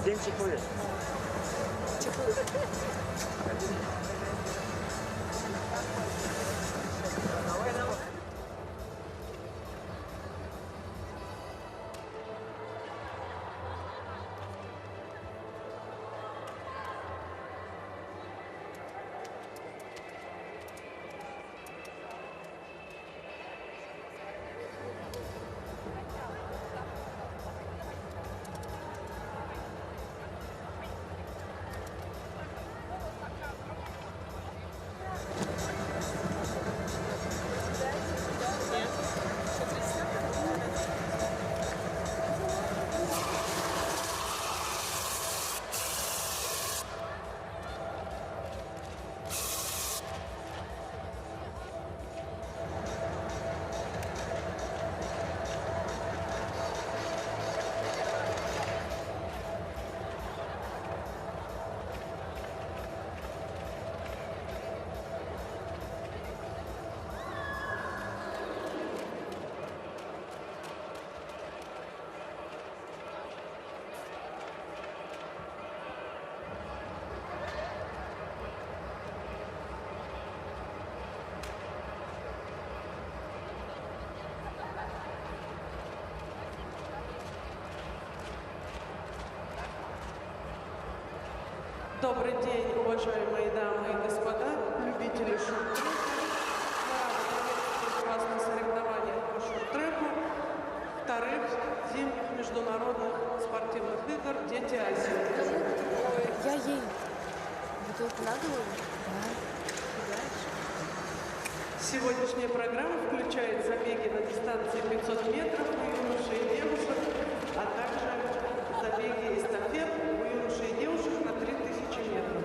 День чехует. Добрый день, уважаемые дамы и господа, любители шорт-трека. Я рада приветствовать вас на соревнованиях по шорт-треку вторых зимних международных спортивных игр «Дети Азии». Я ей бутылку на голову? Да. Сегодняшняя программа включает забеги на дистанции 500 метров у юношей и девушек, а также забеги эстафет у юношей и девушек на 3000 метров.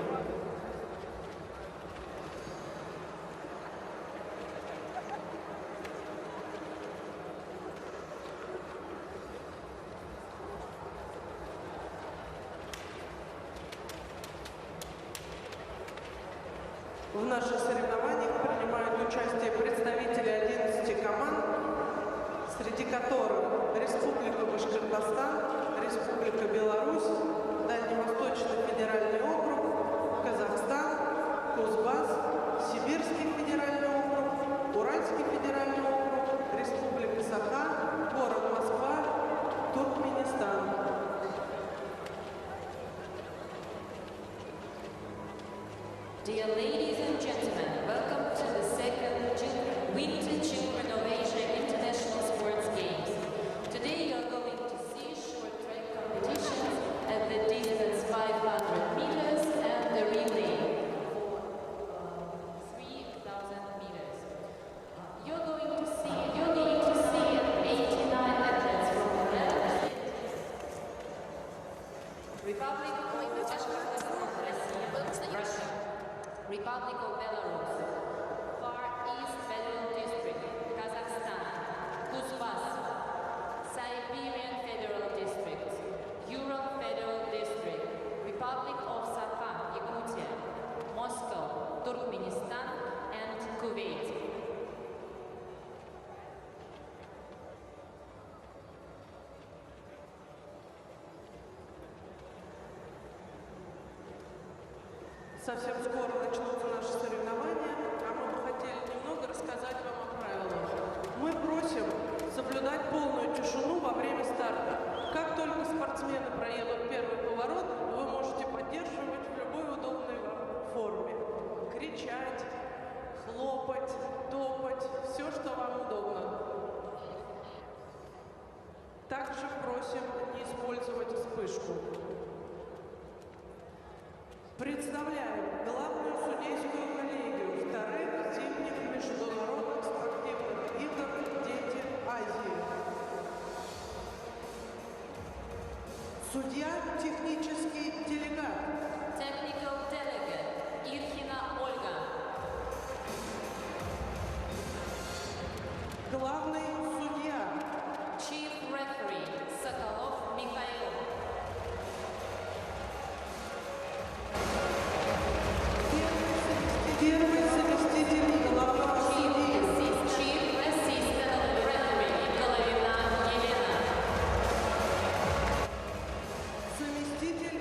В наших соревнованиях принимают участие представители 11 команд, среди которых Республика Башкортостан, Республика Беларусь, Дальневосточный федеральный округ, Казахстан, Кузбасс, Сибирский федеральный округ, Уральский федеральный округ, Республика Саха, город Москва, Туркменистан. Dear ladies and gentlemen, welcome to the second Winter Children of Asia International Sports Games. Today you are going to see short track competitions at the distance 500 meters and the relay for 3,000 meters. You're going to see 89 athletes from the Republic of Belarus, Far East Federal District, Kazakhstan, Kuzbas, Siberian Federal District, Ural Federal District, Republic of Sakha, Yakutia, Moscow, Turkmenistan, and Kuwait. Совсем скоро начнутся наши соревнования, а мы бы хотели немного рассказать вам о правилах. Мы просим соблюдать полную тишину во время старта. Как только спортсмены проедут первый поворот, вы можете поддерживать в любой удобной вам форме. Кричать, хлопать, топать, все, что вам удобно. Также просим не использовать вспышку. Представляем главную судейскую коллегию вторых зимних международных спортивных игр «Дети Азии». Судья – технический делегат. Technical Delegate Ирхина Ольга. Главный судья. Chief Referee Соколов Михаил. Первый заместитель главного судьи. Chief Assistant Referee Головина Елена. Заместитель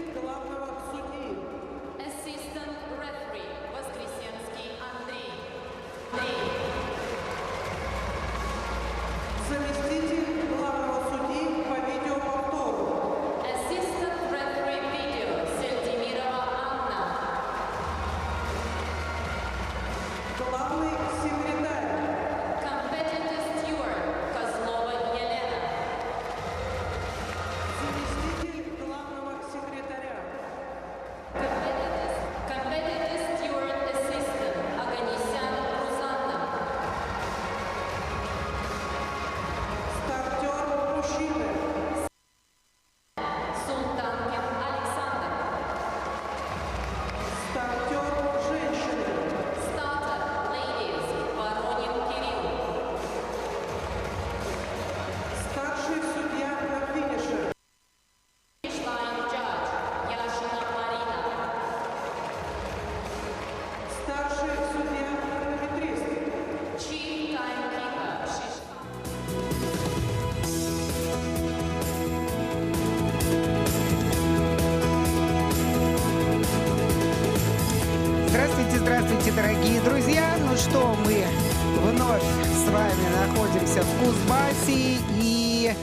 Здравствуйте, дорогие друзья! Ну что, мы вновь с вами находимся в Кузбассе, и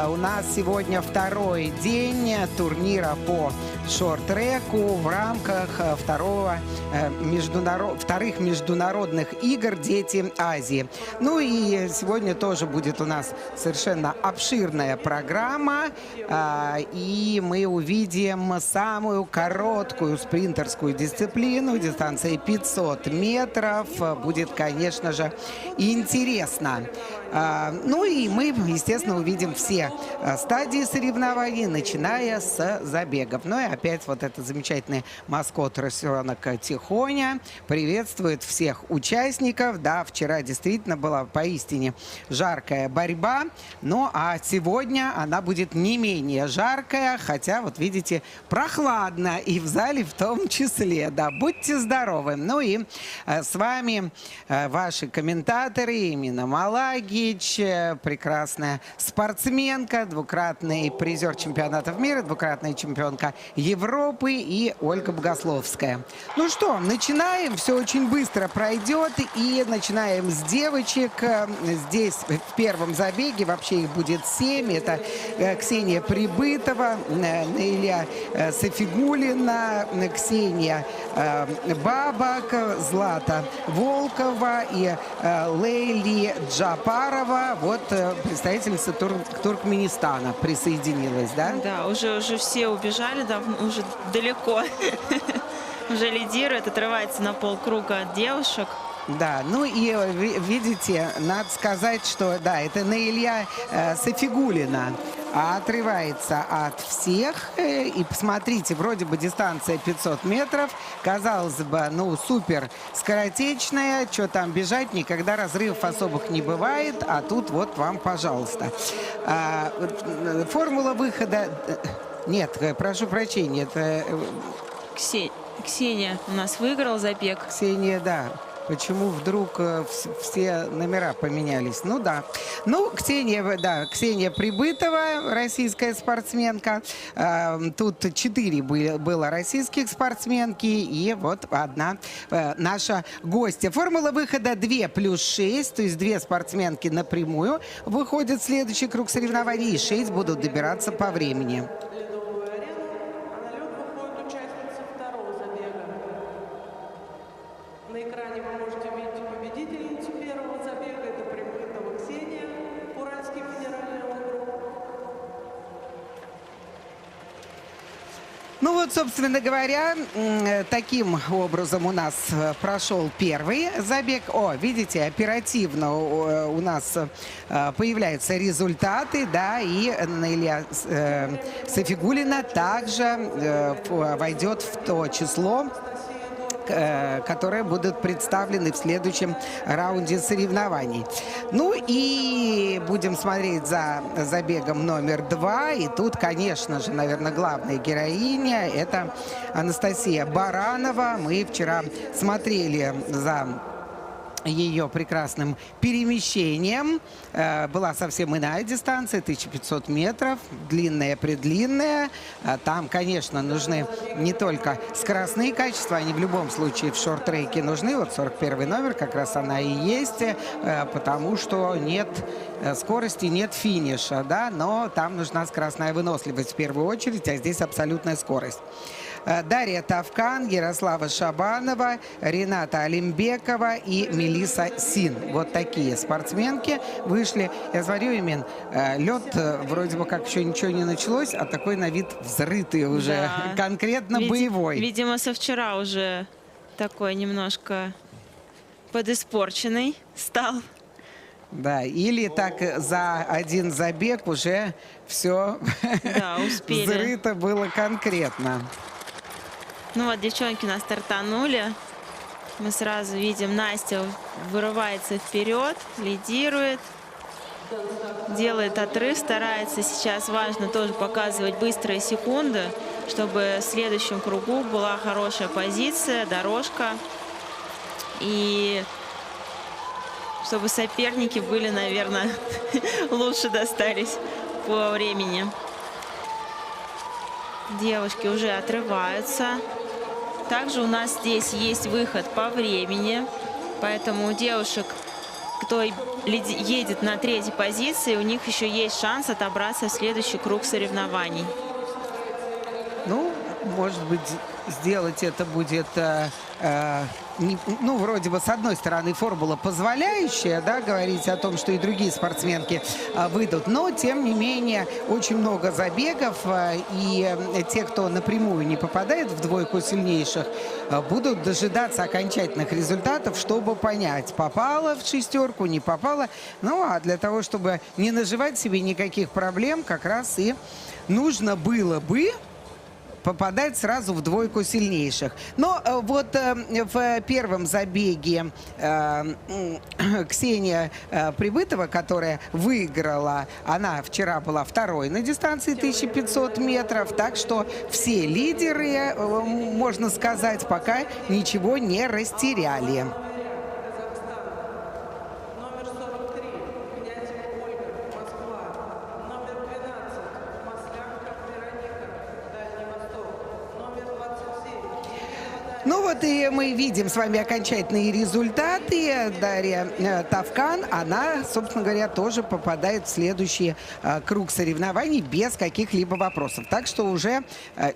у нас сегодня второй день турнира по шорт-треку в рамках вторых международных игр «Дети Азии». Ну и сегодня тоже будет у нас совершенно обширная программа, и мы увидим самую короткую спринтерскую дисциплину, дистанция 500 метров. Будет, конечно же, интересно. Ну и мы, естественно, увидим все стадии соревнований, начиная с забегов. Ну и опять вот этот замечательный маскот рысенок Тихоня приветствует всех участников. Да, вчера действительно была поистине жаркая борьба, ну а сегодня она будет не менее жаркая, хотя вот видите, прохладно и в зале в том числе. Да, будьте здоровы. Ну и с вами ваши комментаторы Эмина Малагич, прекрасная спортсменка, двукратный призер чемпионатов мира, двукратная чемпионка Европы, и Ольга Богословская. Ну что, начинаем. Все очень быстро пройдет. И начинаем с девочек. Здесь в первом забеге вообще их будет 7. Это Ксения Прибытова, Наиля Сафигулина, Ксения Бабак, Злата Волкова и Лейли Джапарова. Вот представительница Туркменистана присоединилась, да? Да, уже все убежали, да, уже далеко. Уже лидирует, отрывается на полкруга от девушек. Да, ну и видите, надо сказать, что да, это Наиля Сафигулина отрывается от всех. И посмотрите, вроде бы дистанция 500 метров. Казалось бы, ну, супер скоротечная. Что там бежать? Никогда разрывов особых не бывает. А тут вот вам, пожалуйста. Формула выхода... Нет, прошу прощения. Это... Ксения у нас выиграл забег. Ксения, да. Почему вдруг все номера поменялись? Ну да. Ну, Ксения, да, Ксения Прибытова, российская спортсменка. Тут 4 было российских спортсменки, и вот одна наша гостья. Формула выхода 2+6, то есть 2 спортсменки напрямую выходят в следующий круг соревнований, и 6 будут добираться по времени. На экране вы можете видеть победительницу первого забега. Это Прибытова Ксения, Уральский федеральный округ. Ну вот, собственно говоря, таким образом у нас прошел первый забег. О, видите, оперативно у нас появляются результаты, да, и Наиля Сафигулина также войдет в то число, которые будут представлены в следующем раунде соревнований. Ну и будем смотреть за забегом номер 2. И тут, конечно же, наверное, главная героиня — это Анастасия Баранова. Мы вчера смотрели за ее прекрасным перемещением. Была совсем иная дистанция, 1500 метров, длинная-предлинная. Там, конечно, нужны не только скоростные качества, они в любом случае в шорт-треке нужны. Вот 41 номер, как раз она и есть, потому что нет скорости, нет финиша, да, но там нужна скоростная выносливость в первую очередь, а здесь абсолютная скорость. Дарья Тавкан, Ярослава Шабанова, Рената Алимбекова и Мелиса Син. Вот такие спортсменки вышли. Я смотрю, Эмин, лед вроде бы как еще ничего не началось, а такой на вид взрытый уже, да, конкретно боевой. Видимо, со вчера уже такой немножко подиспорченный стал. Да, или так за один забег уже все, да, успели. Взрыто было конкретно. Ну вот, девчонки у нас стартанули. Мы сразу видим, Настя вырывается вперед, лидирует, делает отрыв, старается сейчас, важно тоже показывать быстрые секунды, чтобы в следующем кругу была хорошая позиция, дорожка. И чтобы соперники были, наверное, лучше достались по времени. Девушки уже отрываются. Также у нас здесь есть выход по времени, поэтому у девушек, кто едет на 3-й позиции, у них еще есть шанс отобраться в следующий круг соревнований. Ну, может быть, сделать это будет, ну, вроде бы, с одной стороны, формула позволяющая, да, говорить о том, что и другие спортсменки выйдут, но, тем не менее, очень много забегов, и те, кто напрямую не попадает в двойку сильнейших, будут дожидаться окончательных результатов, чтобы понять, попала в шестерку, не попала. Ну, а для того, чтобы не наживать себе никаких проблем, как раз и нужно было бы попадать сразу в двойку сильнейших. Но вот в первом забеге Ксения Прибытова, которая выиграла, она вчера была второй на дистанции 1500 метров, так что все лидеры, можно сказать, пока ничего не растеряли. Номер 43, Князева Ольга, Москва. Номер 12, Маслянка Вероника, Дальний Восток. Номер 27, Ну вот и мы видим с вами окончательные результаты. Дарья Тавкан, она, собственно говоря, тоже попадает в следующий круг соревнований без каких-либо вопросов. Так что уже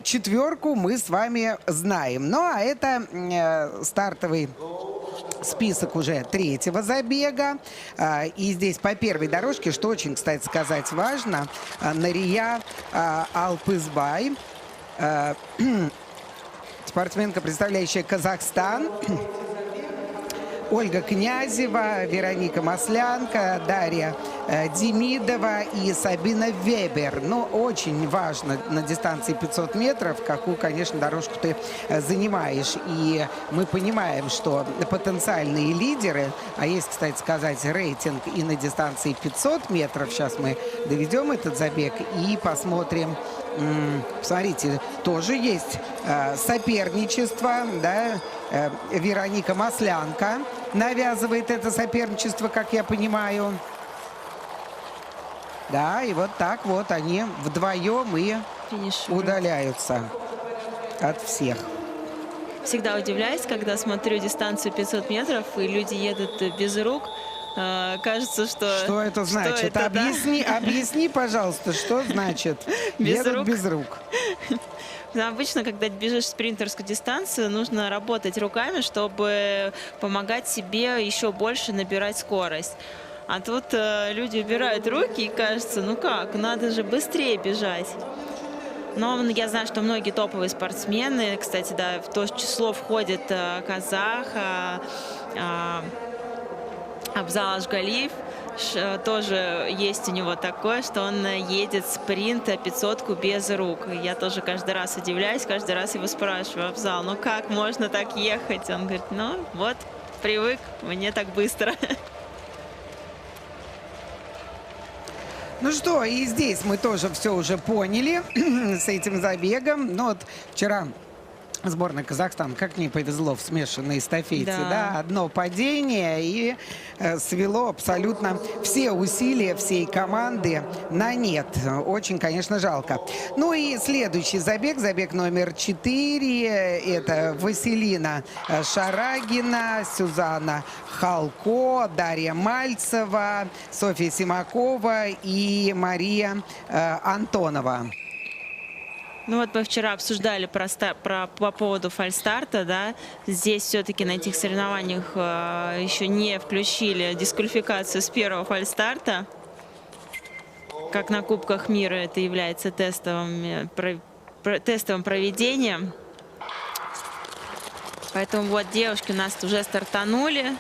четверку мы с вами знаем. Ну а это стартовый список уже 3-го забега. И здесь по первой дорожке, что очень, кстати сказать, важно, Нария Алпызбай, спортсменка, представляющая Казахстан, Ольга Князева, Вероника Маслянка, Дарья Демидова и Сабина Вебер. Ну, очень важно на дистанции 500 метров, какую, конечно, дорожку ты занимаешь. И мы понимаем, что потенциальные лидеры, а есть, кстати сказать, рейтинг и на дистанции 500 метров. Сейчас мы доведем этот забег и посмотрим. Смотрите, тоже есть соперничество, да, Вероника Маслянка навязывает это соперничество, как я понимаю. Да, и вот так вот они вдвоем и Финишируют. удаляются от всех. Всегда удивляюсь, когда смотрю дистанцию 500 метров, и люди едут без рук. Кажется, что... Что это значит? это, да? Объясни, пожалуйста, что значит Без едут рук. без рук. Но обычно, когда бежишь спринтерскую дистанцию, нужно работать руками, чтобы помогать себе еще больше набирать скорость. А тут люди убирают руки и кажется, ну как, надо же быстрее бежать. Но я знаю, что многие топовые спортсмены, кстати, да, в то число входит казах Абзал Ашгалиев, тоже есть у него такое, что он едет спринт 500-ку без рук. И я тоже каждый раз удивляюсь, каждый раз его спрашиваю: Абзал, ну как можно так ехать? Он говорит, ну вот, привык, мне так быстро. Ну что, и здесь мы тоже все уже поняли с этим забегом. Ну вот вчера сборная Казахстана, как мне повезло в смешанной эстафете, да, одно падение и свело абсолютно все усилия всей команды на нет. Очень, конечно, жалко. Ну и следующий забег, забег номер 4, это Василина Шарагина, Сюзанна Халко, Дарья Мальцева, Софья Симакова и Мария Антонова. Ну вот мы вчера обсуждали по поводу фальстарта, да. Здесь все-таки на этих соревнованиях еще не включили дисквалификацию с первого фальстарта. Как на Кубках мира это является тестовым проведением. Поэтому вот девушки у нас уже стартанули.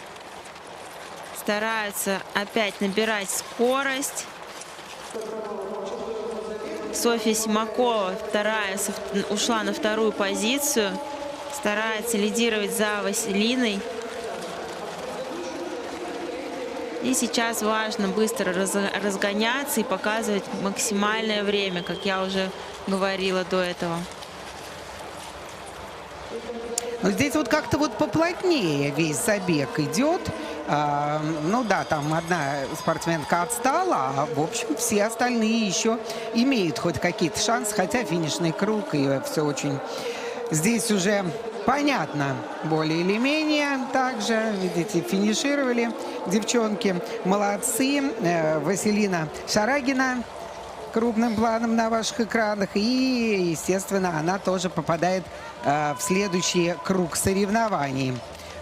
Стараются опять набирать скорость. Софья Симакова, ушла на вторую позицию. Старается лидировать за Василиной. И сейчас важно быстро разгоняться и показывать максимальное время, как я уже говорила до этого. Но здесь вот как-то вот поплотнее весь забег идет. Ну да, там одна спортсменка отстала, а в общем все остальные еще имеют хоть какие-то шансы, хотя финишный круг и все очень здесь уже понятно, более или менее. Также, видите, финишировали девчонки. Молодцы. Василина Шарагина крупным планом на ваших экранах. И, естественно, она тоже попадает в следующий круг соревнований.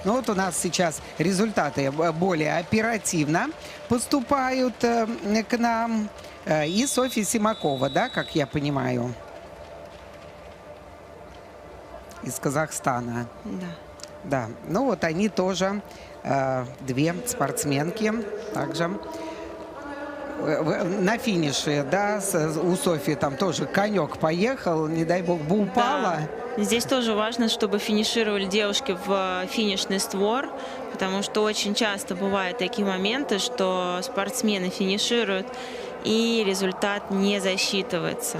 Ну вот у нас сейчас результаты более оперативно поступают к нам. И Софья Симакова, да, как я понимаю, из Казахстана. Да. Да, ну вот они тоже, две спортсменки, также на финише, да, у Софьи там тоже конек поехал, не дай бог бы упала. Да. Здесь тоже важно, чтобы финишировали девушки в финишный створ, потому что очень часто бывают такие моменты, что спортсмены финишируют, и результат не засчитывается.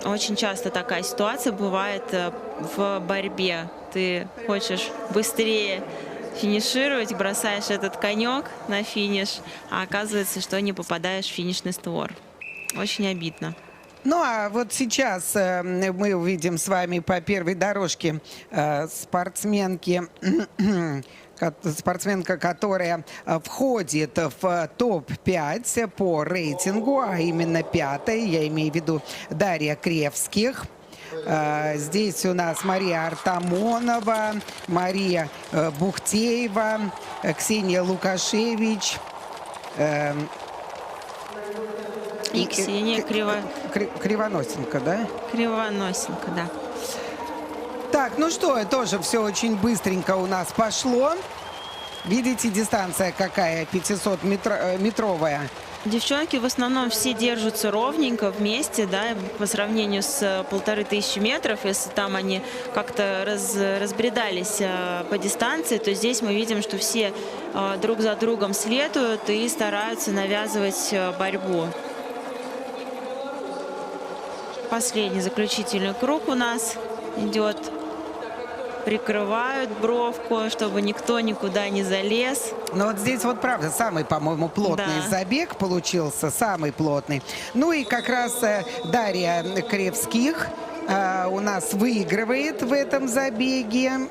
Очень часто такая ситуация бывает в борьбе. Ты хочешь быстрее финишировать, бросаешь этот конек на финиш, а оказывается, что не попадаешь в финишный створ. Очень обидно. Ну а вот сейчас мы увидим с вами по первой дорожке спортсменка, которая входит в топ-5 по рейтингу, а именно 5-я, я имею в виду Дарья Кревских. Здесь у нас Мария Артамонова, Мария Бухтеева, Ксения Лукашевич. И Ксения Кривоносенко, да? Кривоносенко, да. Так, ну что, тоже все очень быстренько у нас пошло. Видите, дистанция какая, 500-метровая. Девчонки в основном все держатся ровненько вместе, да, по сравнению с 1500 метров. Если там они как-то разбредались по дистанции, то здесь мы видим, что все друг за другом следуют и стараются навязывать борьбу. Последний заключительный круг у нас идет. Прикрывают бровку, чтобы никто никуда не залез. Но вот здесь вот правда самый, по-моему, плотный забег получился, самый плотный. Ну и как раз Дарья Кревских у нас выигрывает в этом забеге.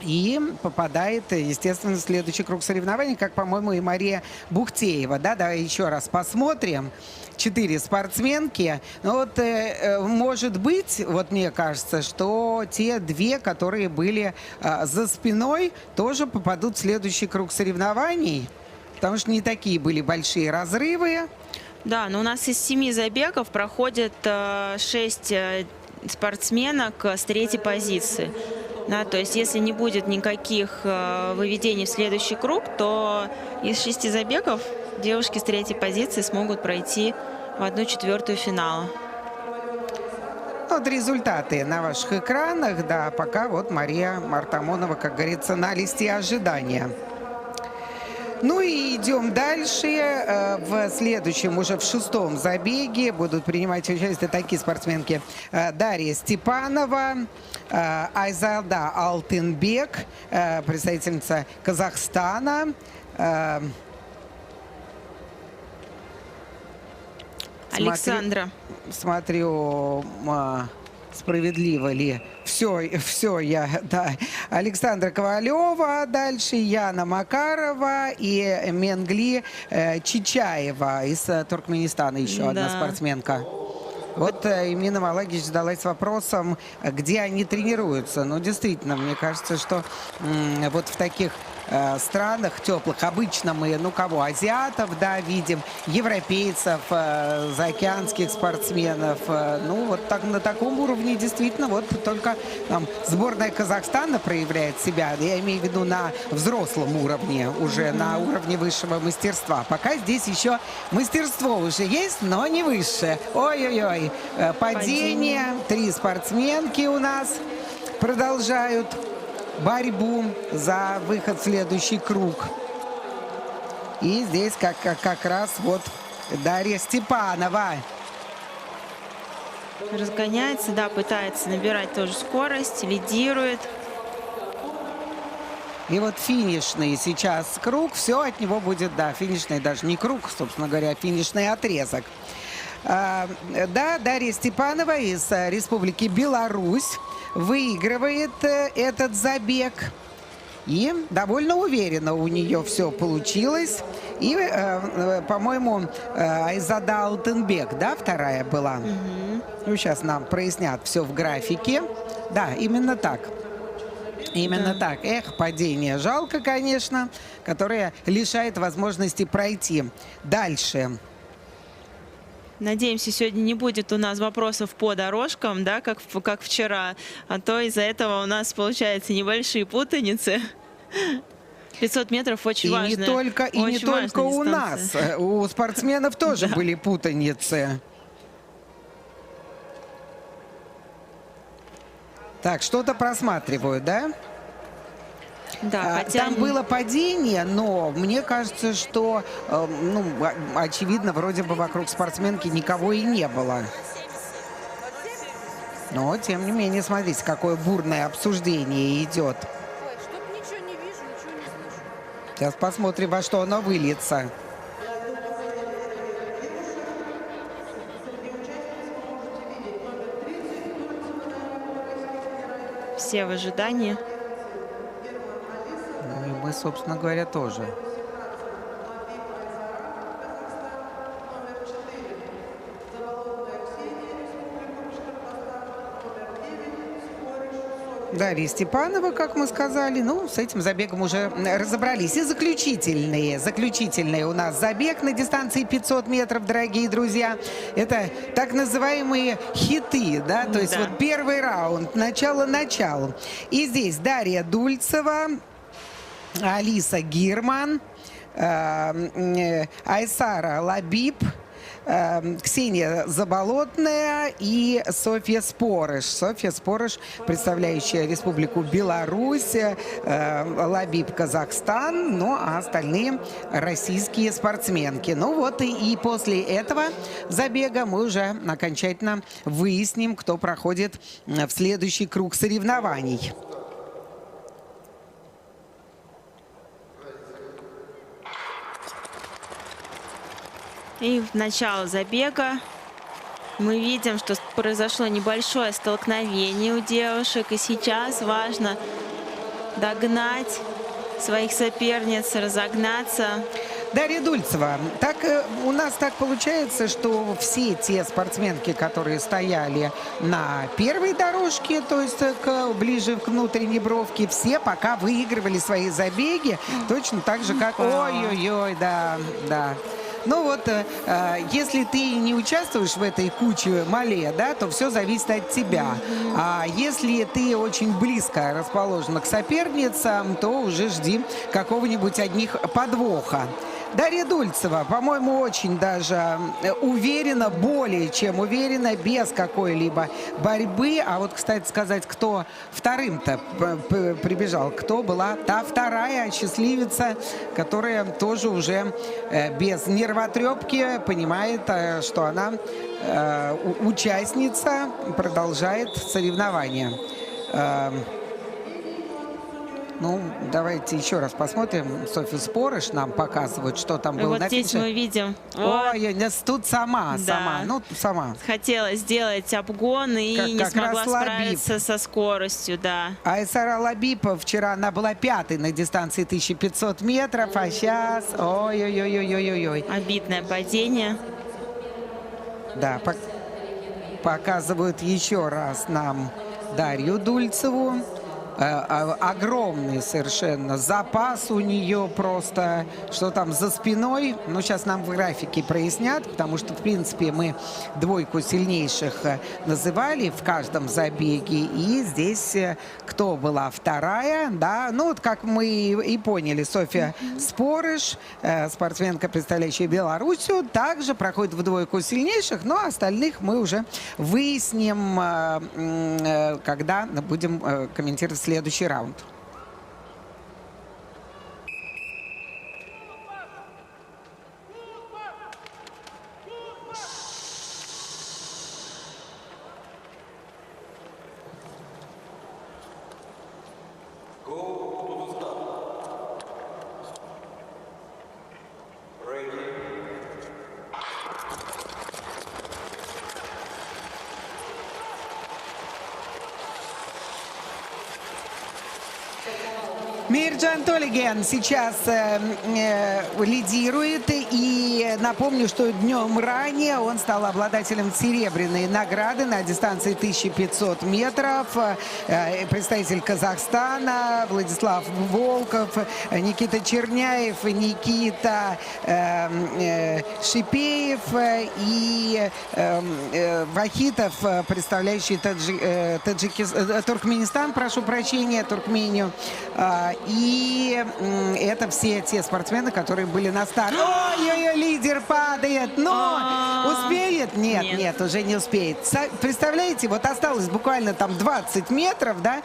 И попадает, естественно, в следующий круг соревнований, как, по-моему, и Мария Бухтеева. Да, давай еще раз посмотрим. 4 спортсменки. Но вот, может быть, вот мне кажется, что те 2, которые были за спиной, тоже попадут в следующий круг соревнований. Потому что не такие были большие разрывы. Да, но у нас из 7 забегов проходит 6 спортсменок с 3-й позиции. Да, то есть, если не будет никаких выведений в следующий круг, то из 6 забегов девушки с 3-й позиции смогут пройти в 1/4 финала. Вот результаты на ваших экранах. Да, пока вот Мария Артамонова, как говорится, на листе ожидания. Ну и идем дальше. В следующем, уже в 6-м забеге будут принимать участие такие спортсменки. Дарья Степанова, Айзада Алтынбек, представительница Казахстана. Александра. Смотрю, справедливо ли. Все, да. Александра Ковалева, дальше Яна Макарова и Менгли Чичаева из Туркменистана, еще одна спортсменка. Вот Эмина Малагич задалась вопросом, где они тренируются. Ну, действительно, мне кажется, что вот в таких странах теплых обычно мы, ну, кого, азиатов, да, видим, европейцев, заокеанских спортсменов. Ну, вот так, на таком уровне действительно вот только там сборная Казахстана проявляет себя. Я имею в виду на взрослом уровне, уже на уровне высшего мастерства. Пока здесь еще мастерство уже есть, но не высшее. Ой-ой-ой, падение. 3 спортсменки у нас продолжают борьбу за выход в следующий круг. И здесь как раз вот Дарья Степанова. Разгоняется, да, пытается набирать тоже скорость, лидирует. И вот финишный сейчас круг, все от него будет, да, финишный даже не круг, собственно говоря, а финишный отрезок. Да, Дарья Степанова из Республики Беларусь выигрывает этот забег. И довольно уверенно у нее все получилось. И, по-моему, Айзада Алтынбек, да, вторая была? Ну, сейчас нам прояснят все в графике. Да, именно так. Именно так. Эх, падение. Жалко, конечно, которое лишает возможности пройти дальше. Надеемся, сегодня не будет у нас вопросов по дорожкам, да, как вчера, а то из-за этого у нас получаются небольшие путаницы. 500 метров очень И важно. не только у нас. У спортсменов тоже были путаницы. Так, что-то просматриваю, да? Да, хотя Там было падение, но мне кажется, что, очевидно, вроде бы вокруг спортсменки никого и не было. Но, тем не менее, смотрите, какое бурное обсуждение идет. Ой, что-то ничего не вижу, ничего не слышу. Сейчас посмотрим, во что оно выльется. все в ожидании. Ну и мы, собственно говоря, тоже. Дарья Степанова, как мы сказали, ну, с этим забегом уже разобрались. И заключительный у нас забег на дистанции 500 метров, дорогие друзья. Это так называемые хиты, да, то есть вот первый раунд, начало. И здесь Дарья Дульцева, Алиса Гирман, Айсара Лабиб, Ксения Заболотная и Софья Спорыш. Софья Спорыш, представляющая Республику Беларусь, Лабиб Казахстан, ну а остальные российские спортсменки. Ну вот и после этого забега мы уже окончательно выясним, кто проходит в следующий круг соревнований. И в начало забега мы видим, что произошло небольшое столкновение у девушек. И сейчас важно догнать своих соперниц, разогнаться. Дарья Дульцева, так у нас так получается, что все те спортсменки, которые стояли на первой дорожке, то есть ближе к внутренней бровке, все пока выигрывали свои забеги, точно так же, как... Ой-ой-ой, да. Ну вот, если ты не участвуешь в этой куче мале, да, то все зависит от тебя. А если ты очень близко расположена к соперницам, то уже жди какого-нибудь от них подвоха. Дарья Дульцева, по-моему, очень даже уверена, более чем уверена, без какой-либо борьбы. А вот, кстати сказать, кто вторым-то прибежал, кто была та вторая счастливица, которая тоже уже без нервотрепки понимает, что она участница, продолжает соревнования. Ну, давайте еще раз посмотрим. Софья Спорыш нам показывает, что там было вот на здесь финише. мы видим. Ой, тут сама. Хотела сделать обгон и не смогла справиться со скоростью, да. Айсара Лабиб вчера она была пятой на дистанции 1500 метров, а сейчас... Ой-ой-ой-ой-ой-ой. Обидное падение. Да, показывают еще раз нам Дарью Дульцеву. Огромный совершенно запас у нее просто, что там за спиной. Ну, сейчас нам в графике прояснят, потому что, в принципе, мы двойку сильнейших называли в каждом забеге. И здесь кто была вторая, да, ну, вот как мы и поняли, Софья Спорыш, спортсменка, представляющая Белоруссию, также проходит в двойку сильнейших, но остальных мы уже выясним, когда будем комментировать следующий раунд. Мирджан Толиген сейчас лидирует. И напомню, что днем ранее он стал обладателем серебряной награды на дистанции 1500 метров. Представитель Казахстана Владислав Волков, Никита Черняев, Никита Шипеев и Вахитов, представляющий Туркменистан, прошу прощения, Туркмению. И это все те спортсмены, которые были на старте. Ой-ой-ой, лидер падает, но успеет? Нет, уже не успеет. Представляете, вот осталось буквально там 20 метров, да,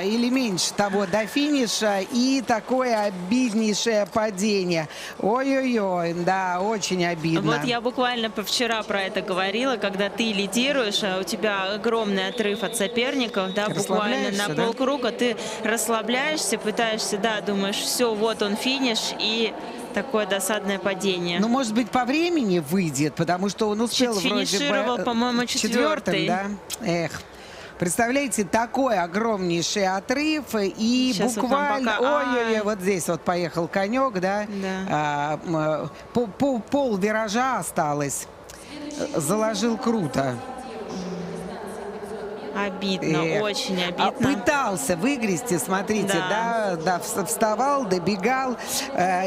или меньше того до финиша, и такое обиднейшее падение. Ой-ой-ой, да, очень обидно. Вот я буквально вчера про это говорила, когда ты лидируешь, а у тебя огромный отрыв от соперников, да, буквально на полкруга, ты расслабляешься, пытаешься, да, думаешь, все, вот он финиш, и такое досадное падение. Ну, может быть, по времени выйдет, потому что он успел вроде бы... Финишировал, по-моему, четвертый. Да? Эх. Представляете, такой огромнейший отрыв, и сейчас буквально... Вот ой-ой-ой, вот здесь вот поехал конек, да? Пол виража осталось. Заложил круто. Обидно, очень обидно. Пытался выгрести, смотрите, да, вставал, добегал.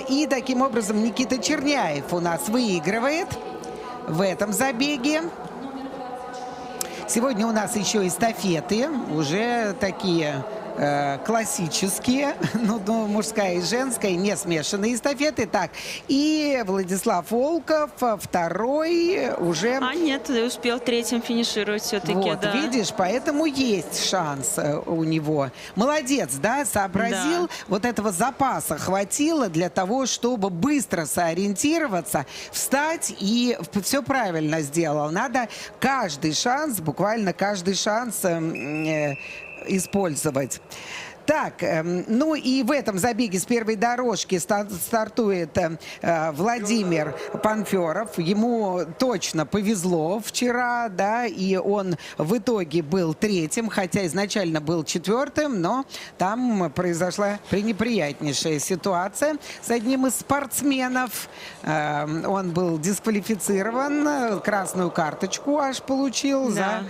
И таким образом Никита Черняев у нас выигрывает в этом забеге. Сегодня у нас еще эстафеты, уже такие классические, ну, мужская и женская, не смешанные эстафеты. Так, и Владислав Волков, второй уже... Нет, ты успел третьим финишировать все-таки, вот, да. видишь, поэтому есть шанс у него. Молодец, да, сообразил, да. Вот этого запаса хватило для того, чтобы быстро сориентироваться, встать, и все правильно сделал. Надо каждый шанс, буквально каждый шанс использовать. Так, ну и в этом забеге с первой дорожки стартует Владимир Панферов. Ему точно повезло вчера, да, и он в итоге был третьим, хотя изначально был четвертым, но там произошла пренеприятнейшая ситуация с одним из спортсменов. Он был дисквалифицирован, красную карточку аж получил за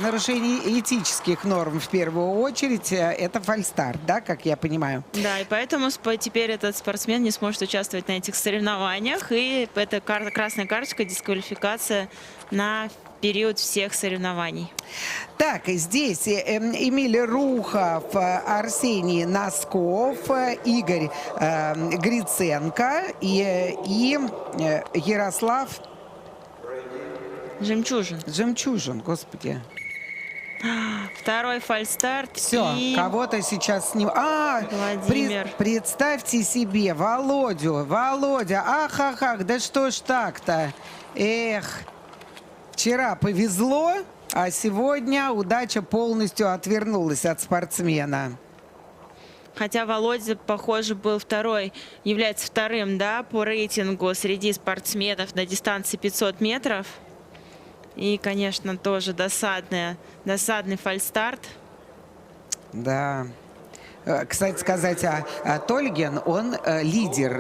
нарушение этических норм в первую очередь. Это фальстарт, да, как я понимаю? Да, и поэтому теперь этот спортсмен не сможет участвовать на этих соревнованиях. И это красная карточка, дисквалификация на период всех соревнований. Так, здесь Эмиль Рухов, Арсений Носков, Игорь Гриценко и Ярослав Жемчужин, господи. Второй фальстарт. Все, кого-то сейчас с ним... Владимир. Представьте себе, Володя, ах, да что ж так-то? Эх, вчера повезло, а сегодня удача полностью отвернулась от спортсмена. Хотя Володя, похоже, является вторым, да, по рейтингу среди спортсменов на дистанции 500 метров. И, конечно, тоже досадный фальстарт. Да. Кстати сказать, Тольген, он лидер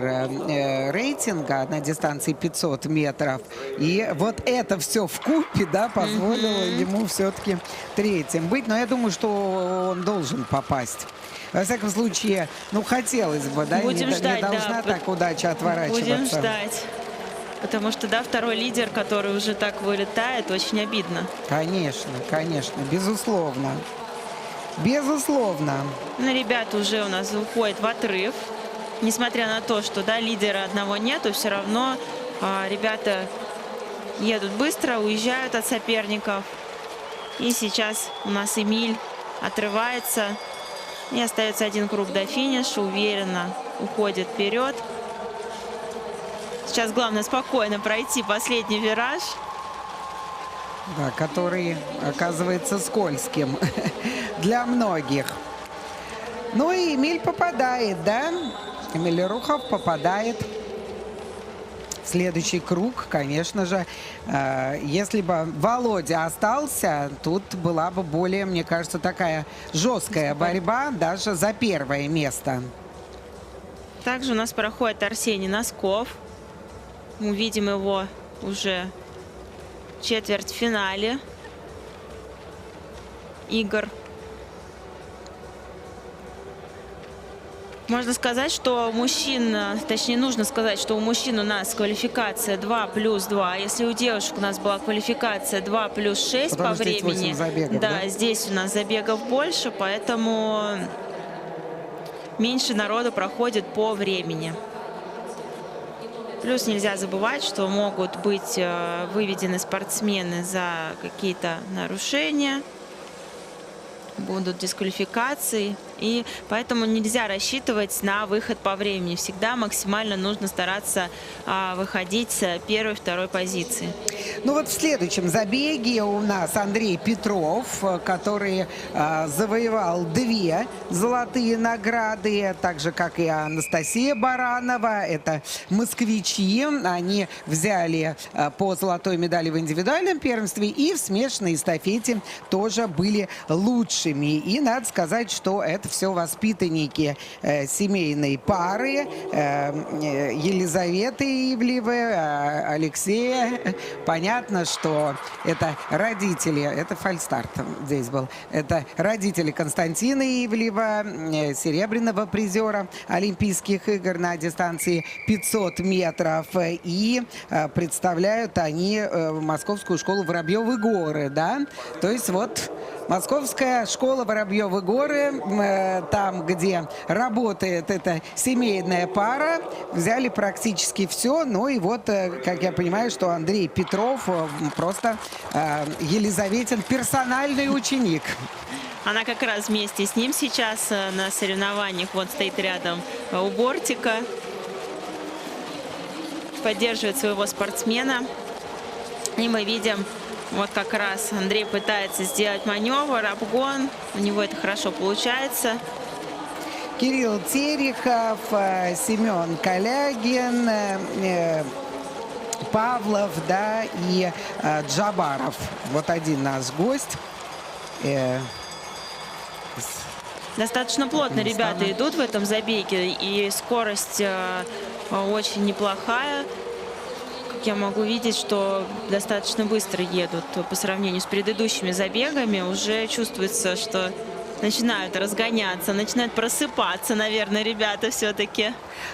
рейтинга на дистанции 500 метров. И вот это все вкупе, да, позволило ему все-таки третьим быть. Но я думаю, что он должен попасть. Во всяком случае, ну, хотелось бы, да, Будем ждать, не должна так удача отворачиваться. Будем ждать. Потому что, да, второй лидер, который уже так вылетает, очень обидно. Конечно, безусловно. Безусловно. Ну, ребята уже у нас уходят в отрыв. Несмотря на то, что, да, лидера одного нету, все равно ребята едут быстро, уезжают от соперников. И сейчас у нас Эмиль отрывается. И остается один круг до финиша. Уверенно уходит вперед. Сейчас главное спокойно пройти последний вираж. Да, который оказывается скользким для многих. Ну и Эмиль попадает, да? Эмиль Рухов попадает следующий круг, конечно же, если бы Володя остался, тут была бы более, мне кажется, такая жесткая борьба даже за первое место. Также у нас проходит Арсений Носков. Мы видим его уже в четвертьфинале игр. Можно сказать, что у мужчин, точнее нужно сказать, что у мужчин у нас квалификация 2+2. Если у девушек у нас была квалификация 2+6 Потому по что здесь 8 времени, забегов, да? здесь у нас забегов больше, поэтому меньше народу проходит по времени. Плюс нельзя забывать, что могут быть выведены спортсмены за какие-то нарушения, будут дисквалификации, и поэтому нельзя рассчитывать на выход по времени. Всегда максимально нужно стараться выходить с первой, второй позиции. Ну вот в следующем забеге у нас Андрей Петров, который завоевал 2 золотые награды, так же, как и Анастасия Баранова. Это москвичи. Они взяли по золотой медали в индивидуальном первенстве и в смешанной эстафете тоже были лучшими. И надо сказать, что это все воспитанники семейной пары Елизаветы Ивлевой, Алексея. Понятно, что это родители, это фальстарт здесь был, это родители Константина Ивлева, серебряного призера Олимпийских игр на дистанции 500 метров. И представляют они Московскую школу Воробьевы горы, да? То есть вот Московская школа Воробьевы горы, там, где работает эта семейная пара, взяли практически все. Ну и вот, как я понимаю, что Андрей Петров просто Елизаветин персональный ученик. Она как раз вместе с ним сейчас на соревнованиях, вот стоит рядом у бортика, поддерживает своего спортсмена. И мы видим, вот как раз Андрей пытается сделать маневр, обгон. У него это хорошо получается. Кирилл Терехов, Семен Калягин, Павлов, да, и Джабаров. Вот один наш гость. Достаточно плотно ребята идут в этом забеге, и скорость очень неплохая. Я могу видеть, что достаточно быстро едут по сравнению с предыдущими забегами. Уже чувствуется, что начинают разгоняться, начинают просыпаться, наверное, ребята все-таки.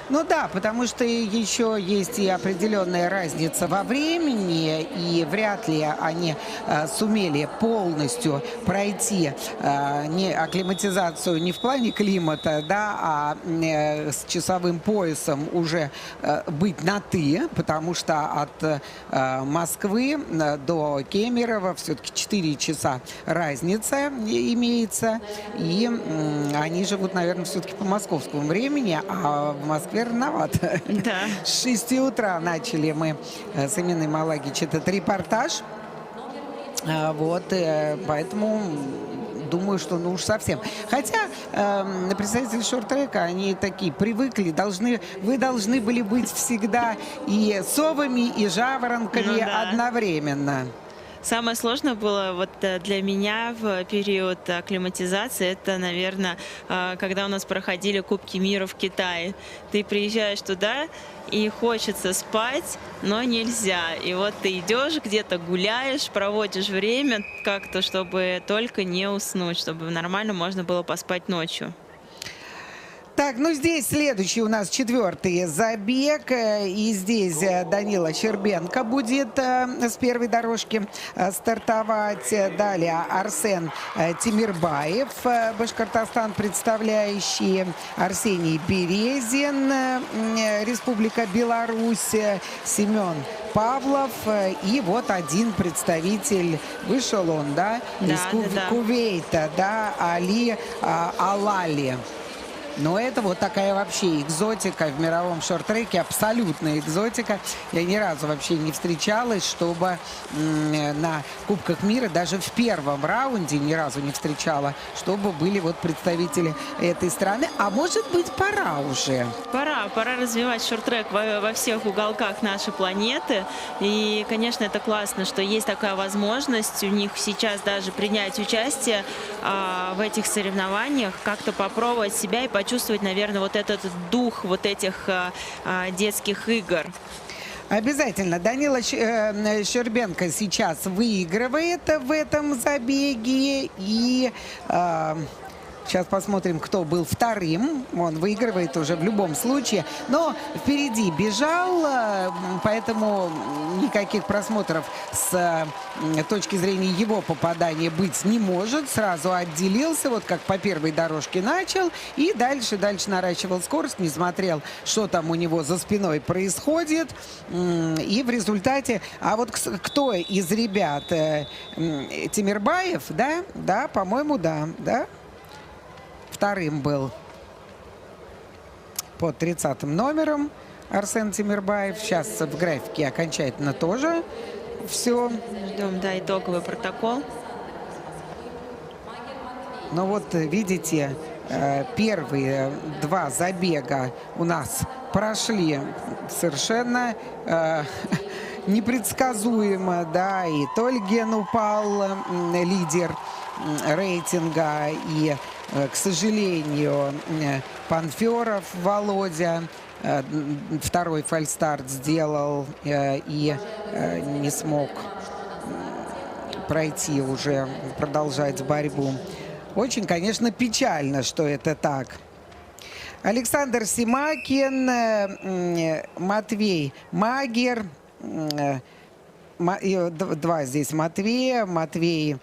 Ну да, потому что еще есть и определенная разница во времени, и вряд ли они сумели полностью пройти не акклиматизацию не в плане климата, да, а с часовым поясом уже быть на «ты», потому что от Москвы до Кемерово все-таки 4 часа разница имеется, и они живут, наверное, все-таки по московскому времени, а в Москве рановато. Да. С 6 утра начали мы с Эминой Малагич этот репортаж. Вот, поэтому думаю, что ну уж совсем. Хотя представители шорт-трека, они такие привыкли, вы должны были быть всегда и совами, и жаворонками Ну да. одновременно. Самое сложное было вот для меня в период акклиматизации, это, наверное, когда у нас проходили Кубки мира в Китае. Ты приезжаешь туда, и хочется спать, но нельзя. И вот ты идешь где-то, гуляешь, проводишь время как-то, чтобы только не уснуть, чтобы нормально можно было поспать ночью. Так, ну здесь следующий у нас 4-й забег. И здесь Данила Щербенко будет с первой дорожки стартовать. Далее Арсен Тимирбаев, Башкортостан представляющий, Арсений Березин, Республика Беларусь, Семен Павлов. И вот один представитель, вышел он, да, из Кувейта, да, Али Алали. Но это вот такая вообще экзотика в мировом шорт-треке, абсолютная экзотика. Я ни разу вообще не встречалась, чтобы на Кубках мира, даже в первом раунде ни разу не встречала, чтобы были вот представители этой страны. А может быть, пора уже? Пора развивать шорт-трек во всех уголках нашей планеты. И, конечно, это классно, что есть такая возможность у них сейчас даже принять участие в этих соревнованиях, как-то попробовать себя и почувствовать, наверное, вот этот дух вот этих детских игр. Обязательно. Данила Щербенко сейчас выигрывает в этом забеге. И сейчас посмотрим, кто был вторым. Он выигрывает уже в любом случае. Но впереди бежал, поэтому никаких просмотров с точки зрения его попадания быть не может. Сразу отделился, вот как по первой дорожке начал. И дальше наращивал скорость, не смотрел, что там у него за спиной происходит. И в результате... А вот кто из ребят? Тимирбаев, да? Да, по-моему, да. Вторым был под 30-м номером Арсен Тимирбаев. Сейчас в графике окончательно тоже все. Ждем, да, итоговый протокол. Но вот видите, первые два забега у нас прошли совершенно непредсказуемо, да, и Тольген упал, лидер рейтинга, и, к сожалению, Панферов Володя второй фальстарт сделал и не смог пройти уже, продолжать борьбу. Очень, конечно, печально, что это так. Александр Симакин, Матвей Магер, два здесь Матвея, Матвей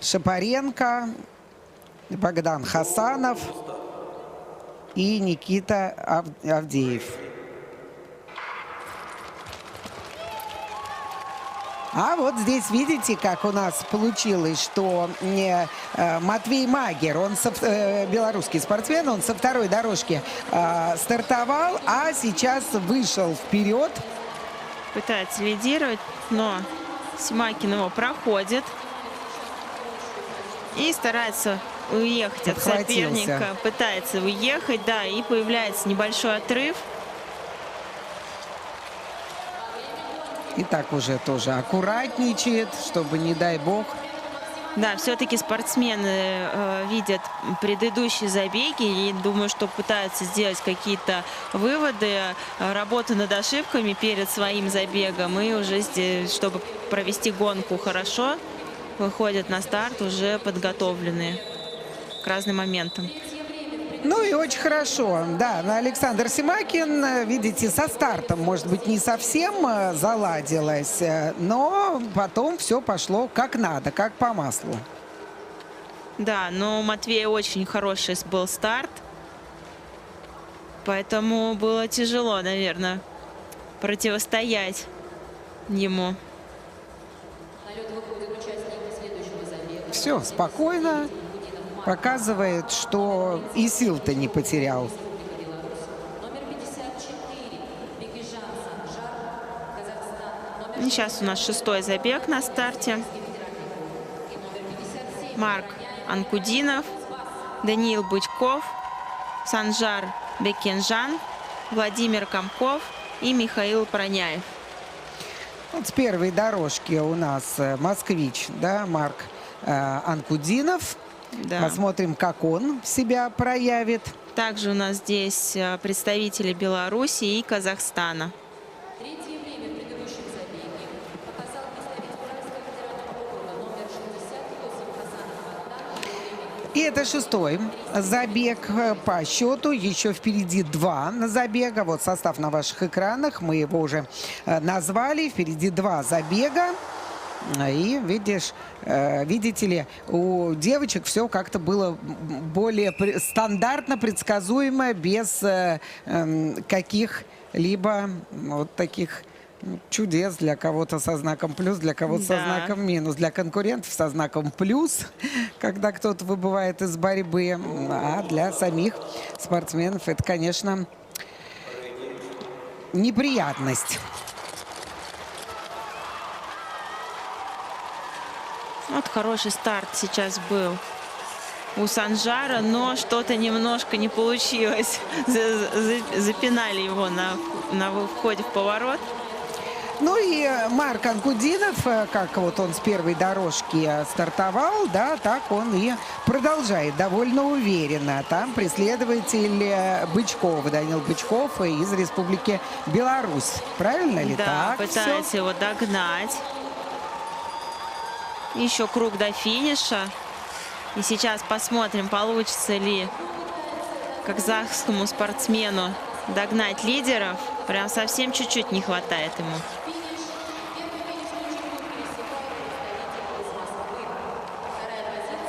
Шапаренко, Богдан Хасанов и Никита Авдеев. А вот здесь видите, как у нас получилось, что Матвей Магер, он белорусский спортсмен, он со второй дорожки стартовал, а сейчас вышел вперед. Пытается лидировать, но Симакин его проходит и старается уехать от соперника, пытается уехать, да, и появляется небольшой отрыв. И так уже тоже аккуратничает, чтобы, не дай бог. Да, все-таки спортсмены видят предыдущие забеги и думаю, что пытаются сделать какие-то выводы, работу над ошибками перед своим забегом. И уже здесь, чтобы провести гонку хорошо, выходят на старт уже подготовленные к разным моментам. Ну и очень хорошо, да, Александр Симакин, видите, со стартом, может быть, не совсем заладилось, но потом все пошло как надо, как по маслу. Да, но у Матвея очень хороший был старт, поэтому было тяжело, наверное, противостоять ему. Все, спокойно. Показывает, что и сил-то не потерял. И сейчас у нас шестой забег на старте. Марк Анкудинов, Даниил Бычков, Санжар Бекенжан, Владимир Комков и Михаил Проняев. Вот с первой дорожки у нас москвич, да, Марк Анкудинов. Да. Посмотрим, как он себя проявит. Также у нас здесь представители Беларуси и Казахстана. Третье время в предыдущем забеге показал представитель Уральского федерального округа номер 68 Хасанов. И это шестой забег по счету. Еще впереди два забега. Вот состав на ваших экранах. Мы его уже назвали. Впереди два забега. И видите ли, у девочек все как-то было более стандартно, предсказуемо, без каких-либо вот таких чудес, для кого-то со знаком плюс, для кого-то со Да. знаком минус, для конкурентов со знаком плюс, когда кто-то выбывает из борьбы, а для самих спортсменов это, конечно, неприятность. Вот хороший старт сейчас был у Санжара, но что-то немножко не получилось. Запинали его на входе в поворот. Ну и Марк Анкудинов, как вот он с первой дорожки стартовал, да, так он и продолжает довольно уверенно. Там преследователь Бычков, Данил Бычков из Республики Беларусь. Правильно ли Да, так? пытается всё? его догнать. Еще круг до финиша. И сейчас посмотрим, получится ли казахскому спортсмену догнать лидеров. Прям совсем чуть-чуть не хватает ему.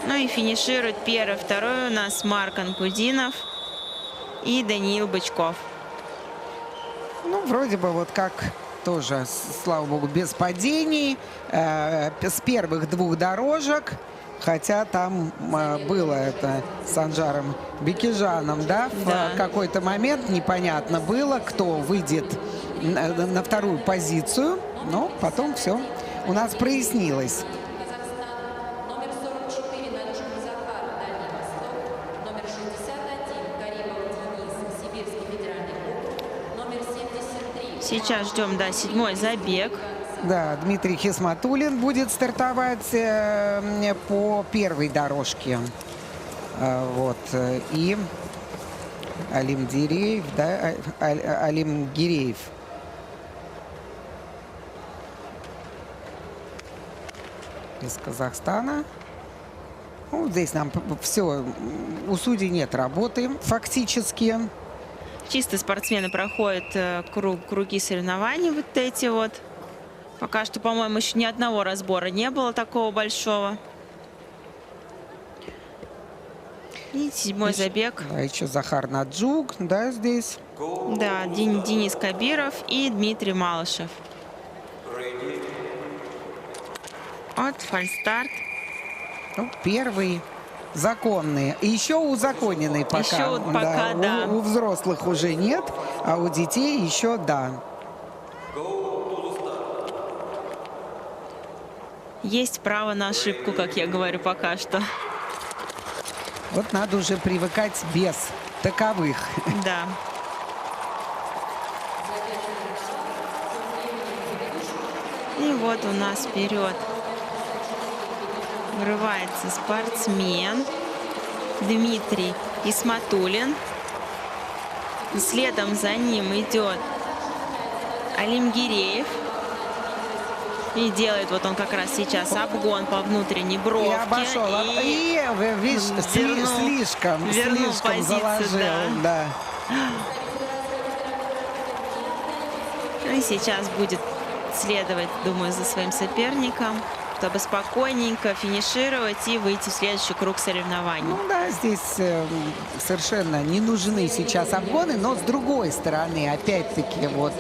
Ну и финиширует первый, второй у нас Марк Анкудинов и Даниил Бычков. Ну, вроде бы вот как тоже, слава богу, без падений, с первых двух дорожек. Хотя там было это с Санжаром Бекежаном, да, Да. в какой-то момент непонятно было, кто выйдет на вторую позицию, но потом все у нас прояснилось. Номер 44 Наджиб Захар, Дальний Восток. Номер 61 Каримов Денис, Сибирский федеральный округ. Номер 73. Сейчас ждем, да, седьмой забег. Да, Дмитрий Хисматуллин будет стартовать по первой дорожке. Вот. И Алим Гиреев, да, Алим Гиреев. Из Казахстана. Ну, здесь нам все, у судей нет работы фактически. Чисто спортсмены проходят круги соревнований вот эти вот. Пока что, по-моему, еще ни одного разбора не было такого большого. И седьмой забег. Да, еще Захар Наджук, да, здесь. Да, Денис Кабиров и Дмитрий Малышев. Вот фальстарт. Ну, первый законный. И еще узаконенный пока. Еще пока, да. У взрослых уже нет, а у детей еще да. Есть право на ошибку, как я говорю, пока что. Вот надо уже привыкать без таковых. Да. И вот у нас вперед врывается спортсмен Дмитрий Исматуллин. И следом за ним идет Алим Гиреев. И делает вот он как раз сейчас обгон по внутренней бровке. И обошел. И, видишь, слишком позицию, заложил. Да. И сейчас будет следовать, думаю, за своим соперником, чтобы спокойненько финишировать и выйти в следующий круг соревнований. Ну да, здесь совершенно не нужны сейчас обгоны, но с другой стороны, опять-таки, вот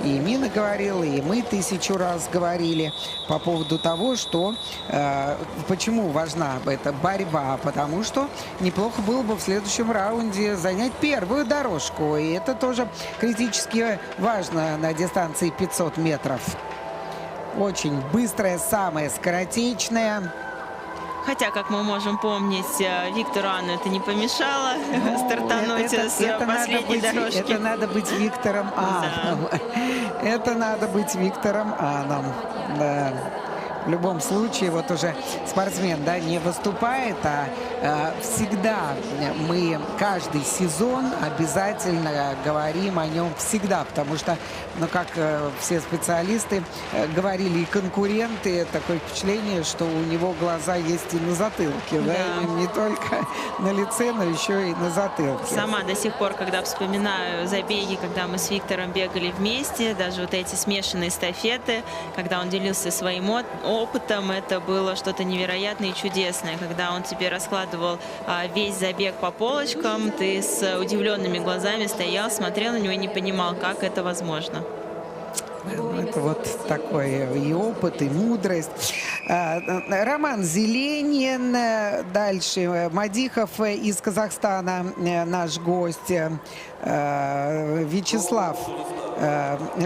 и Мина говорила, и мы 1000 раз говорили по поводу того, что почему важна эта борьба, потому что неплохо было бы в следующем раунде занять первую дорожку, и это тоже критически важно на дистанции 500 метров. Очень быстрая, самая скоротечная. Хотя, как мы можем помнить, Виктору Анну это не помешало стартануть с последней дорожки. Это надо быть Виктором Анном. Это надо быть Виктором Анном. Да. В любом случае, вот уже спортсмен, да, не выступает, а всегда мы каждый сезон обязательно говорим о нем всегда, потому что, ну, как все специалисты говорили и конкуренты, такое впечатление, что у него глаза есть и на затылке, да, Да. не только на лице, но еще и на затылке. Сама до сих пор, когда вспоминаю забеги, когда мы с Виктором бегали вместе, даже вот эти смешанные эстафеты, когда он делился своим опытом, это было что-то невероятное и чудесное. Когда он тебе раскладывал весь забег по полочкам, ты с удивленными глазами стоял, смотрел на него и не понимал, как это возможно. Это Это вот такой и опыт, и мудрость. Роман Зеленин, дальше Мадихов из Казахстана, наш гость, Вячеслав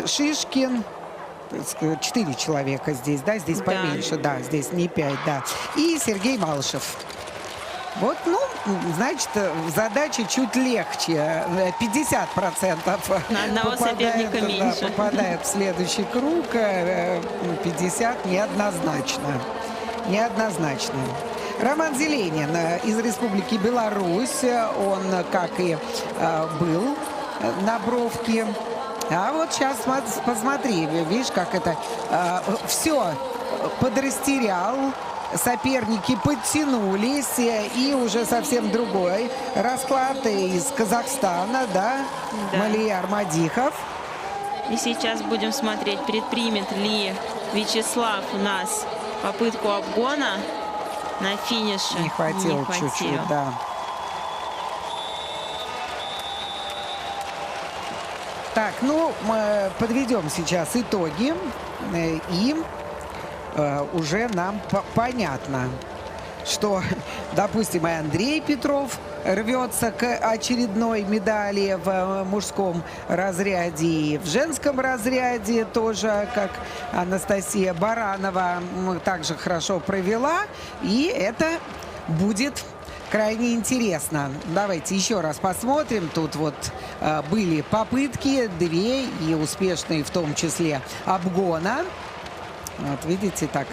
Шишкин. 4 человека здесь, да, здесь поменьше, да, здесь не 5, да. И Сергей Малышев. Вот, ну, значит, задача чуть легче. 50% На одного соперника меньше. попадает в следующий круг, 50 неоднозначно. Неоднозначно. Роман Зеленин из Республики Беларусь. Он, как и был на бровке. А вот сейчас посмотри, видишь, как это все подрастерял. Соперники подтянулись, и уже совсем другой расклад из Казахстана, да? Малияр Мадихов. И сейчас будем смотреть, предпримет ли Вячеслав у нас попытку обгона на финише. Не хватило чуть-чуть, да. Так, ну, мы подведем сейчас итоги, и уже нам понятно, что, допустим, и Андрей Петров рвется к очередной медали в мужском разряде, и в женском разряде тоже, как Анастасия Баранова также хорошо провела, и это будет крайне интересно. Давайте еще раз посмотрим. Тут вот были попытки, 2, и успешные в том числе обгона. Вот видите, так.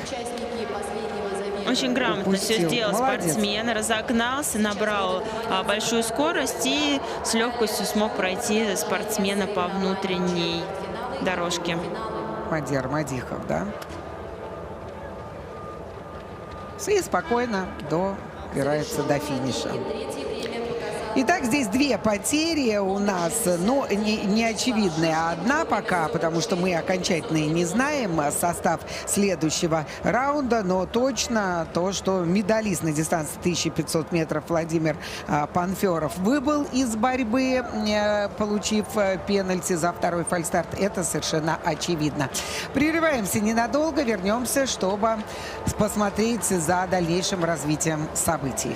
Очень грамотно все Упустил. сделал Молодец. спортсмен, разогнался, набрал большую скорость и с легкостью смог пройти спортсмена по внутренней дорожке. Мадияр Мадихов, да. И спокойно добирается до финиша. Итак, здесь 2 потери у нас, но не очевидная, а одна пока, потому что мы окончательно не знаем состав следующего раунда, но точно то, что медалист на дистанции 1500 метров Владимир Панферов выбыл из борьбы, получив пенальти за второй фальстарт, это совершенно очевидно. Прерываемся ненадолго, вернемся, чтобы посмотреть за дальнейшим развитием событий.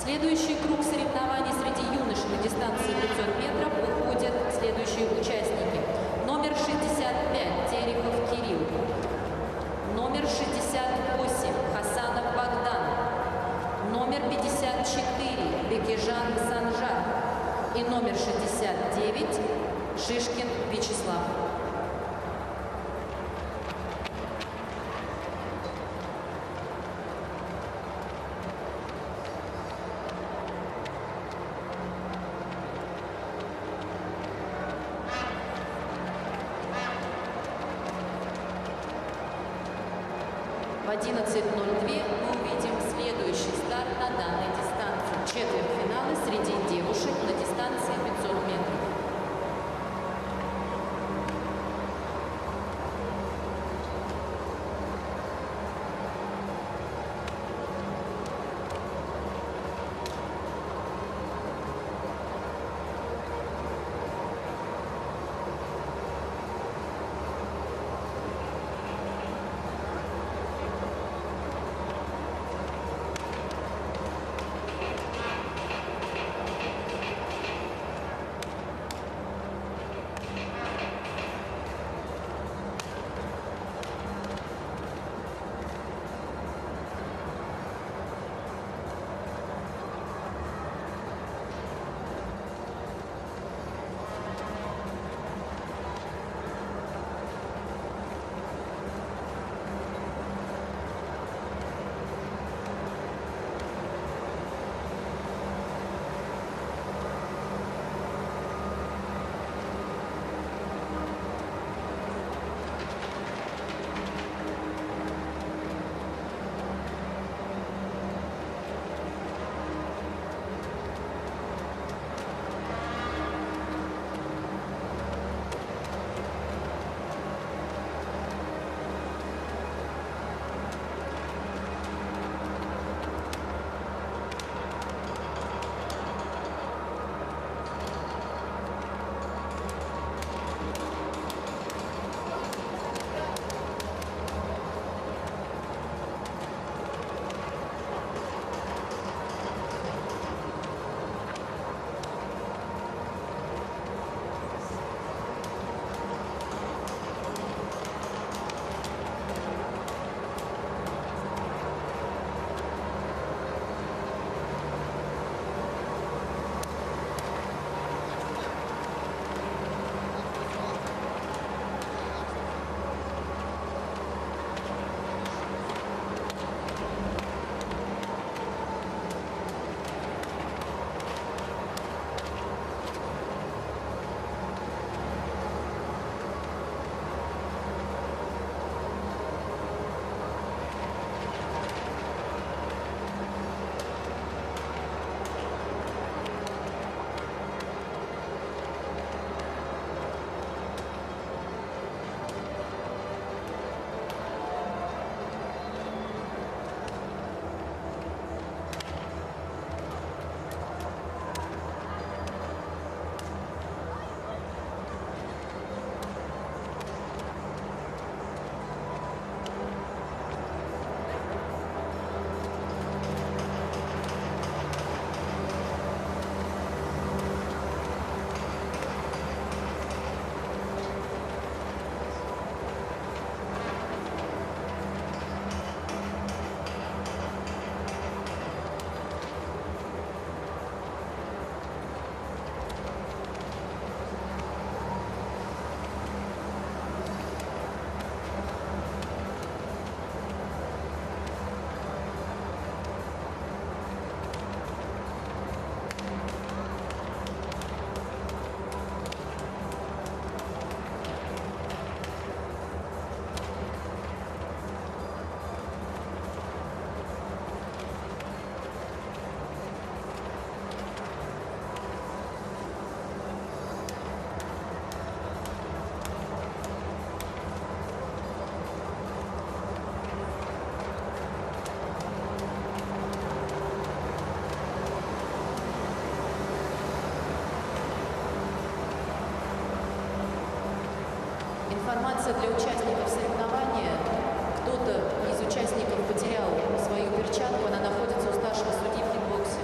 Следующий круг соревнований среди юношей на дистанции 500 метров выходят следующие участники. Номер 65 Терехов Кирилл. Номер 68 Хасанов Богдан. Номер 54 Бекежан Санжар. И номер 69 Шишкин Вячеслав. В 11:02 мы увидим следующий старт на данной дистанции. Четвертьфиналы среди девушек на дистанции 500 метров. Информация для участников соревнования. Кто-то из участников потерял свою перчатку, она находится у старшего судьи в хитбоксе.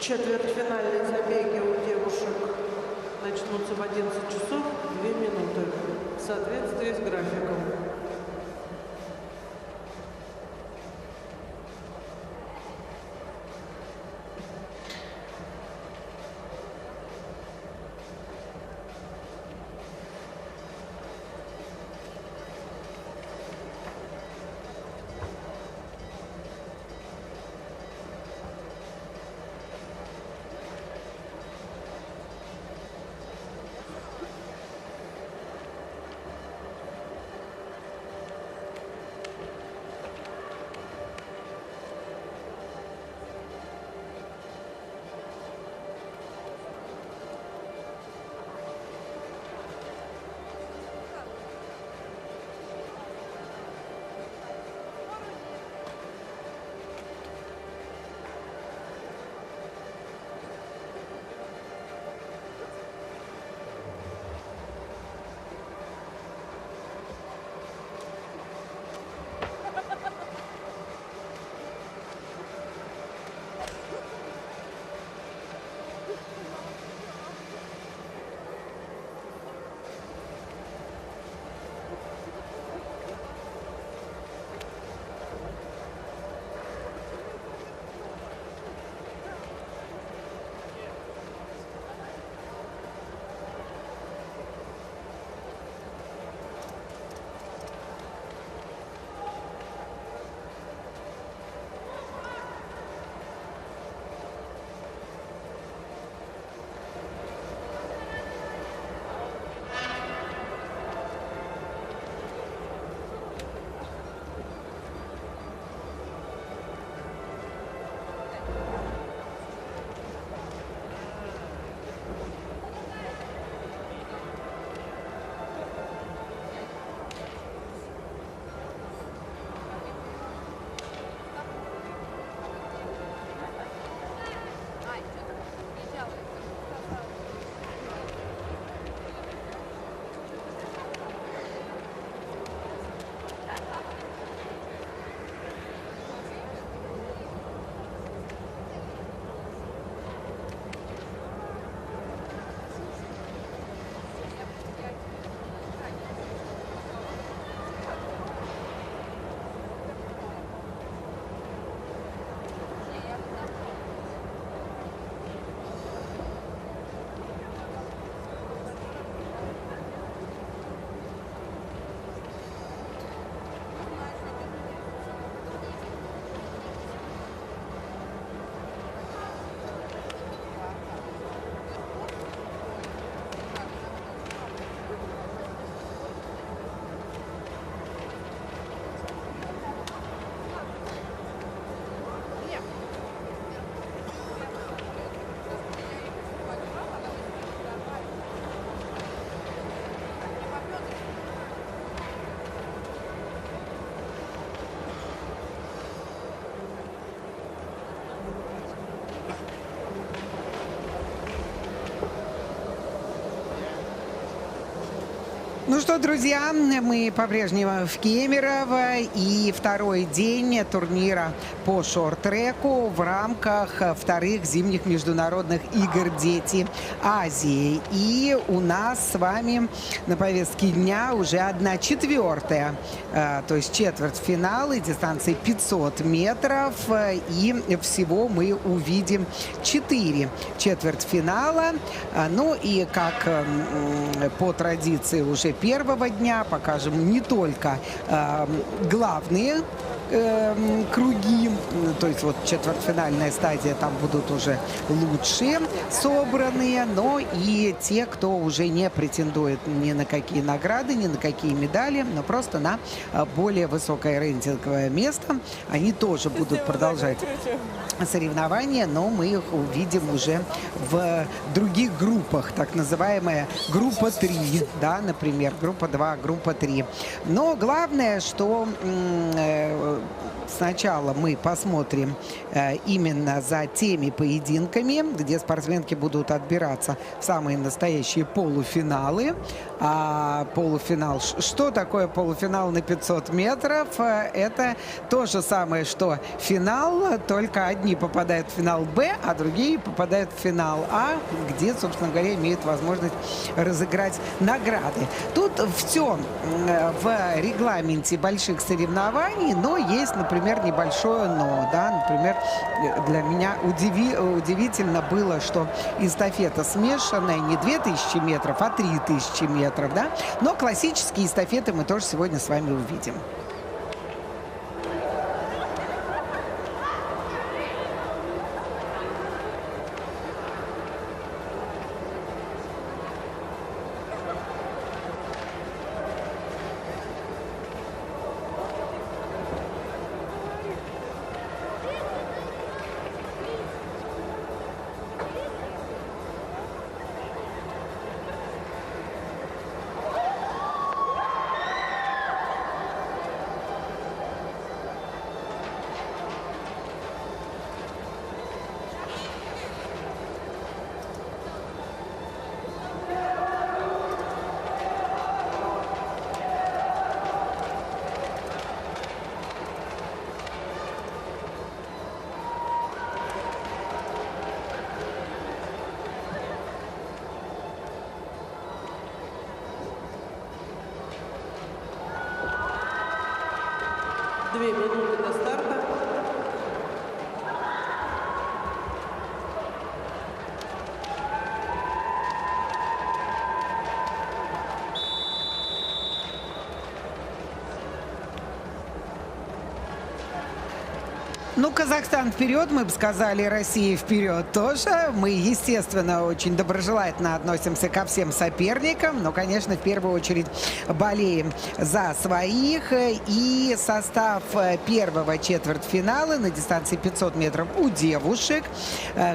Четвертьфинальные забеги у девушек начнутся в 11 часов 2 минуты в соответствии с графиком. Ну что, друзья, мы по-прежнему в Кемерово, и второй день турнира по шорт-треку в рамках вторых зимних международных игр «Дети Азии». И у нас с вами на повестке дня уже 1/4, то есть четвертьфиналы дистанции 500 метров, и всего мы увидим 4 четвертьфинала. Ну и как по традиции уже первого дня покажем не только главные круги, то есть вот четвертьфинальная стадия, там будут уже лучшие собранные, но и те, кто уже не претендует ни на какие награды, ни на какие медали, но просто на более высокое рейтинговое место. Они тоже будут продолжать соревнования, но мы их увидим уже в других группах, так называемая группа 3, да, например, группа 2, группа 3. Но главное, что сначала мы посмотрим именно за теми поединками, где спортсменки будут отбираться в самые настоящие полуфиналы. А полуфинал, что такое полуфинал на 500 метров? Это то же самое, что финал, только одни попадают в финал Б, а другие попадают в финал А, где, собственно говоря, имеют возможность разыграть награды. Тут все в регламенте больших соревнований, но есть, например, небольшое но. Да? Например, для меня удивительно было, что эстафета смешанная не 2000 метров, а 3000 метров. Да? Но классические эстафеты мы тоже сегодня с вами увидим. Две минуты до старта. Ну, Казахстан вперед, мы бы сказали, Россия вперед тоже. Мы, естественно, очень доброжелательно относимся ко всем соперникам, но, конечно, в первую очередь болеем за своих. И состав первого четвертьфинала на дистанции 500 метров у девушек.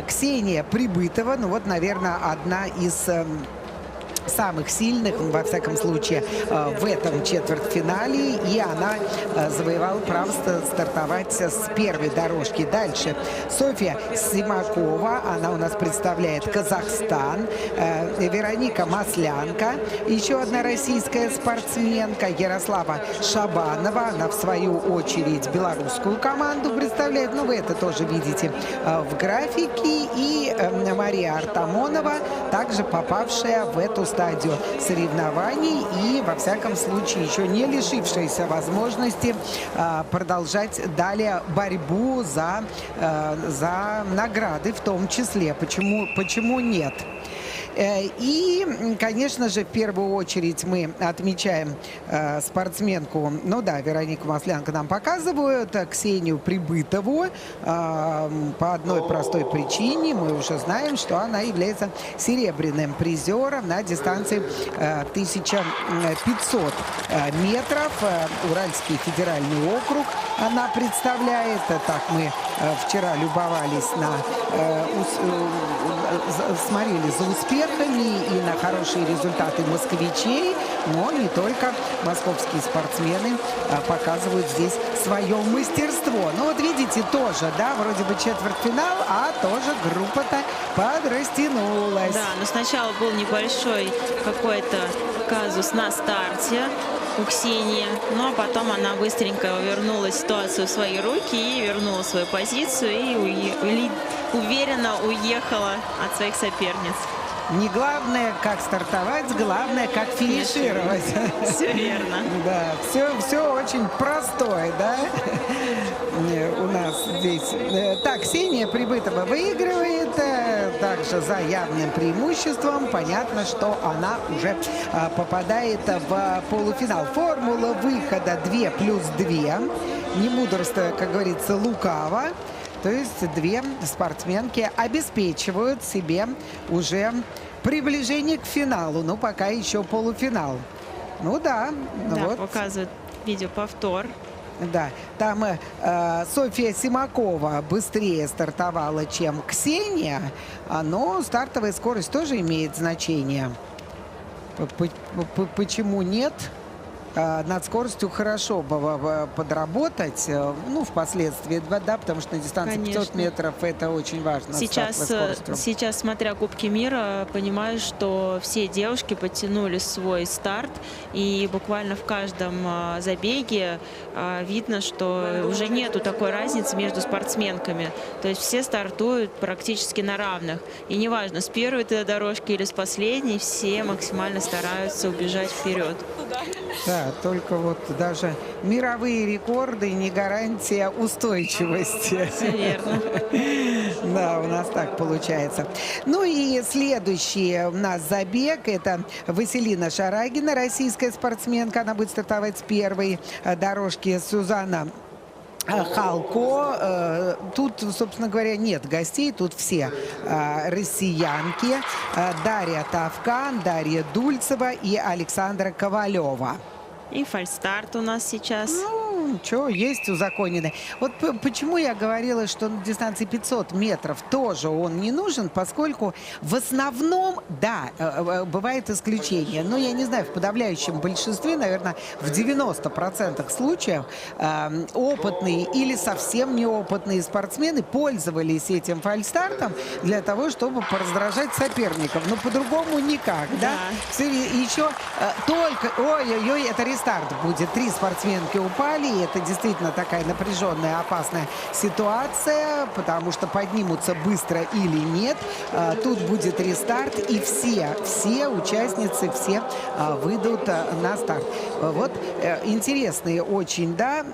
Ксения Прибытова, ну вот, наверное, одна из самых сильных, во всяком случае, в этом четвертьфинале. И она завоевала право стартовать с первой дорожки. Дальше Софья Симакова, она у нас представляет Казахстан. Вероника Маслянка, еще одна российская спортсменка. Ярослава Шабанова, она в свою очередь белорусскую команду представляет. Ну, вы это тоже видите в графике. И Мария Артамонова, также попавшая в эту стадию соревнований и, во всяком случае, еще не лишившаяся возможности продолжать далее борьбу за награды в том числе. Почему нет? И, конечно же, в первую очередь мы отмечаем спортсменку, ну да, Веронику Маслянку нам показывают, Ксению Прибытову по одной простой причине. Мы уже знаем, что она является серебряным призером на дистанции 1500 метров. Уральский федеральный округ она представляет. Так мы вчера любовались смотрели за успехами и на хорошие результаты москвичей, но не только. Московские спортсмены показывают здесь свое мастерство. Ну вот видите, тоже, да, вроде бы четвертьфинал, а тоже группа-то подрастянулась. Да, но сначала был небольшой какой-то казус на старте у Ксении, но потом она быстренько вернула ситуацию в свои руки и вернула свою позицию и уверенно уехала от своих соперниц. Не главное, как стартовать, главное, как финишировать. Все верно. Да, все очень простое, да, у нас здесь. Так, Ксения Прибытова выигрывает, также за явным преимуществом. Понятно, что она уже попадает в полуфинал. Формула выхода 2+2. Не мудрство, как говорится, лукаво. То есть две спортсменки обеспечивают себе уже приближение к финалу. Ну, пока еще полуфинал. Ну да. Да, вот. показывает видеоповтор. Да, там Софья Симакова быстрее стартовала, чем Ксения, но стартовая скорость тоже имеет значение. Почему нет? Над скоростью хорошо подработать, ну, впоследствии, да, потому что на дистанции 500 метров это очень важно. Сейчас, смотря Кубки мира, понимаешь, что все девушки подтянули свой старт, и буквально в каждом забеге видно, что уже нету такой разницы между спортсменками. То есть все стартуют практически на равных. И неважно, с первой ты дорожки или с последней, все максимально стараются убежать вперед. Да, только вот даже мировые рекорды не гарантия устойчивости. Все верно. Да, у нас так получается. Ну и следующий у нас забег — это Василина Шарагина, российская спортсменка. Она будет стартовать с первой дорожки. Сюзанна Халко. Тут, собственно говоря, нет гостей. Тут все россиянки. Дарья Тавкан, Дарья Дульцева и Александра Ковалева. И фальстарт у нас сейчас. Ну, что, есть узаконенный. Вот почему я говорила, что на дистанции 500 метров тоже он не нужен, поскольку в основном, да, бывает исключение. Но я не знаю, в подавляющем большинстве, наверное, в 90% случаев опытные или совсем неопытные спортсмены пользовались этим фальстартом для того, чтобы пораздражать соперников. Но по-другому никак, да? Еще только... Ой-ой-ой, это рестарт будет. 3 спортсменки упали. И это действительно такая напряженная, опасная ситуация, потому что поднимутся быстро или нет. Тут будет рестарт, и все участницы, все выйдут на старт. Вот интересный очень, да,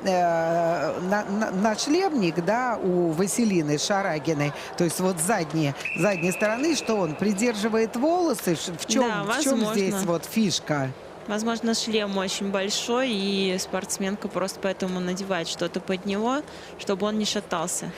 нашлемник, да, у Василины Шарагиной. То есть вот с задней стороны, что он придерживает волосы. В чем здесь вот фишка? Возможно, шлем очень большой, и спортсменка просто поэтому надевает что-то под него, чтобы он не шатался.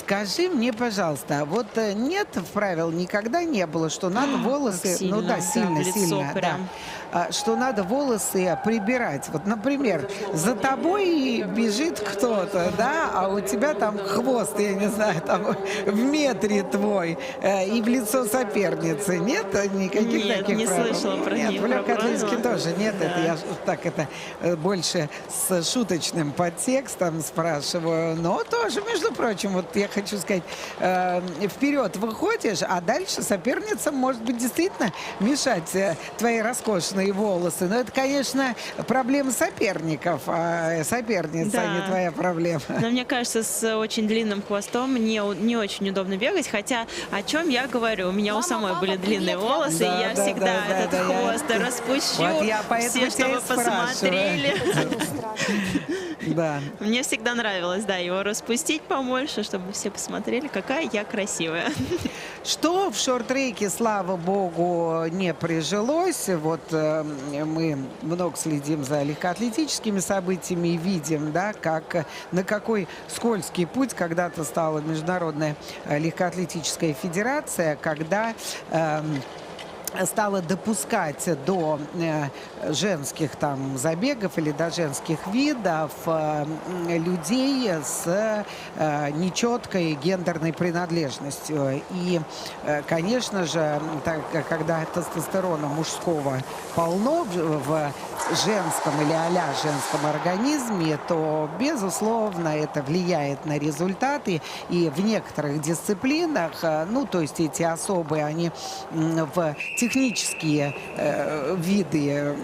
Скажи мне, пожалуйста, вот нет правил, никогда не было, что надо волосы... Сильно, ну да, сильно, прям. да. Что надо волосы прибирать. Вот, например, за тобой бежит кто-то, да, а у тебя там хвост, я не знаю, там в метре твой, и в лицо соперницы. Нет никаких таких не правил? Слышала про Нет, них. в легкоатлетике тоже нет. Да. Это я так это больше с шуточным подтекстом спрашиваю. Но тоже, между прочим, вот я хочу сказать, вперед выходишь, а дальше соперница может быть действительно мешать твои роскошные волосы. Но это, конечно, проблема соперников, а соперница, Да. а не твоя проблема. Но мне кажется, с очень длинным хвостом не очень удобно бегать. Хотя, о чем я говорю, у меня у самой были длинные волосы, Да, и я да, всегда да, этот да, хвост распущу. Вот я поэтому все, тебя и чтобы посмотрели. Да. Мне всегда нравилось, да, его распустить побольше, чтобы все посмотрели, какая я красивая. Что в шорт-треке, слава богу, не прижилось. Вот мы много следим за легкоатлетическими событиями и видим, да, на какой скользкий путь когда-то стала Международная легкоатлетическая федерация, когда стала допускать до женских там забегов или до женских видов людей с нечеткой гендерной принадлежностью. И, конечно же, когда тестостерона мужского полно в женском или а-ля женском организме, то, безусловно, это влияет на результаты. И в некоторых дисциплинах, ну, то есть эти особые, они в технические виды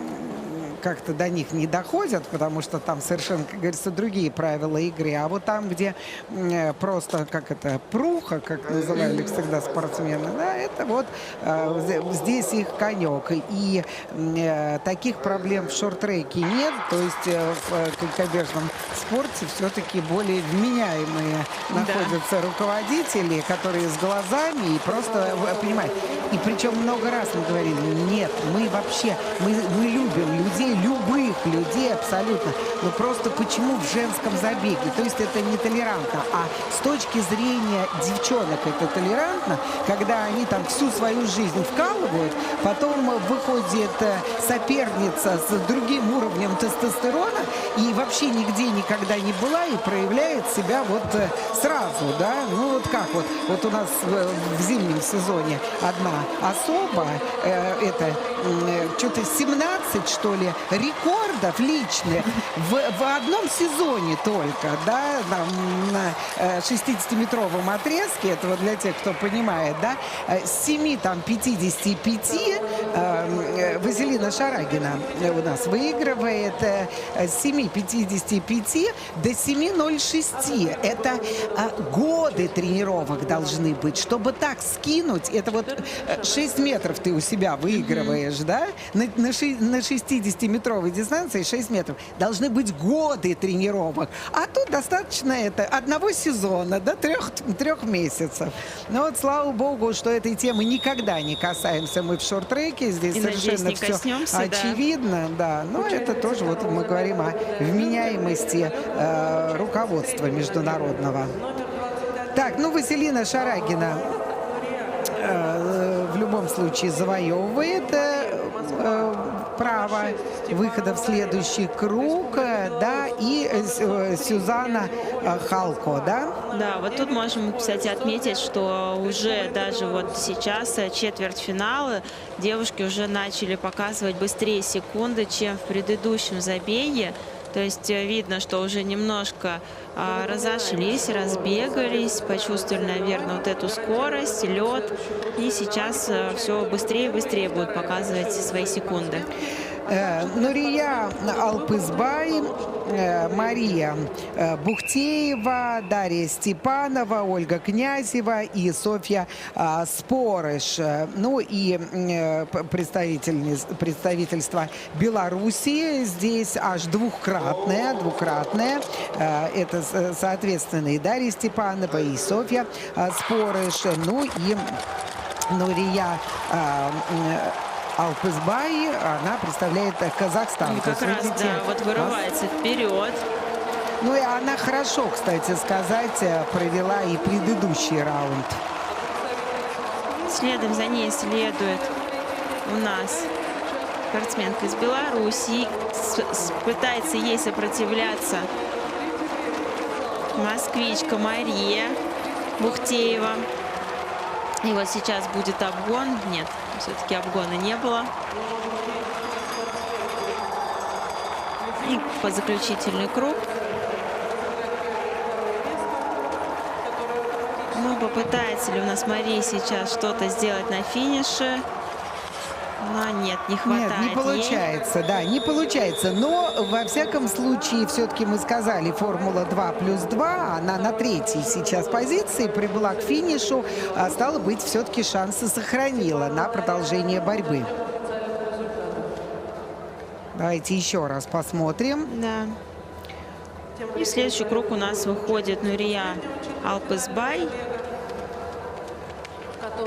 как-то до них не доходят, потому что там совершенно, как говорится, другие правила игры. А вот там, где просто, как это, пруха, как называли всегда спортсмены, да, это вот здесь их конек. И таких проблем в шорт-треке нет, то есть в конькобежном спорте все-таки более вменяемые находятся руководители, которые с глазами и просто понимают. И причем много раз мы говорили, нет, мы вообще, мы любим людей, любых людей абсолютно, но просто почему в женском забеге? То есть это не толерантно, а с точки зрения девчонок это толерантно, когда они там всю свою жизнь вкалывают, потом выходит соперница с другим уровнем тестостерона и вообще нигде никогда не была и проявляет себя вот сразу, да, ну вот как вот у нас в зимнем сезоне одна особа, это что-то 17, что ли, рекордов личных в одном сезоне только, да, на 60-метровом отрезке, это вот для тех, кто понимает, да, с 7 там 55 Василина Шарагина у нас выигрывает, с 7:55 до 7:06. Это годы тренировок должны быть, чтобы так скинуть, это вот 6 метров ты у себя выигрываешь, да, на 60-метровой дистанции 6 метров. Должны быть годы тренировок. А тут достаточно одного сезона, до 3 месяцев. Но вот слава богу, что этой темы никогда не касаемся мы в шорт-треке. Здесь и, совершенно все очевидно. Да. Но это тоже вот мы говорим о вменяемости руководства международного. Так, ну Василина Шарагина в любом случае завоевывает право выхода в следующий круг, да, и Сюзанна Халко, да? Да, вот тут можем, кстати, отметить, что уже даже вот сейчас четвертьфиналы девушки уже начали показывать быстрее секунды, чем в предыдущем забеге. То есть видно, что уже немножко разошлись, разбегались, почувствовали, наверное, вот эту скорость, лед. И сейчас все быстрее и быстрее будут показывать свои секунды. Нурия Алпызбай, Мария Бухтеева, Дарья Степанова, Ольга Князева и Софья Спорыш. Ну и представительство Белоруссии здесь аж двукратное. Это, соответственно, и Дарья Степанова, и Софья Спорыш. Ну и Нурия Алпызбай, она представляет Казахстан. И как раз, видите, да, вот вырывается вперед. Ну и она хорошо, кстати сказать, провела и предыдущий раунд. Следом за ней следует у нас спортсменка из Беларуси. Пытается ей сопротивляться москвичка Мария Бухтеева. И вот сейчас будет обгон. Нет, все-таки обгона не было. И по заключительный круг. Ну, попытается ли у нас Мария сейчас что-то сделать на финише? Но нет, не хватает. Нет, не получается, да, не получается. Но, во всяком случае, все-таки мы сказали, формула 2+2, она на 3-й сейчас позиции, прибыла к финишу, а стало быть, все-таки шансы сохранила на продолжение борьбы. Давайте еще раз посмотрим. Да. И в следующий круг у нас выходит Нурия Алпызбай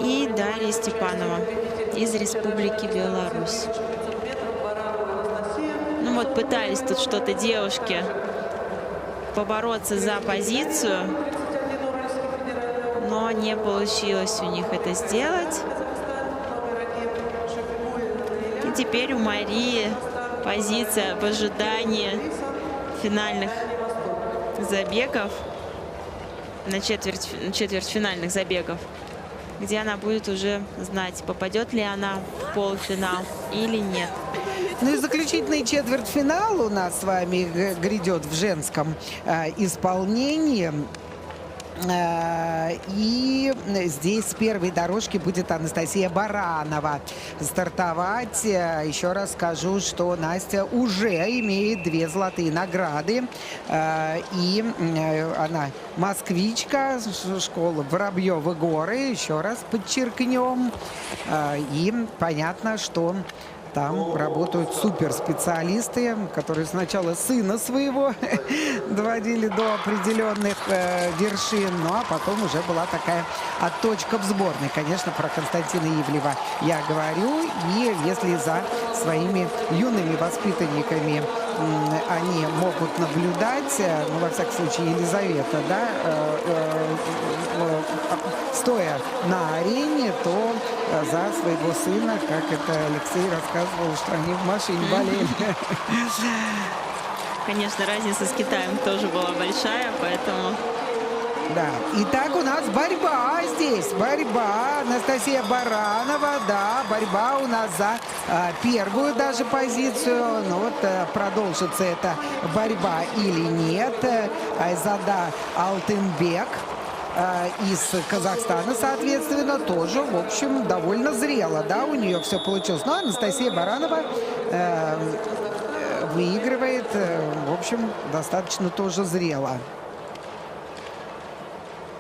и Дарья Степанова из Республики Беларусь. Ну вот пытались тут что-то девушки побороться за позицию, но не получилось у них это сделать. И теперь у Марии позиция в ожидании финальных забегов, на четвертьфинальных забегов, где она будет уже знать, попадет ли она в полуфинал или нет. Ну и заключительный четвертьфинал у нас с вами грядет в женском исполнении. И здесь с первой дорожки будет Анастасия Баранова стартовать. Еще раз скажу, что Настя уже имеет 2 золотые награды. И она москвичка, школа Воробьевы горы. Еще раз подчеркнем. И понятно, что там работают суперспециалисты, которые сначала сына своего доводили до определенных вершин, ну а потом уже была такая отточка в сборной. Конечно, про Константина Ивлева я говорю. И если за своими юными воспитанниками они могут наблюдать, ну, во всяком случае, Елизавета, да, стоя на арене, то за своего сына, как это Алексей рассказывал, что они в машине болели. Конечно, разница с Китаем тоже была большая, поэтому... Да. Итак, у нас борьба здесь. Борьба. Анастасия Баранова. Да, борьба у нас за первую даже позицию. Ну вот, продолжится эта борьба или нет. Айзада Алтынбек из Казахстана, соответственно, тоже, в общем, довольно зрело. Да, у нее все получилось. Но Анастасия Баранова выигрывает, в общем, достаточно тоже зрело.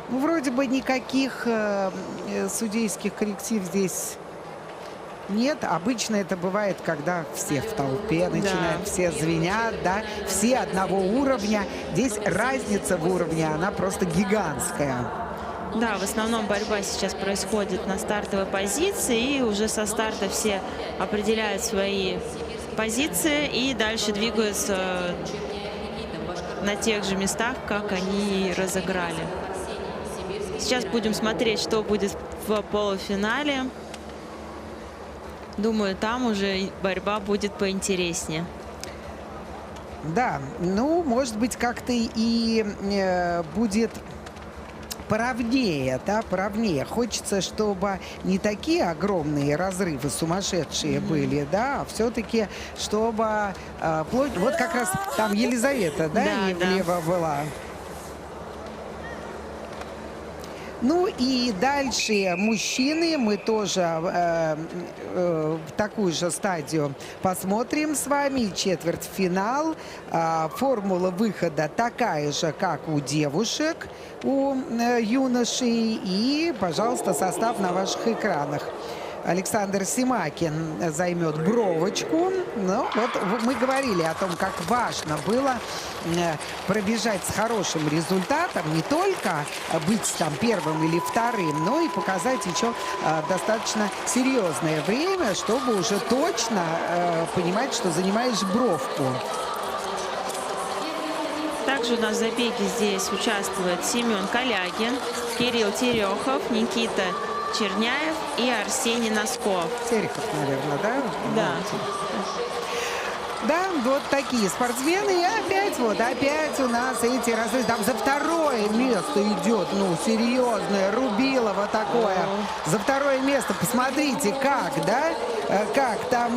Ну, вроде бы никаких судейских корректив здесь нет. Обычно это бывает, когда все в толпе начинают, все звенят, да, все одного уровня. Здесь разница в уровне, она просто гигантская. Да, в основном борьба сейчас происходит на стартовой позиции, и уже со старта все определяют свои позиции и дальше двигаются на тех же местах, как они разыграли. Сейчас будем смотреть, что будет в полуфинале. Думаю, там уже борьба будет поинтереснее. Да, ну, может быть, как-то и будет поровнее, да, поровнее. Хочется, чтобы не такие огромные разрывы сумасшедшие были, да, а все-таки, чтобы вот как раз там Елизавета, да, Ивлева была. Ну и дальше мужчины. Мы тоже такую же стадию посмотрим с вами. Четвертьфинал. Формула выхода такая же, как у девушек, у юношей. И, пожалуйста, состав на ваших экранах. Александр Симакин займет бровочку. Ну, вот мы говорили о том, как важно было пробежать с хорошим результатом, не только быть там первым или вторым, но и показать еще достаточно серьезное время, чтобы уже точно понимать, что занимаешь бровку. Также у нас в забеге здесь участвует Семен Калягин, Кирилл Терехов, Никита Черняев и Арсений Носков. Терехов, наверное, да? Да. Да, вот такие спортсмены. И опять у нас эти разрывы. Там за второе место идет, ну, серьезное Рубилово такое. За второе место, посмотрите, как, да? Как там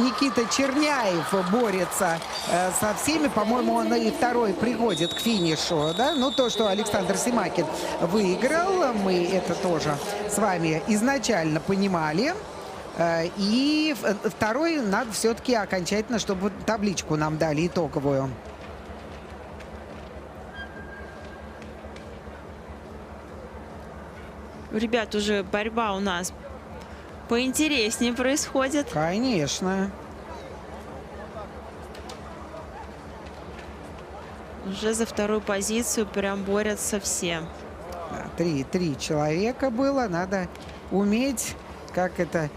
Никита Черняев борется со всеми. По-моему, он и второй приходит к финишу, да? Ну, то, что Александр Симакин выиграл, мы это тоже с вами изначально понимали. И второй надо все-таки окончательно, чтобы табличку нам дали итоговую. Ребят, уже борьба у нас поинтереснее происходит. Конечно. Уже за вторую позицию прям борются все. Да, три человека было. Надо уметь, как это...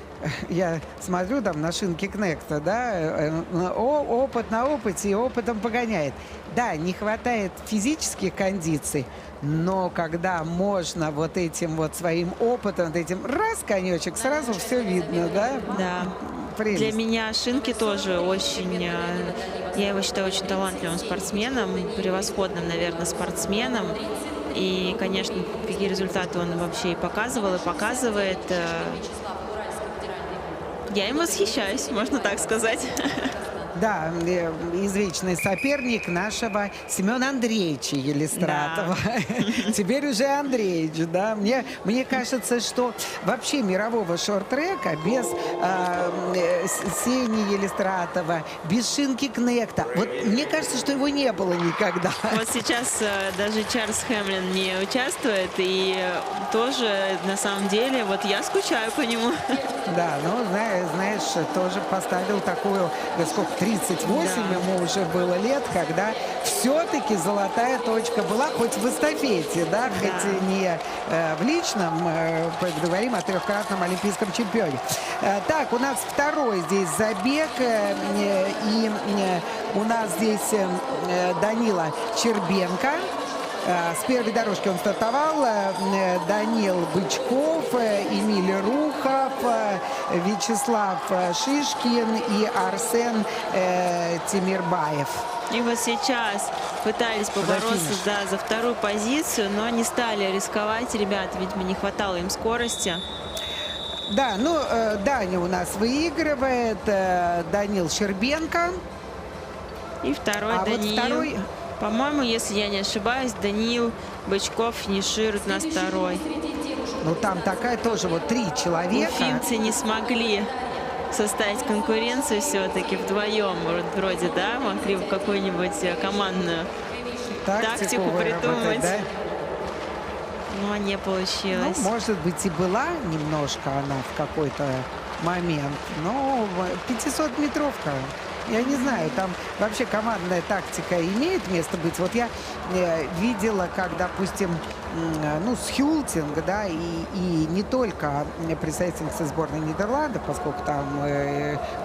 Я смотрю там на шинке Кнехта, да, опыт на опыте и опытом погоняет. Да, не хватает физических кондиций, но когда можно вот этим вот своим опытом, вот этим раз конечек, сразу все видно, да? Да. Для Прелесть. меня Шинки тоже очень, я его считаю очень талантливым спортсменом, превосходным, наверное, спортсменом. И, конечно, какие результаты он вообще и показывал, и показывает. Я им восхищаюсь, можно так сказать. Да, извечный соперник нашего Семена Андреевича Елистратова. Теперь уже Андреевич, да. Мне кажется, что вообще мирового шорт-трека без Сени Елистратова, без Шинки Кнехта, вот мне кажется, что его не было никогда. Вот сейчас даже Чарльз Хэмлин не участвует, и тоже, на самом деле, вот я скучаю по нему. Да, ну, знаешь, тоже поставил такую, сколько, 38 ему уже было лет, когда все-таки золотая точка была, хоть в эстафете, да, хоть и не в личном, говорим о трехкратном олимпийском чемпионе. Так, у нас второй здесь забег, и у нас здесь Данила Щербенко. С первой дорожки он стартовал. Данил Бычков, Эмиль Рухов, Вячеслав Шишкин и Арсен Тимирбаев. И вот сейчас пытались побороться за вторую позицию, но не стали рисковать, ребята, видимо, не хватало им скорости. Да, ну, Даня у нас выигрывает, Данил Щербенко. И второй Даниил. По-моему, если я не ошибаюсь, Даниил Бычков финиширует на второй. Ну, там такая тоже вот 3 человека. Уфимцы не смогли составить конкуренцию все-таки вдвоем. Вроде, да, могли бы какую-нибудь командную тактику придумать. Да? Но не получилось. Ну, может быть, и была немножко она в какой-то момент, но 500-метровка. Я не знаю, там вообще командная тактика имеет место быть. Вот я видела, как, допустим, ну, с Хюлтинг, да, и не только представительницы сборной Нидерландов, поскольку там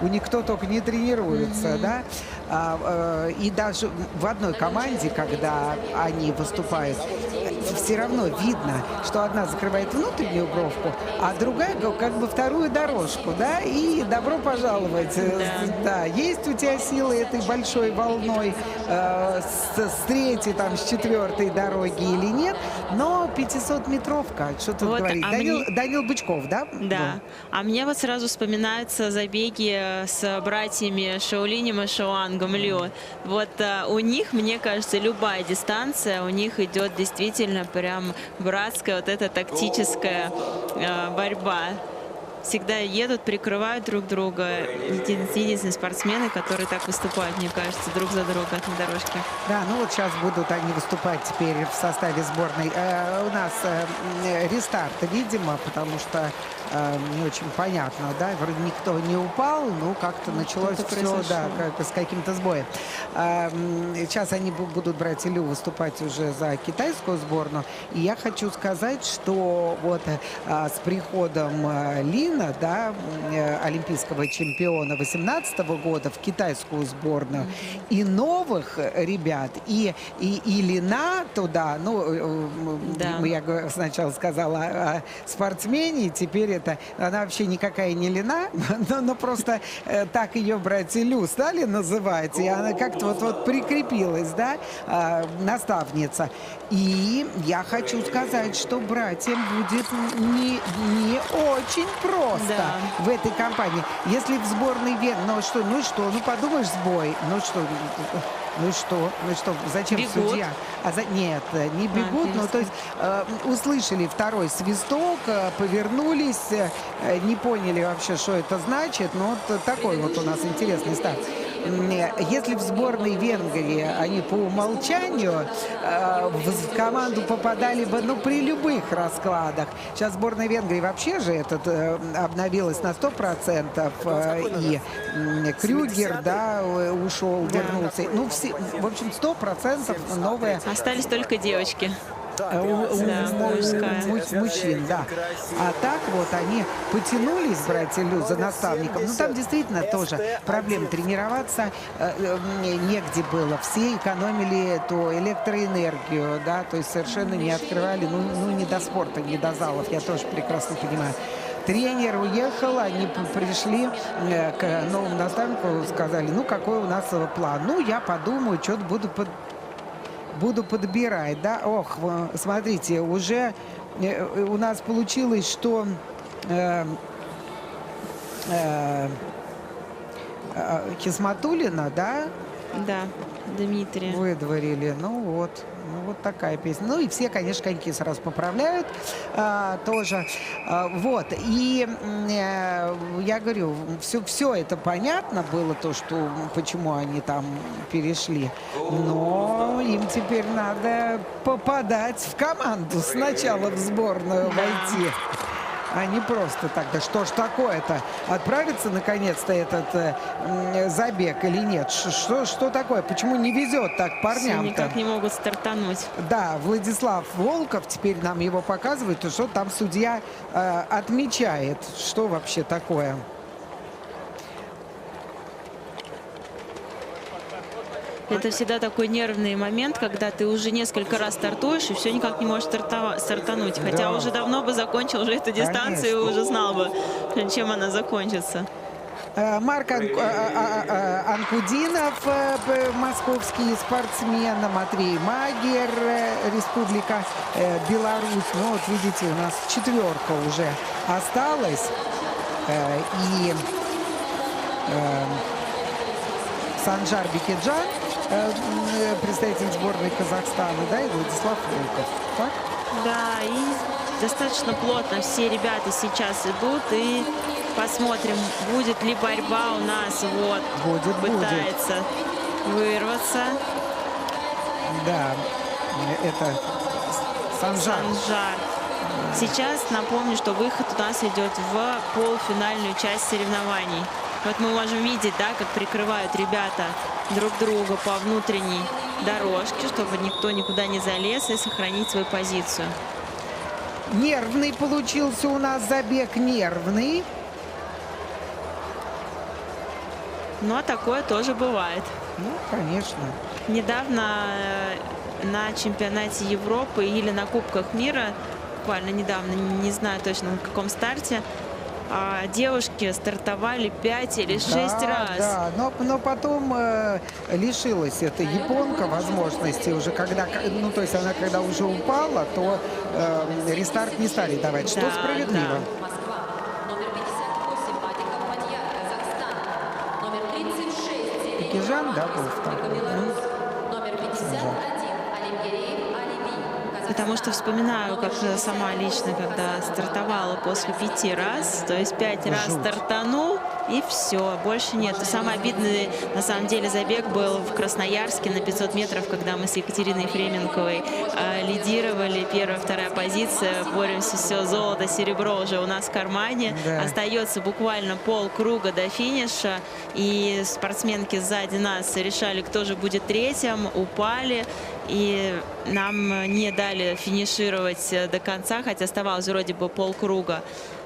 у них кто только не тренируется, да, и даже в одной команде, когда они выступают, все равно видно, что одна закрывает внутреннюю бровку, а другая как бы вторую дорожку, да, и добро пожаловать. Да, есть у тебя силы этой большой волной с третьей, там, с четвертой дороги или нет, но 500-метровка, что тут вот, говорить, Данил Бычков, да? Да, а мне вот сразу вспоминаются забеги с братьями Шаолинем и Шоуангом Лю. Вот у них, мне кажется, любая дистанция, у них идет действительно прям братская вот эта тактическая борьба. Всегда едут, прикрывают друг друга. Единственные спортсмены, которые так выступают, мне кажется, друг за друга на дорожке. Да, ну вот сейчас будут они выступать теперь в составе сборной. У нас рестарт, видимо, потому что не очень понятно, да, вроде никто не упал, но как-то началось все, да, с каким-то сбоем. Сейчас они будут, брать Илью, выступать уже за китайскую сборную. И я хочу сказать, что вот с приходом Лина, да, олимпийского чемпиона 2018 года в китайскую сборную, и новых ребят, и Лина туда, ну, да. Я сначала сказала о спортсмене, теперь она вообще никакая не Лина, но просто так ее братья Лю стали называть, и она как-то вот прикрепилась, да, наставница. И я хочу сказать, что братьям будет не очень просто в этой компании. Если в сборной ну что, подумаешь, сбой, ну что, зачем бегут. Судья? Нет, не бегут, то есть услышали второй свисток, повернулись, не поняли вообще, что это значит, но вот такой вот у нас интересный старт. Если в сборной Венгрии они по умолчанию в команду попадали бы, при любых раскладах. Сейчас сборная Венгрии вообще же обновилась на 100%, и Крюгер, да, ушел, вернулся. Ну, все, в общем, 100% новые. Остались только девочки. Мужчин, да. А так вот они потянулись, братья Лю, за наставником. Ну, там действительно тоже проблема тренироваться негде было. Все экономили эту электроэнергию, да, то есть совершенно не открывали, не до спорта, не до залов, я тоже прекрасно понимаю. тренер уехал, они пришли к новому наставнику, сказали, ну, какой у нас план. Ну, я подумаю, что-то буду подбирать, да. Ох, смотрите, уже у нас получилось, что Хисматуллина, да, Да, Дмитрия. выдворили. Ну вот такая песня. Ну и все, конечно, коньки сразу поправляют тоже. Вот. И я говорю, все это понятно было, то, что почему они там перешли. Но им теперь надо попадать в команду. Сначала в сборную войти. А не просто так. Да что ж такое-то? Отправится наконец-то этот забег или нет? Что такое? Почему не везет так Все парням-то? никак не могут стартануть. Да, Владислав Волков, теперь нам его показывают, и что там судья отмечает. Что вообще такое? Это всегда такой нервный момент, когда ты уже несколько раз стартуешь и все никак не можешь стартануть. Хотя Да. уже давно бы закончил уже эту дистанцию и уже знал бы, чем она закончится. Марк Анкудинов, московский спортсмен, Матвей Магер, Республика Беларусь. Ну вот видите, у нас четверка уже осталась. И Санжар Бекеджан, представитель сборной Казахстана, да, и Владислав Волков. Так? Да, и достаточно плотно все ребята сейчас идут, и посмотрим, будет ли борьба у нас. Вот, пытается вырваться. Да, это Санжар. Санжар. Сейчас напомню, что выход у нас идет в полуфинальную часть соревнований. Вот мы можем видеть, да, как прикрывают ребята друг друга по внутренней дорожке, чтобы никто никуда не залез, и сохранить свою позицию. Нервный получился у нас забег, нервный. Но такое тоже бывает. Ну, конечно. Недавно на чемпионате Европы или на Кубках мира, буквально недавно, не знаю точно на каком старте, девушки стартовали 5 или 6 раз. Да, но потом лишилась эта японка возможности уже, когда, ну, то есть она когда уже упала, то рестарт не стали давать, что Да, справедливо. Москва. Номер 58 Вадиков Мадьяр, Казахстан. Номер 36 Бекеджан, да, был второй. Беларусь. Номер 51 Алимгереев Алиби, Казахстан. Потому что вспоминаю, как сама лично, когда стартовала после 5 раз, то есть 5 раз Жуть. стартанул, и все, больше нет. И самый обидный, на самом деле, забег был в Красноярске на 500 метров, когда мы с Екатериной Ефременковой лидировали. Первая, вторая позиция, боремся, все, золото, серебро уже у нас в кармане. Да. Остается буквально полкруга до финиша, и спортсменки сзади нас решали, кто же будет третьим, упали. И нам не дали финишировать до конца, хотя оставалось вроде бы полкруга.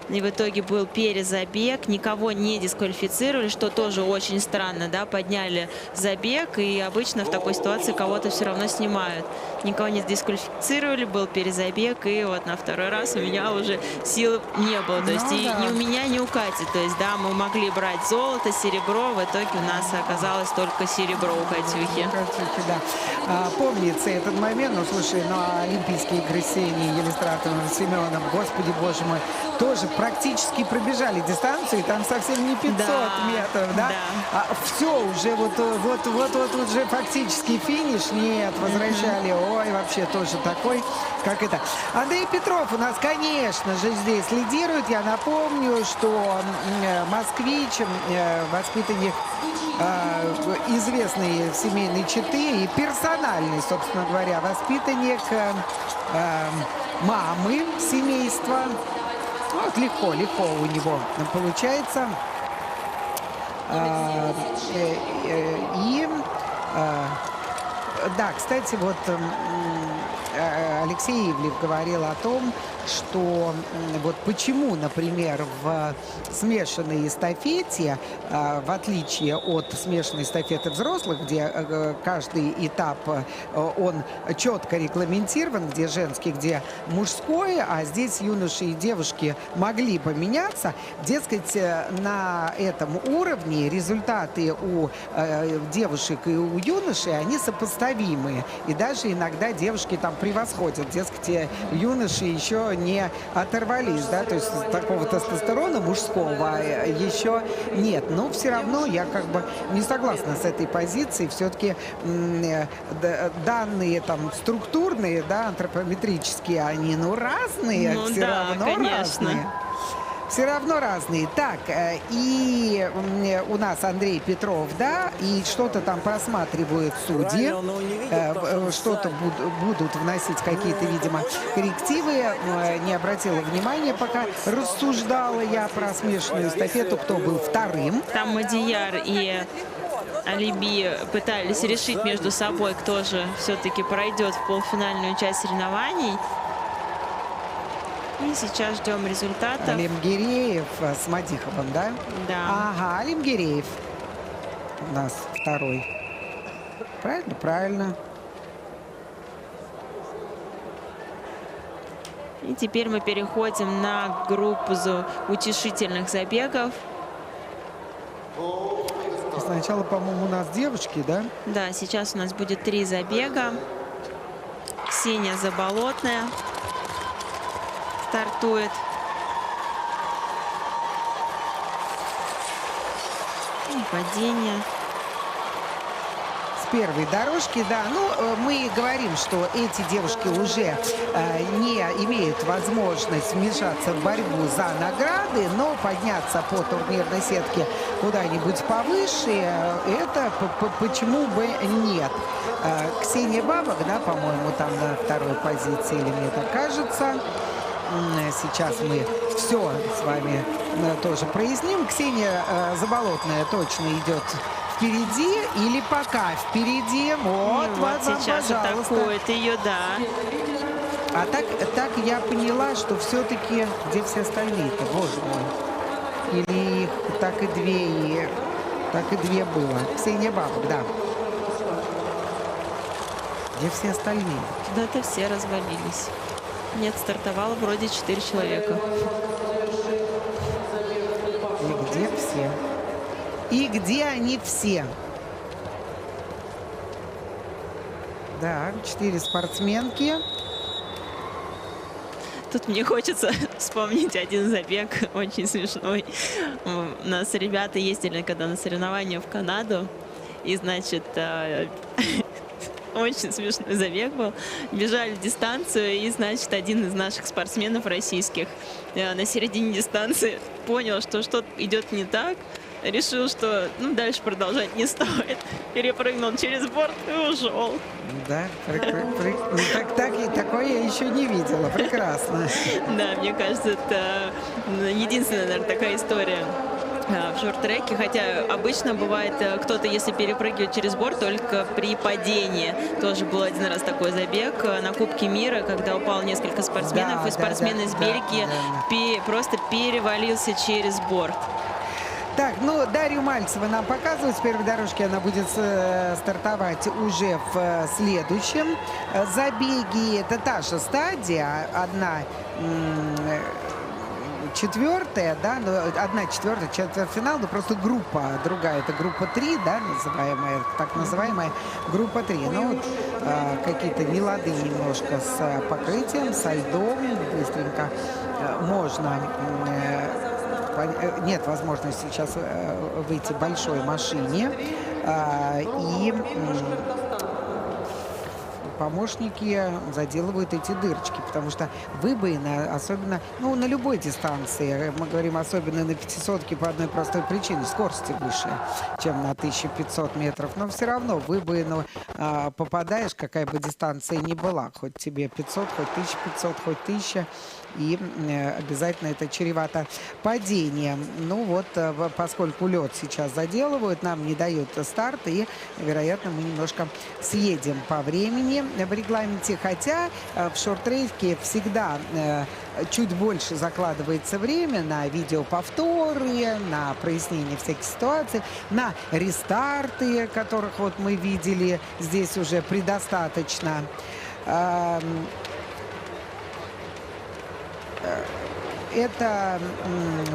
И в итоге был перезабег, никого не дисквалифицировали, что тоже очень странно, да, подняли забег, и обычно в такой ситуации кого-то все равно снимают. Никого не дисквалифицировали, был перезабег, и вот на второй раз у меня уже сил не было, то есть Ну и да. ни у меня, ни у Кати, то есть, да, мы могли брать золото, серебро, в итоге у нас оказалось только серебро у Катюхи. Катюхи, да. Помнится этот момент, ну, слушай, на Олимпийские игры с Ксенией Елистратовой, Семеном, господи, боже мой, тоже практически пробежали дистанцию, и там совсем не 500 Да, метров, да? да. Все, уже вот уже фактически финиш, нет, возвращали, ой, вообще тоже такой, как это. Андрей Петров у нас, конечно же, здесь лидирует, я напомню, что москвич, воспитанник известной семейной четы и персональный, собственно говоря, воспитанник мамы семейства. Вот легко у него получается. Да, кстати, вот Алексей Ивлев говорил о том, что вот почему, например, в смешанной эстафете, в отличие от смешанной эстафеты взрослых, где каждый этап, он четко регламентирован, где женский, где мужской, а здесь юноши и девушки могли поменяться, дескать, на этом уровне результаты у девушек и у юношей, они сопоставимые. И даже иногда девушки там превосходят. Дескать, юноши еще не оторвались, да, то есть такого тестостерона мужского еще нет. Но все равно я как бы не согласна с этой позицией. Все-таки данные там структурные, да, антропометрические, они, ну, разные, Ну все да, равно конечно. разные. Все равно разные. Так, и у нас Андрей Петров, да, и что-то там просматривают судьи, что-то будут вносить какие-то, видимо, коррективы. Не обратила внимания, пока рассуждала я про смешанную эстафету, кто был вторым. Там Мадияр и Алиби пытались решить между собой, кто же все-таки пройдет в полуфинальную часть соревнований. И сейчас ждем результата. Алимгиреев с Мадиховым, да? Да. Ага, Алимгиреев у нас второй. Правильно? Правильно. И теперь мы переходим на группу утешительных забегов. Сначала, по-моему, у нас девочки, да? Да, сейчас у нас будет 3 забега. Ксения Заболотная стартует. И падение. С первой дорожки, да. Ну, мы говорим, что эти девушки уже не имеют возможность вмешаться в борьбу за награды, но подняться по турнирной сетке куда-нибудь повыше, это почему бы нет. Ксения Бабок, да, по-моему, там на второй позиции, или мне так кажется. Сейчас мы все с вами тоже проясним. Ксения Заболотная точно идет впереди или пока впереди. Вот, Вот сейчас пожалуйста. атакует ее, да. А так я поняла, что все-таки где все остальные-то, боже мой. Или их так и две было. Ксения Бабок, да. Где все остальные? Куда-то все развалились. Нет, стартовало вроде 4 человека. И где все? И где они все? Да, 4 спортсменки. Тут мне хочется вспомнить один забег, очень смешной. У нас ребята ездили когда на соревнования в Канаду. И, значит, очень смешной забег был. Бежали дистанцию, и, значит, один из наших спортсменов российских на середине дистанции понял, что что-то идет не так. Решил, что дальше продолжать не стоит. Перепрыгнул через борт и ушел. Да, такое я еще не видела. Прекрасно. Да, мне кажется, это единственная, наверное, такая история в шорт-треке, хотя обычно бывает, кто-то, если перепрыгивает через борт, только при падении. Тоже был один раз такой забег на Кубке мира, когда упало несколько спортсменов, и спортсмен из Бельгии просто перевалился через борт. Так, ну, Дарью Мальцеву нам показывают. С первой дорожки она будет стартовать уже в следующем забеге. Это та же стадия, 1/4, да, ну, 1/4, четвертьфинал, но просто группа другая, это группа 3, да, называемая, так называемая группа 3. Ну, вот, какие-то нелады немножко с покрытием, со льдом, быстренько можно... Нет возможности сейчас выйти в большой машине. И помощники заделывают эти дырочки, потому что выбоины, особенно, ну, на любой дистанции, мы говорим особенно на 500-ке по одной простой причине, скорости выше, чем на 1500 метров, но все равно в выбоину попадаешь, какая бы дистанция ни была, хоть тебе 500, хоть 1500, хоть 1000, и обязательно это чревато падением. Ну вот, поскольку лед сейчас заделывают, нам не дают старт, и, вероятно, мы немножко съедем по времени. в регламенте, хотя в шорт-треке всегда чуть больше закладывается время на видеоповторы, на прояснение всяких ситуаций, на рестарты, которых вот мы видели здесь уже предостаточно. Это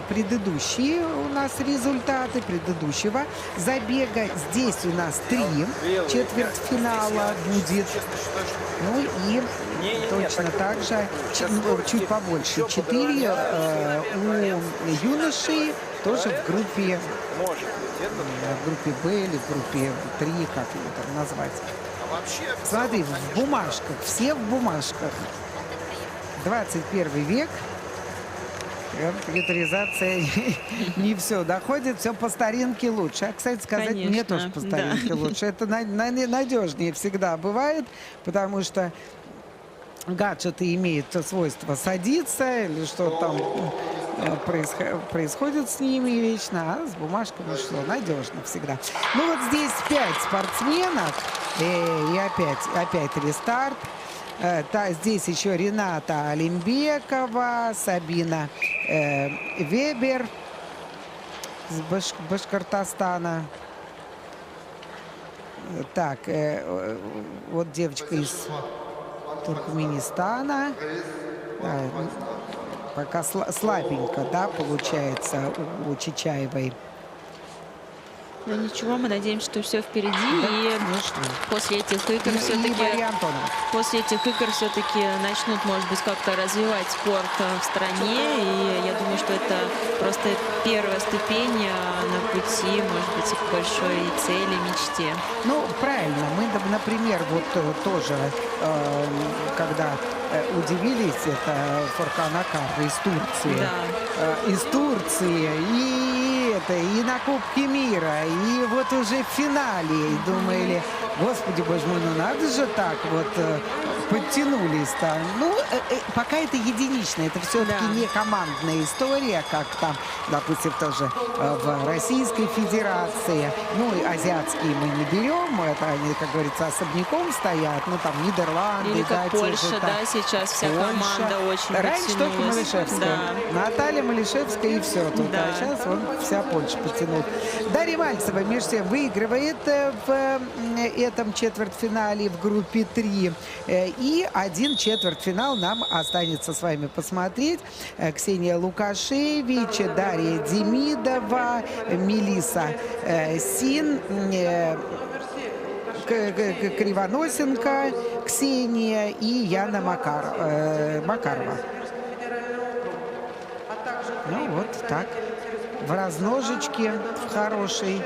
предыдущие у нас результаты предыдущего забега. Здесь у нас 3 четвертьфинала будет. Ну и точно так же, чуть побольше, 4 у юношей, тоже в группе Б или в группе 3, как ее там назвать. Смотри, в бумажках, все в бумажках. 21 век. Компьютеризация не все доходит, все по старинке лучше. А, кстати сказать, Конечно, мне тоже по старинке лучше. Это надежнее всегда бывает, потому что гаджеты имеют свойство садиться, или что там происходит с ними вечно, а с бумажками что, надежно всегда. Ну вот здесь 5 спортсменок, и опять рестарт. Здесь еще Рената Алимбекова, Сабина Вебер с Башкортостана. Так, вот девочка из Туркменистана. Да, пока слабенько, да, получается у Чичаевой. Но ничего, мы надеемся, что все впереди. Да, и конечно. после этих игр И все-таки Мария Антонова. после этих игр все-таки начнут, может быть, как-то развивать спорт в стране. И я думаю, что это просто первая ступень на пути, может быть, к большой цели, мечте. Ну, правильно. Мы, например, вот тоже, когда удивились, это Фуркан Акар из Турции. Да. Из Турции. И на Кубке мира. И вот уже в финале. И думали, господи, боже мой, ну надо же так вот подтянулись-то. Ну, пока это единично. Это все-таки не командная история, как там, допустим, тоже в Российской Федерации. Ну, и азиатские мы не берем. Это они, как говорится, особняком стоят. Ну, там Нидерланды. Или как да, Польша, же, да, сейчас вся команда очень Раньше только подтянулась. Малышевская. Да. Наталья Малышевская и все тут. Да. А сейчас вон вся Польша потянула. Дарья Мальцева, между тем, выигрывает в этом четвертьфинале в группе 3. И один четвертьфинал нам останется с вами посмотреть. Ксения Лукашевич, Дарья Демидова, Мелисса Син, Кривоносенко, Ксения и Яна Макарова. Ну вот так. В разножечке, в хорошей.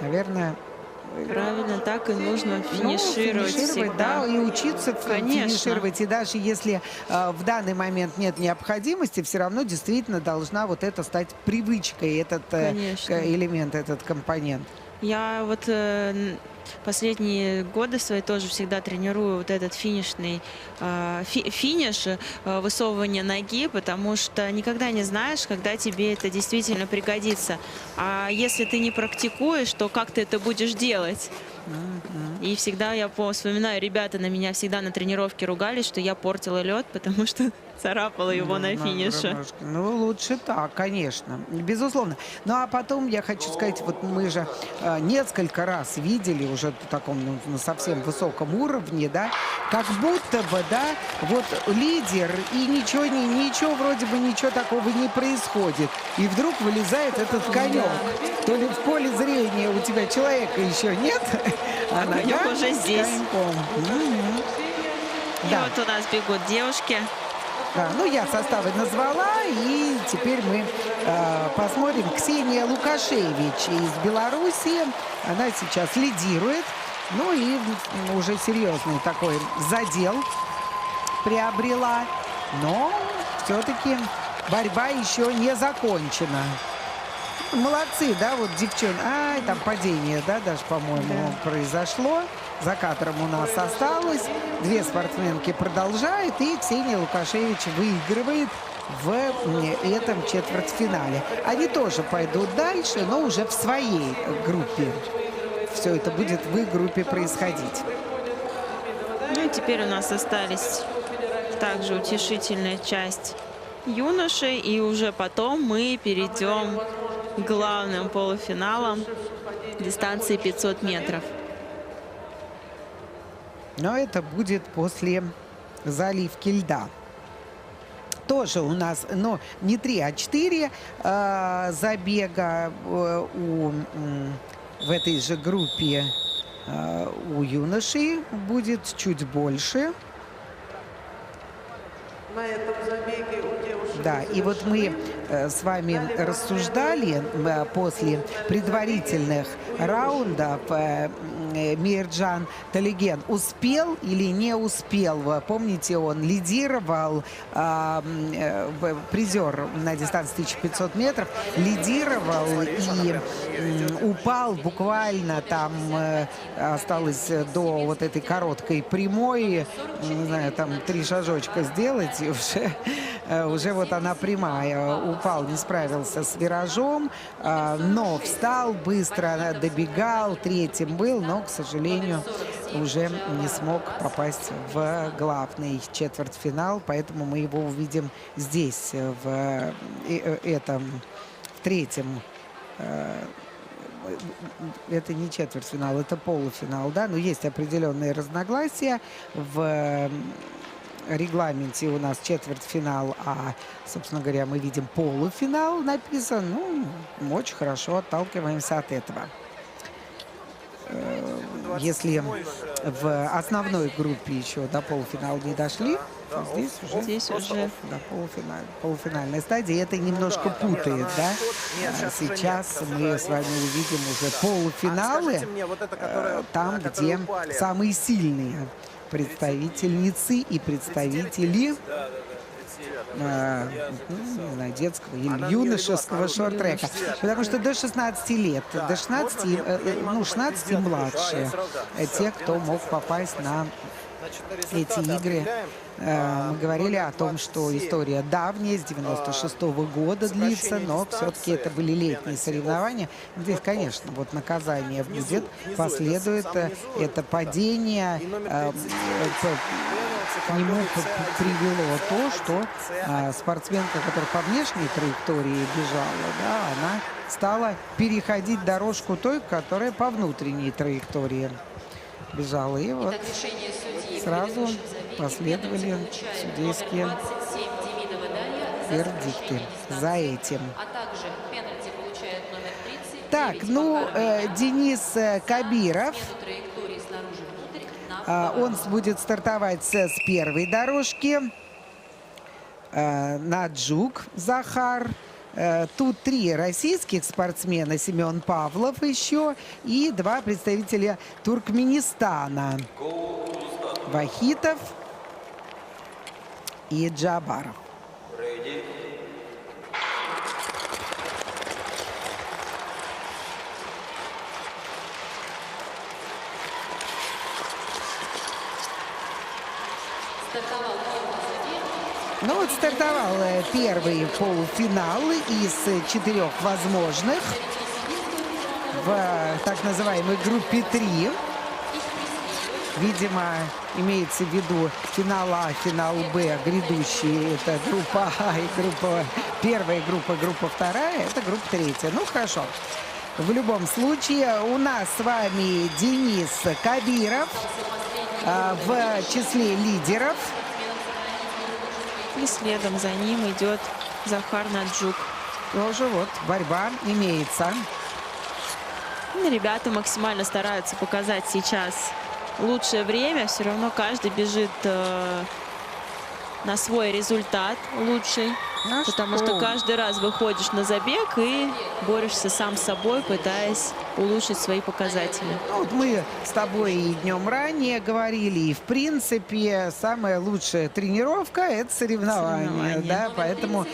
Наверное, Правильно, так и нужно финишировать всегда. да, и учиться Конечно. финишировать. И даже если в данный момент нет необходимости, все равно действительно должна вот это стать привычкой, этот элемент, этот компонент. Я вот последние годы свои тоже всегда тренирую вот этот финиш, высовывание ноги, потому что никогда не знаешь, когда тебе это действительно пригодится. А если ты не практикуешь, то как ты это будешь делать? И всегда я вспоминаю, ребята на меня всегда на тренировке ругались, что я портила лед, потому что царапала его на финише. Ну, лучше так, конечно, безусловно. Ну, а потом я хочу сказать, вот мы же несколько раз видели уже в таком на совсем высоком уровне, да, как будто бы, да, вот лидер, и ничего вроде бы ничего такого не происходит. И вдруг вылезает этот конек. То ли в поле зрения у тебя человека еще нет, а конек нога уже с здесь. коньком. И Да. вот у нас бегут девушки. Да, ну, я составы назвала, и теперь мы посмотрим. Ксения Лукашевич из Беларуси. Она сейчас лидирует. Ну и уже серьезный такой задел приобрела. Но все-таки борьба еще не закончена. Молодцы, да, вот девчонки. Ай, там падение, да, даже, по-моему, произошло. За кадром у нас осталось. 2 спортсменки продолжают. И Ксения Лукашевич выигрывает в этом четвертьфинале. Они тоже пойдут дальше, но уже в своей группе. все это будет в их группе происходить. Ну и теперь у нас остались также утешительная часть юношей. И уже потом мы перейдем к главным полуфиналам дистанции 500 метров. Но это будет после заливки льда. Тоже у нас, но не 3, а 4 забега в этой же группе у юношей будет чуть больше. На этом забеге у девушек... Да, и вот мы с вами рассуждали после предварительных раундов, Мирджан Талиген успел или не успел. Вы помните, он лидировал, призер на дистанции 1500 метров, лидировал и упал буквально, там осталось до вот этой короткой прямой, не знаю, там 3 шажочка сделать, и уже вот она прямая. Упал, не справился с виражом, но встал, быстро добегал, 3-м был, но, к сожалению, уже не смог попасть в главный четвертьфинал, поэтому мы его увидим здесь, в этом, в 3-м. Это не четвертьфинал, это полуфинал, да, но есть определенные разногласия в регламенте. У нас четвертьфинал, а, собственно говоря, мы видим полуфинал написан. Ну, очень хорошо отталкиваемся от этого. Если в основной группе еще до полуфинала не дошли, то здесь уже до полуфинальной стадии. Это немножко путает, да? Сейчас мы с вами увидим уже полуфиналы, там, где самые сильные представительницы и представители детского или юношеского шорт-трека. Потому что до 16 лет, до 16 и младше, те, кто мог попасть на эти игры. Мы говорили о том, что история давняя, с 96-го года длится, но все-таки это были летние соревнования. Здесь, конечно, вот наказание будет, последует это падение. К нему привело то, что спортсменка, которая по внешней траектории бежала, да, она стала переходить дорожку той, которая по внутренней траектории бежала. И вот сразу последовали судейские вердикты за этим. Так, ну, Денис Кабиров. Он будет стартовать с первой дорожки. Наджук Захар. Тут 3 российских спортсмена. Семен Павлов еще. И 2 представителя Туркменистана. Вахитов и Джабаров. Ну вот стартовал первый полуфинал из 4 возможных в так называемой группе 3. Видимо, имеется в виду финал А, финал Б, грядущие. Это группа А и первая группа, группа 2, это группа 3. Ну хорошо. В любом случае у нас с вами Денис Кабиров в числе лидеров. И следом за ним идет Захар Наджук. Тоже вот борьба имеется. Ребята максимально стараются показать сейчас лучшее время. Все равно каждый бежит на свой результат лучший. Потому что каждый раз выходишь на забег и борешься сам с собой, пытаясь улучшить свои показатели. Ну, вот мы с тобой и днем ранее говорили, и в принципе самая лучшая тренировка – это соревнования. Да? Поэтому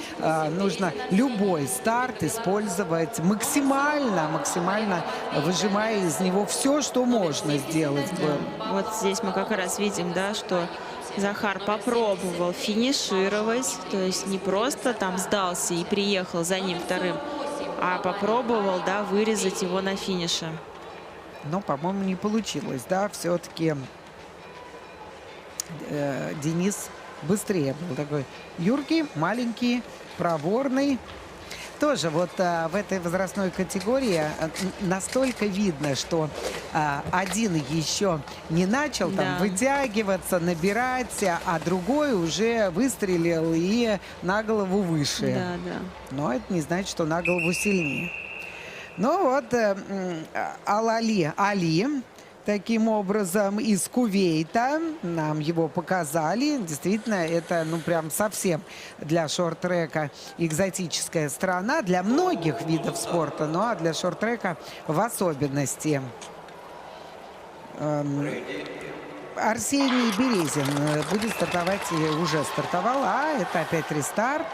нужно любой старт использовать максимально выжимая из него все, что можно сделать. Вот здесь мы как раз видим, да, что Захар попробовал финишировать, то есть не просто там сдался и приехал за ним вторым, а попробовал, да, вырезать его на финише. Но, по-моему, не получилось, да, все-таки Денис быстрее был, такой юркий, маленький, проворный. Тоже вот в этой возрастной категории настолько видно, что один еще не начал там Да. вытягиваться, набирать, а другой уже выстрелил и на голову выше. Да, да. Но это не значит, что на голову сильнее. Ну вот Али, таким образом, из Кувейта. Нам его показали. Действительно, это, ну, прям совсем для шорт-трека экзотическая страна. Для многих видов спорта, ну, а для шорт-трека в особенности. Арсений Березин будет стартовать, или уже стартовал. Это опять рестарт.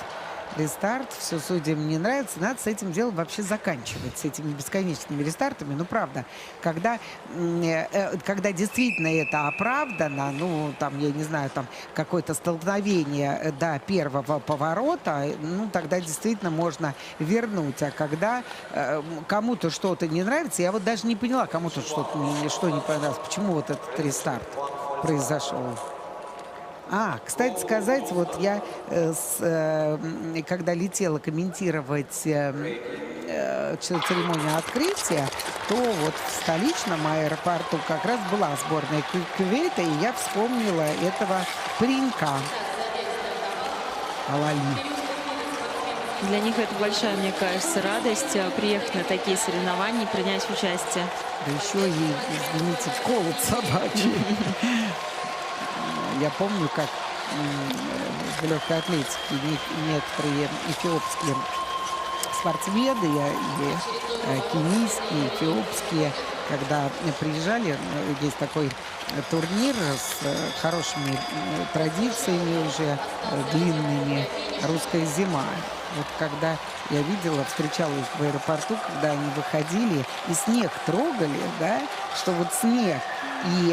Рестарт, все судьям не нравится. Надо с этим делом вообще заканчивать, с этими бесконечными рестартами. Ну, правда, когда действительно это оправдано, ну, там, я не знаю, там какое-то столкновение до первого поворота, ну, тогда действительно можно вернуть. А когда кому-то что-то не нравится, я вот даже не поняла, кому-то что не понравилось, почему вот этот рестарт произошел. Кстати сказать, вот я, когда летела комментировать церемонию открытия, то вот в столичном аэропорту как раз была сборная Кувейта, и я вспомнила этого паренька Алали. Для них это большая, мне кажется, радость приехать на такие соревнования и принять участие. Да еще и, извините, в холод собачий. Я помню, как в легкой атлетике некоторые эфиопские спортсмены, и кенийские, эфиопские, когда приезжали, есть такой турнир с хорошими традициями уже, длинными, «Русская зима». Вот когда я видела, встречала их в аэропорту, когда они выходили и снег трогали, да, что вот снег. И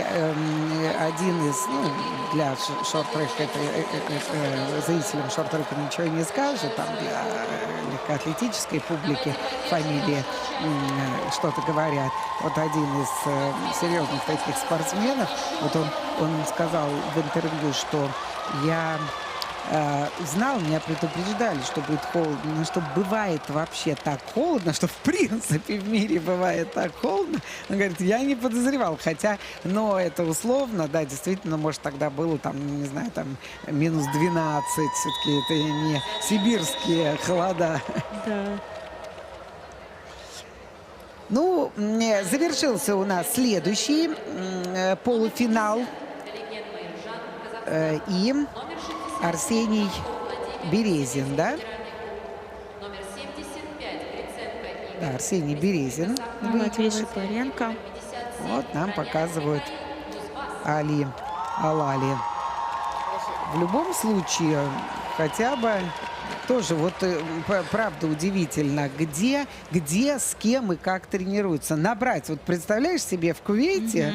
один из, ну, для шорт-трека, зрителям шорт-трека ничего не скажет, там для легкоатлетической публики фамилии что-то говорят. Вот один из серьезных таких спортсменов, вот он сказал в интервью, что я знал, меня предупреждали, что будет холодно, но что бывает вообще так холодно, что в принципе в мире бывает так холодно. Он говорит, я не подозревал, хотя, но это условно, да, действительно, может, тогда было там, не знаю, там минус 12, все-таки это не сибирские холода. Да. Ну, завершился у нас следующий полуфинал. И Арсений Березин, да? Да, Арсений Березин. Матвей Шапаренко. Вот нам показывают Али Алали. В любом случае, хотя бы тоже вот правда удивительно, где, с кем и как тренируются. Набрать, вот представляешь себе в Кувейте,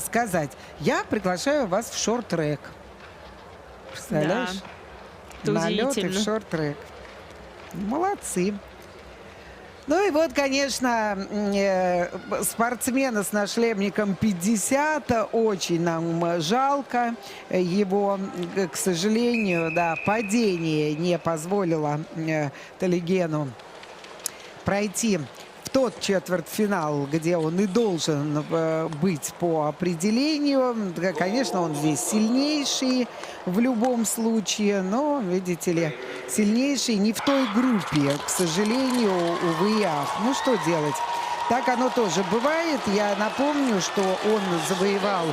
сказать, я приглашаю вас в шорт-трек. Представляешь? Да, это налеты в удивительно. шорт-трек. Молодцы. Ну и вот, конечно, спортсмена с нашлемником 50. Очень нам жалко его. К сожалению, да, падение не позволило Талигену пройти в тот четвертьфинал, где он и должен быть по определению. Конечно, он здесь сильнейший в любом случае, но, видите ли, сильнейший не в той группе, к сожалению, увы и ах. Ну, что делать? Так оно тоже бывает. Я напомню, что он завоевал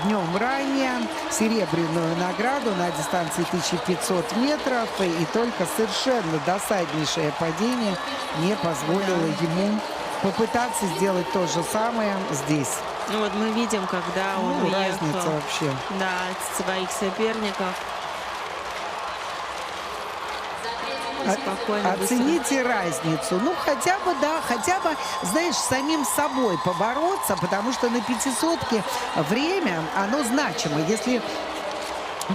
днем ранее серебряную награду на дистанции 1500 метров. И только совершенно досаднейшее падение не позволило ему попытаться сделать то же самое здесь. Ну вот мы видим, когда он уехал, разница вообще. да, от своих соперников. Спокойно, Оцените разницу. Ну, хотя бы, да, знаешь, с самим собой побороться, потому что на 500-ке время, оно значимо. Если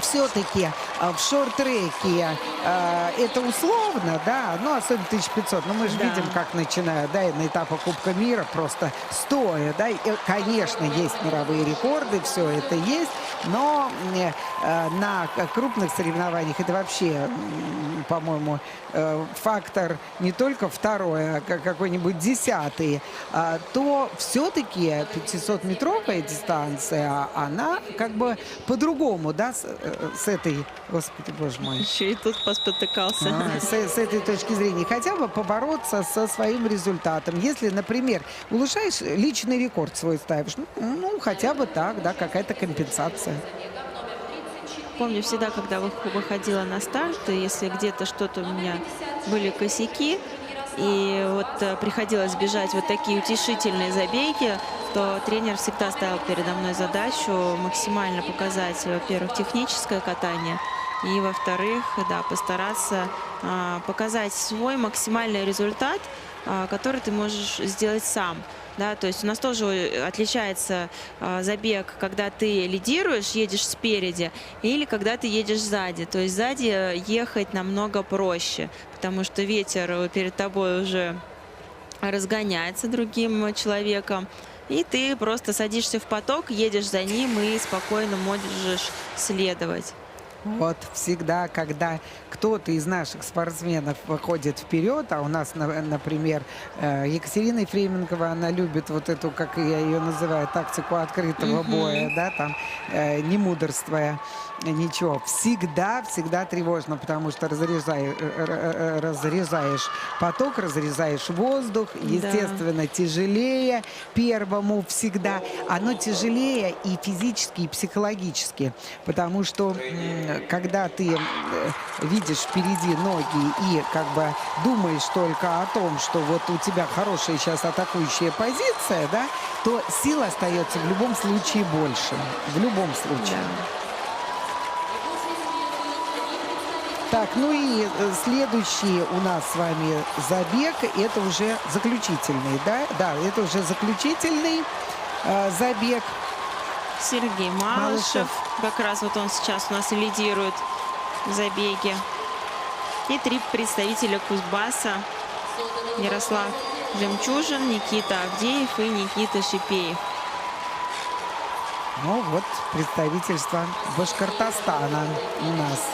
все-таки в шорт-треке это условно, да, ну, особенно 1500. Но мы же Да. видим, как начинают, да, и на этапах Кубка мира просто стоя, да. И, конечно, есть мировые рекорды, все это есть, но на крупных соревнованиях это вообще, по-моему, фактор не только второй, а какой-нибудь 10-й, то все-таки 500-метровая дистанция, она как бы по-другому, да, с этой, господи, боже мой, Еще и тут поспотыкался. с этой точки зрения, хотя бы побороться со своим результатом. Если, например, улучшаешь личный рекорд свой ставишь, ну, хотя бы так, да, какая-то компенсация. Помню всегда, когда выходила на старт, и если где-то что-то у меня были косяки, и вот приходилось бежать вот такие утешительные забеги, то тренер всегда ставил передо мной задачу максимально показать, во-первых, техническое катание, и, во-вторых, да, постараться показать свой максимальный результат, который ты можешь сделать сам. Да, то есть у нас тоже отличается забег, когда ты лидируешь, едешь спереди, или когда ты едешь сзади. То есть сзади ехать намного проще, потому что ветер перед тобой уже разгоняется другим человеком, и ты просто садишься в поток, едешь за ним и спокойно можешь следовать. Вот всегда, когда кто-то из наших спортсменов выходит вперед, а у нас, например, Екатерина Ефременкова, она любит вот эту, как я ее называю, тактику открытого боя, да, там, не мудрствуя ничего. Всегда тревожно, потому что разрезаешь поток, разрезаешь воздух, естественно, тяжелее первому всегда. Оно тяжелее и физически, и психологически, потому что когда ты видишь впереди ноги и как бы думаешь только о том, что вот у тебя хорошая сейчас атакующая позиция, да, то сил остается в любом случае больше. В любом случае. Так, ну и следующий у нас с вами забег, это уже заключительный, да? Да, это уже заключительный забег. Сергей Малышев. Как раз вот он сейчас у нас лидирует в забеге. И 3 представителя Кузбасса. Ярослав Жемчужин, Никита Авдеев и Никита Шипеев. Ну вот представительство Башкортостана у нас.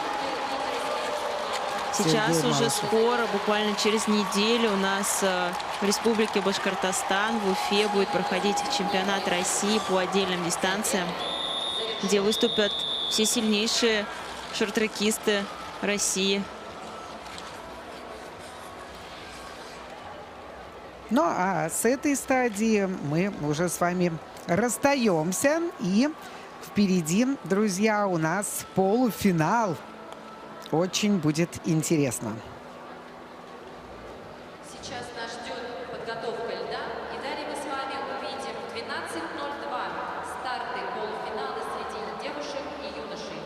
Сейчас Сергей уже Малышев. скоро, буквально через неделю, у нас в Республике Башкортостан в Уфе будет проходить чемпионат России по отдельным дистанциям, где выступят все сильнейшие шорт-трекисты России. Ну а с этой стадии мы уже с вами расстаемся. И впереди, друзья, у нас полуфинал. Очень будет интересно. Сейчас нас ждет подготовка льда, и далее мы с вами увидим 12:02 старты полуфинала среди девушек и юношей.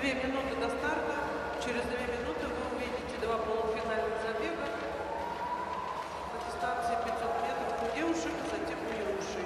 2 минуты до старта. Через 2 минуты вы увидите 2 полуфинальных забега на дистанции 500 метров у девушек, а затем у юношей.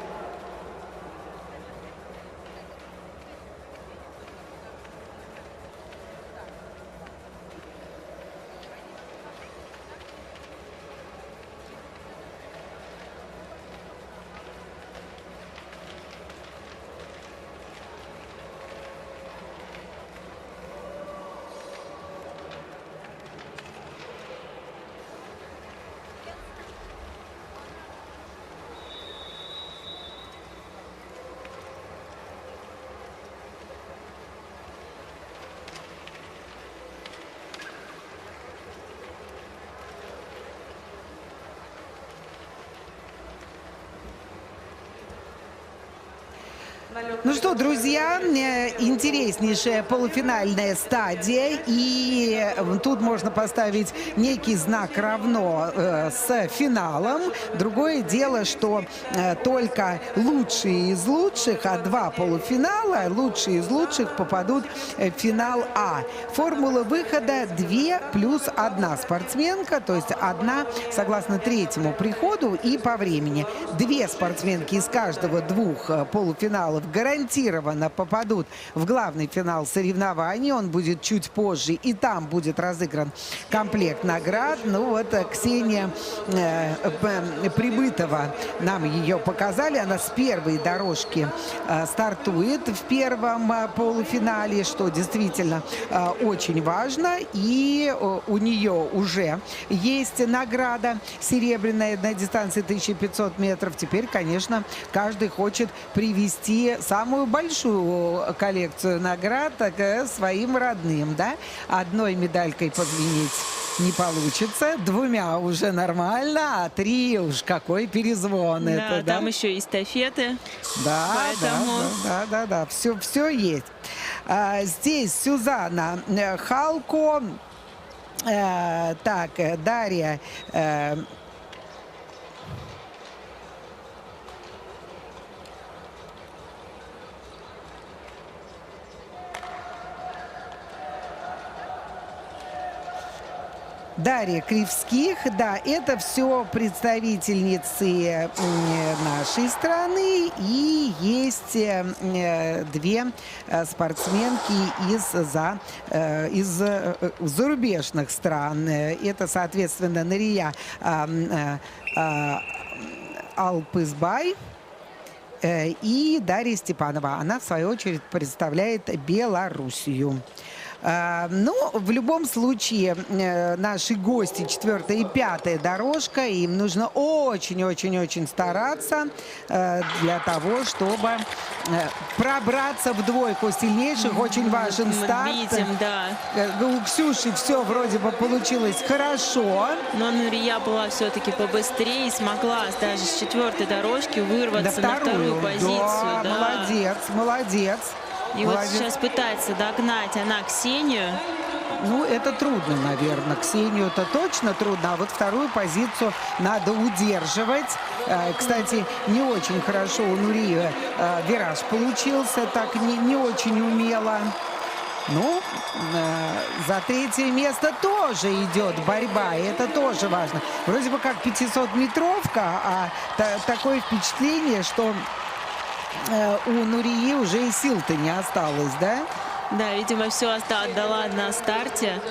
Ну что, друзья, интереснейшая полуфинальная стадия, и тут можно поставить некий знак равно с финалом. Другое дело, что только лучшие из лучших, а 2 полуфинала, лучшие из лучших попадут в финал А. Формула выхода 2 плюс 1 спортсменка, то есть 1 согласно третьему приходу и по времени. 2 спортсменки из каждого 2 полуфиналов гарантированно попадут в главный финал соревнований. Он будет чуть позже, и там будет разыгран комплект наград. Ну вот Ксения Прибытова, нам ее показали. Она с первой дорожки стартует в первом полуфинале, что действительно очень важно. И у нее уже есть награда серебряная на дистанции 1500 метров. Теперь, конечно, каждый хочет привести самую большую коллекцию наград к своим родным, да? Одной медалькой позвенеть не получится, 2 уже нормально, а 3 уж какой перезвон. Да, это, там да? еще и эстафеты. Да, Поэтому... да, все есть. Здесь Сюзанна Халко, так, Дарья... Дарья Кривских, да, это все представительницы нашей страны, и есть 2 спортсменки из зарубежных стран. Это, соответственно, Нария Алпызбай и Дарья Степанова. Она, в свою очередь, представляет Белоруссию. Ну, в любом случае, наши гости 4-я и 5-я дорожка, им нужно очень-очень-очень стараться для того, чтобы пробраться в двойку сильнейших. Очень важен старт. Мы видим, да. У Ксюши все вроде бы получилось хорошо. Но Нурия была все-таки побыстрее и смогла даже с 4-й дорожки вырваться на вторую позицию. Да, молодец. И вот сейчас пытается догнать она Ксению. Ну, это трудно, наверное. Ксению это точно трудно, а вот вторую позицию надо удерживать. Кстати, не очень хорошо у Нурии вираж получился, так не очень умело. Ну, за 3-е место тоже идет борьба, и это тоже важно. Вроде бы как 500-метровка, а такое впечатление, что у Нурии уже и сил-то не осталось, да? Да, видимо, все отдала на старте.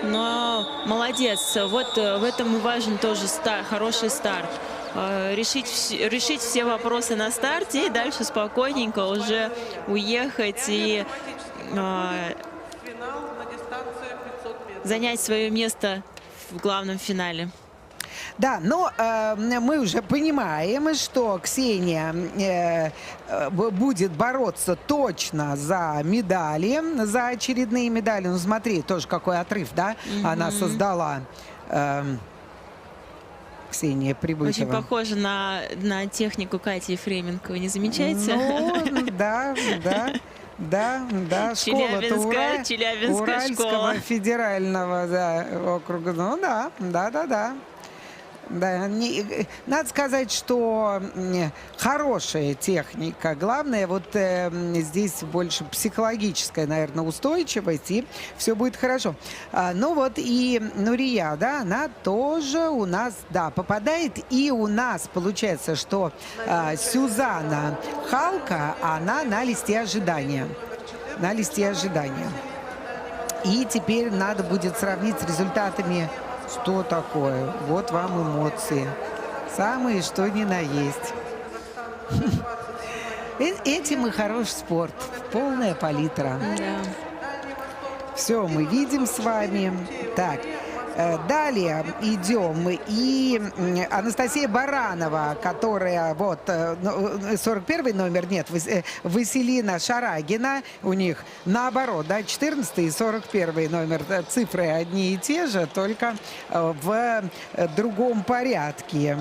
Но молодец. Вот в этом и важен тоже хороший старт. Решить все вопросы на старте и дальше спокойненько уже уехать и занять свое место в главном финале. Да, но мы уже понимаем, что Ксения будет бороться точно за медали, за очередные медали. Ну, смотри, тоже какой отрыв, да, она создала. Ксения Прибытова. Очень похоже на технику Кати Ефременко, вы не замечаете? Ну, да. Школа-то Челябинская Уральского школа. федерального округа. Ну, да. Да, надо сказать, что хорошая техника. Главное, вот здесь больше психологическая, наверное, устойчивость, и все будет хорошо. Ну вот и Нурия, да, она тоже у нас, да, попадает. И у нас получается, что Сюзанна Халка, она на листе ожидания. На листе ожидания. И теперь надо будет сравнить с результатами. Что такое? Вот вам эмоции. Самые что ни на есть. Этим и хороший спорт. Полная палитра. Да. Все мы видим с вами. Так. Далее идем. И Анастасия Баранова, которая вот 41 номер, нет, Василина Шарагина, у них наоборот, да, 14 и 41 номер, цифры одни и те же, только в другом порядке.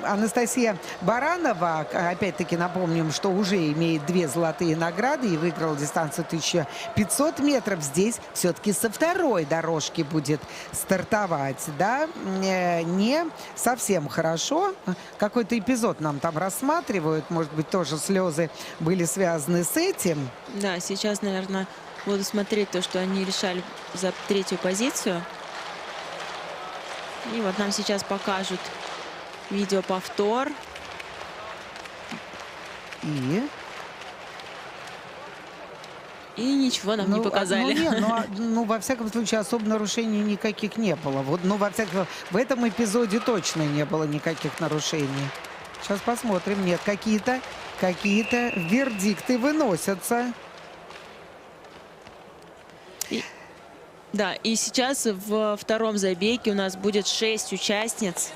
Анастасия Баранова, опять-таки напомним, что уже имеет 2 золотые награды и выиграла дистанцию 1500 метров. Здесь все-таки со второй дорожки будет стартовать, да, не совсем хорошо. Какой-то эпизод нам там рассматривают, может быть, тоже слезы были связаны с этим. Да, сейчас, наверное, буду смотреть то, что они решали за 3-ю позицию. И вот нам сейчас покажут видеоповтор. И ничего нам не показали. Во всяком случае, особо нарушений никаких не было. Вот, в этом эпизоде точно не было никаких нарушений. Сейчас посмотрим. Нет, какие-то вердикты выносятся. Да, и сейчас в втором забеге у нас будет 6 участниц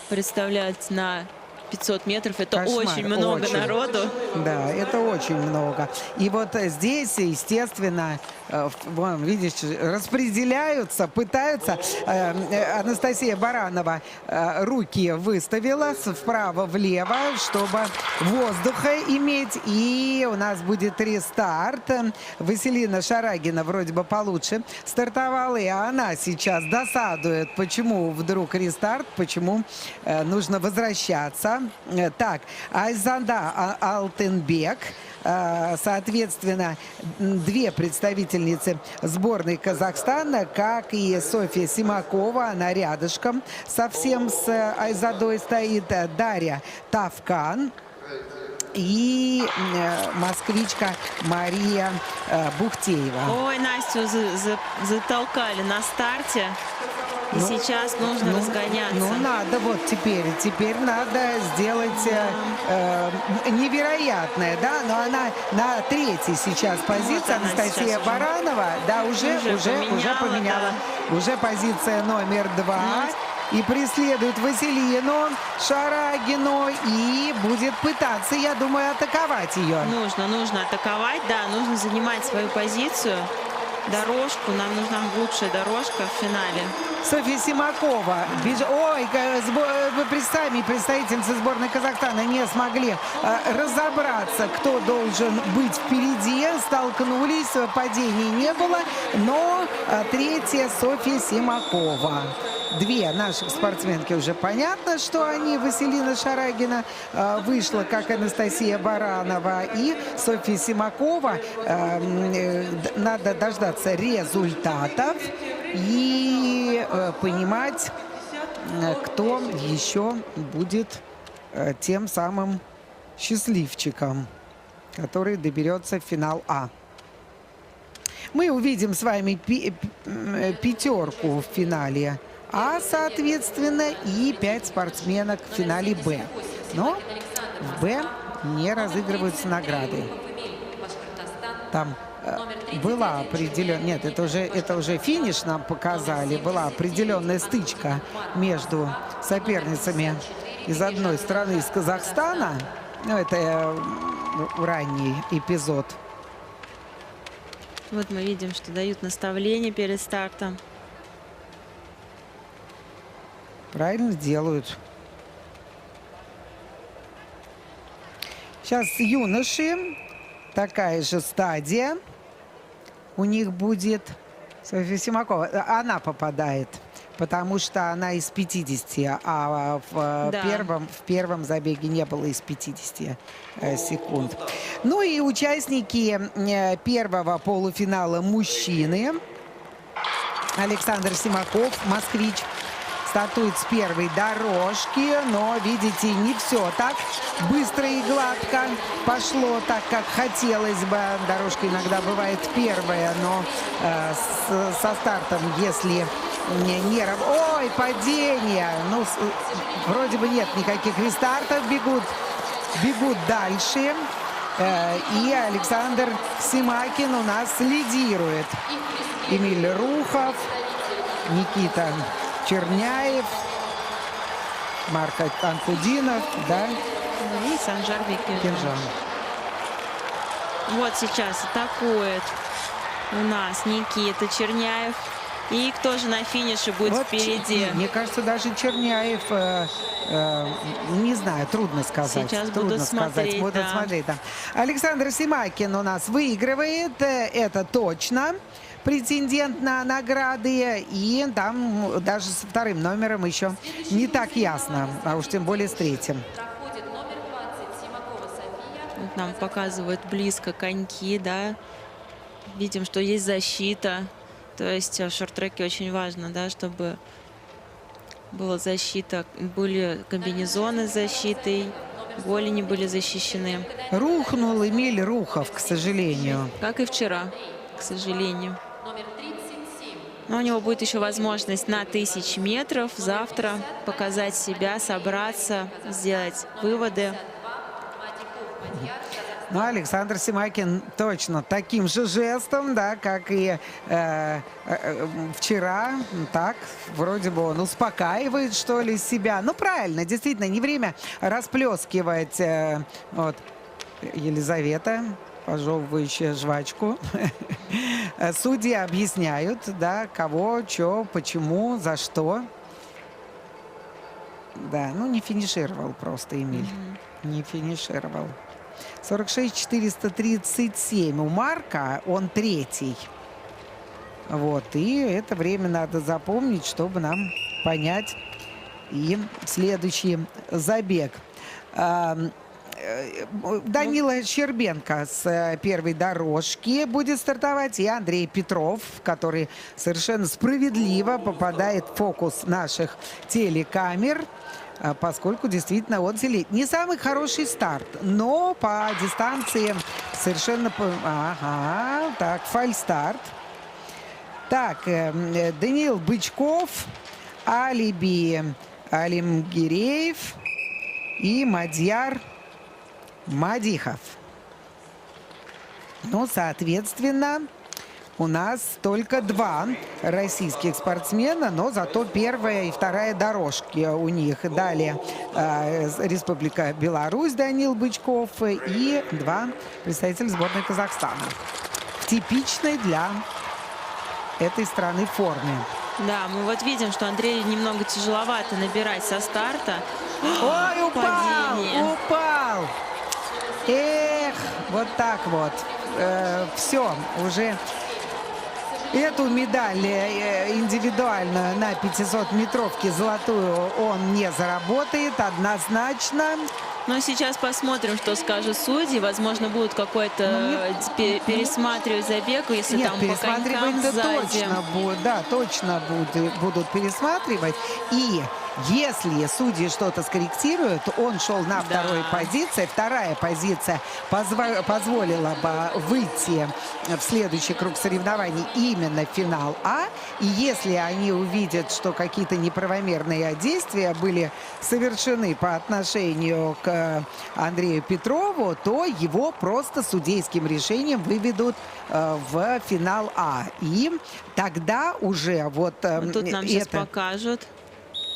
представлять на 500 метров. Это Кошмар, очень много народу. Да, это очень много. И вот здесь, естественно, вон, видишь, распределяются, пытаются. Анастасия Баранова руки выставила вправо-влево, чтобы воздуха иметь. И у нас будет рестарт. Василина Шарагина вроде бы получше стартовала, и она сейчас досадует, почему вдруг рестарт, почему нужно возвращаться. Так, Айзада Алтынбек, соответственно, 2 представительницы сборной Казахстана, как и Софья Симакова, она рядышком совсем с Айзадой стоит, Дарья Тавкан и москвичка Мария Бухтеева. Ой, Настю затолкали на старте. И сейчас нужно разгоняться. Ну, надо вот теперь надо сделать невероятное, да, но она на 3-й сейчас позиции, Вот она Анастасия сейчас Баранова, да, уже поменяла. Да. Уже позиция номер 2. И преследует Василину Шарагину и будет пытаться, я думаю, атаковать ее. Нужно атаковать, да, нужно занимать свою позицию. Дорожку, нам нужна лучшая дорожка в финале. Софья Симакова. Ой, представительницы сборной Казахстана не смогли разобраться, кто должен быть впереди. Столкнулись, падений не было. Но 3-я Софья Симакова. 2 наших спортсменки уже понятно, что они. Василина Шарагина вышла, как Анастасия Баранова. И Софья Симакова. Надо дождаться результатов и понимать, кто еще будет тем самым счастливчиком, который доберется в финал А. Мы увидим с вами 5-ку в финале А, соответственно, и 5 спортсменок в финале Б. Но в Б не разыгрываются награды. Там была определенная... Нет, это уже финиш нам показали. Была определенная стычка между соперницами из одной страны, из Казахстана. Ну, это ранний эпизод. Вот мы видим, что дают наставления перед стартом. Правильно делают. Сейчас юноши. Такая же стадия. У них будет Софья Симакова. Она попадает потому что она из 50, а Да. в первом забеге не было из 50 секунд. Ну и участники первого полуфинала мужчины. Александр Симаков, москвич, стартует с первой дорожки, но, видите, не все так быстро и гладко пошло, так как хотелось бы. Дорожка иногда бывает первая, но со стартом, если не... Ой, падение! Ну, вроде бы нет никаких рестартов, бегут дальше. И Александр Симакин у нас лидирует. Эмиль Рухов, Никита Черняев, Марк Анкудинов, да, И Санжар Бекиржан. Киржан. Вот сейчас атакует у нас Никита Черняев. И кто же на финише будет Вот, впереди? мне кажется, даже Черняев, не знаю, трудно сказать. Сейчас трудно буду сказать. смотреть, Буду да. смотреть, да. Александр Симакин у нас выигрывает, это точно. Претендент на награды. И там даже со вторым номером еще не так ясно, а уж тем более с третьим. Проходит номер 20 Симакова София. Вот нам показывают близко коньки, да. Видим, что есть защита. То есть в шорт-треке очень важно, да, чтобы была защита, были комбинезоны с защитой, голени были защищены. Рухнул Эмиль Рухов, к сожалению. Как и вчера, к сожалению. Номер 37. Но у него будет еще возможность на 1000 метров завтра показать себя, собраться, сделать выводы. Ну, Александр Симакин точно таким же жестом, да, как и вчера. Так, вроде бы он успокаивает, что ли, себя. Ну, правильно, действительно, не время расплескивать. Вот, Елизавета, пожевывающая жвачку. Судьи объясняют, да, кого, что, почему, за что. Да, ну, не финишировал просто Эмиль. Не финишировал. 46-437 у Марка, он третий. Вот, и это время надо запомнить, чтобы нам понять и следующий забег. Данила Щербенко с первой дорожки будет стартовать, и Андрей Петров, который совершенно справедливо попадает в фокус наших телекамер, поскольку действительно он силит. Не самый хороший старт, но по дистанции совершенно... Ага, так, фальстарт. Так, Даниил Бычков, Алиби Алимгиреев и Мадьяр Мадихов. Ну, соответственно, у нас только два российских спортсмена, но зато первая и вторая дорожки у них. Далее Республика Беларусь Даниил Бычков и два представителя сборной Казахстана. В типичной для этой страны форме. Да, мы вот видим, что Андрею немного тяжеловато набирать со старта. Ой, упал! Падение. Упал! Эх, вот так вот. Все, уже эту медаль индивидуальную на 500-метровке золотую он не заработает однозначно. Но сейчас посмотрим, что скажут судьи. Возможно, будут какой-то пересматривать забег, если Нет, там по конькам пересматривать сзади. точно будет, да, точно будут пересматривать. И если судьи что-то скорректируют, он шел на второй позиции. Вторая позиция позволила бы выйти в следующий круг соревнований именно в финал А. И если они увидят, что какие-то неправомерные действия были совершены по отношению к Андрею Петрову, то его просто судейским решением выведут в финал А. И тогда уже вот Тут нам сейчас это... покажут.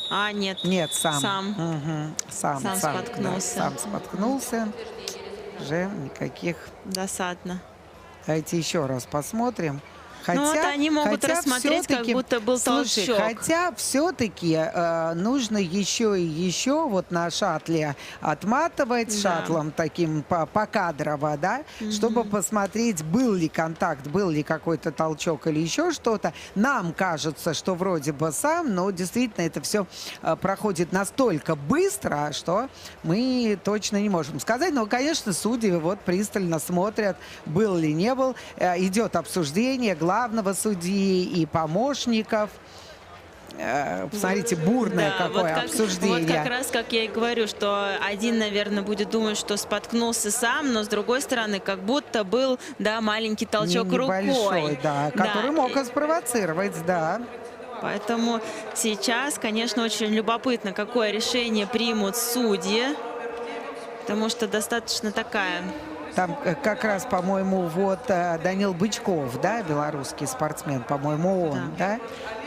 А, нет. Нет, сам. Сам. Сам споткнулся. Да, сам споткнулся. Уже никаких. Досадно. Давайте еще раз посмотрим. Хотя, Ну вот они могут рассмотреть, как всё-таки, будто был слушай, толчок. хотя все-таки нужно еще и еще вот на шаттле отматывать, Да. шаттлом таким покадрово, да, чтобы посмотреть, был ли контакт, был ли какой-то толчок или еще что-то. Нам кажется, что вроде бы сам, но действительно это все проходит настолько быстро, что мы точно не можем сказать. Но, конечно, судьи вот пристально смотрят, был ли не был. Идет обсуждение главного судьи и помощников. Посмотрите, бурное Да, какое вот обсуждение. как раз, как я и говорю, что один, наверное, будет думать, что споткнулся сам, но с другой стороны, как будто был, да, маленький толчок Небольшой, рукой. да, который мог спровоцировать, да. Поэтому сейчас, конечно, очень любопытно, какое решение примут судьи, потому что достаточно такая... Там как раз, по-моему, вот Данил Бычков, да, белорусский спортсмен, по-моему, он, да,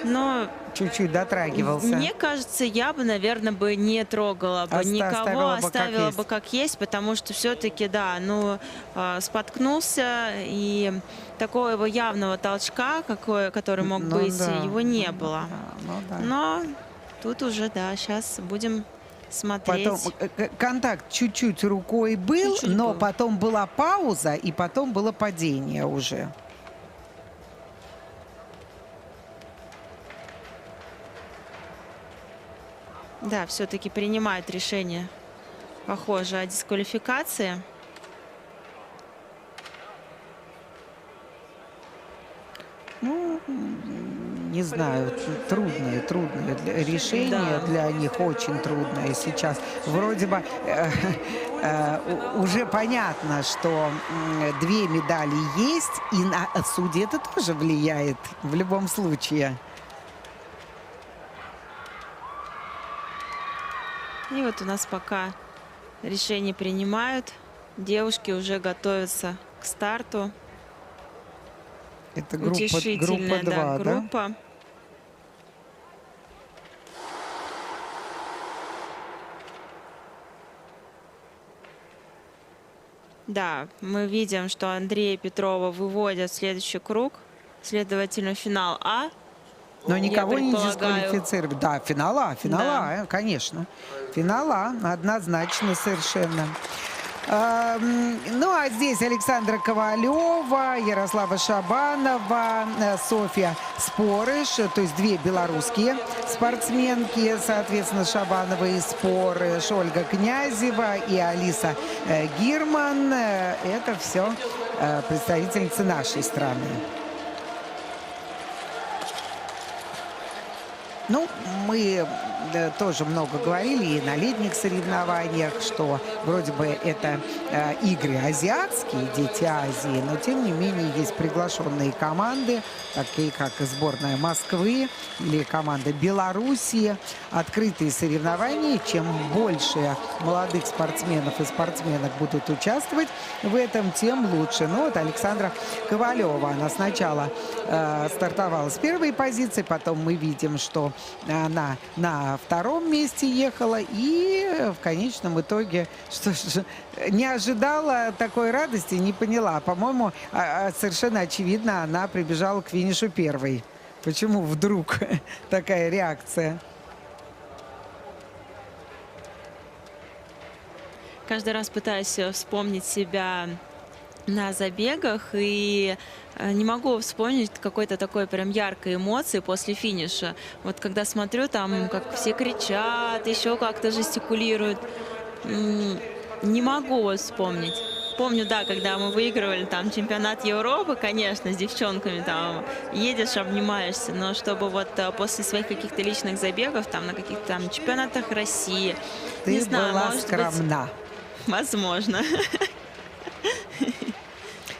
Но чуть-чуть дотрагивался. мне кажется, я бы, наверное, бы не трогала бы никого, оставила бы как есть, потому что все-таки, да, ну, споткнулся, и такого его явного толчка, который мог Ну быть, да, его не было. Ну да. Но тут уже, да, сейчас будем смотреть. Потом контакт чуть-чуть рукой был, Чуть-чуть но был. потом была пауза, и потом было падение уже. Да, все-таки принимают решение, похоже, о дисквалификации. Ну, не знаю, трудное решение Да. для них, очень трудное сейчас. Вроде бы уже понятно, что две медали есть, и на судьи это тоже влияет в любом случае. И вот у нас пока решение принимают. Девушки уже готовятся к старту. Это группа Утешительная, 2, да? группа. Да, мы видим, что Андрея Петрова выводят в следующий круг. Следовательно, финал А. Но никого не предполагаю. дисквалифицировать. Да, финала, конечно. Финала, однозначно совершенно. Ну, а здесь Александра Ковалева, Ярослава Шабанова, Софья Спорыш, то есть две белорусские спортсменки, соответственно, Шабанова и Спорыш, Ольга Князева и Алиса Гирман. Это все представительницы нашей страны. Ну, мы тоже много говорили и на летних соревнованиях, что вроде бы это игры азиатские, дети Азии, но тем не менее есть приглашенные команды, такие как сборная Москвы или команда Белоруссии. Открытые соревнования. Чем больше молодых спортсменов и спортсменок будут участвовать в этом, тем лучше. Ну вот Александра Ковалева, она сначала стартовала с первой позиции, потом мы видим, что она на втором месте ехала и в конечном итоге что ж, не ожидала такой радости, не поняла. По-моему, совершенно очевидно, она прибежала к финишу первой. Почему вдруг такая реакция? Каждый раз пытаюсь вспомнить себя на забегах и не могу вспомнить какой-то такой прям яркой эмоции после финиша. Вот когда смотрю, там как все кричат, еще как-то жестикулируют. Не могу вот вспомнить. Помню, да, когда мы выигрывали там чемпионат Европы, конечно, с девчонками там едешь, обнимаешься, но чтобы вот после своих каких-то личных забегов, там на каких-то там чемпионатах России, Ты не знаю, была может скромна. быть, возможно.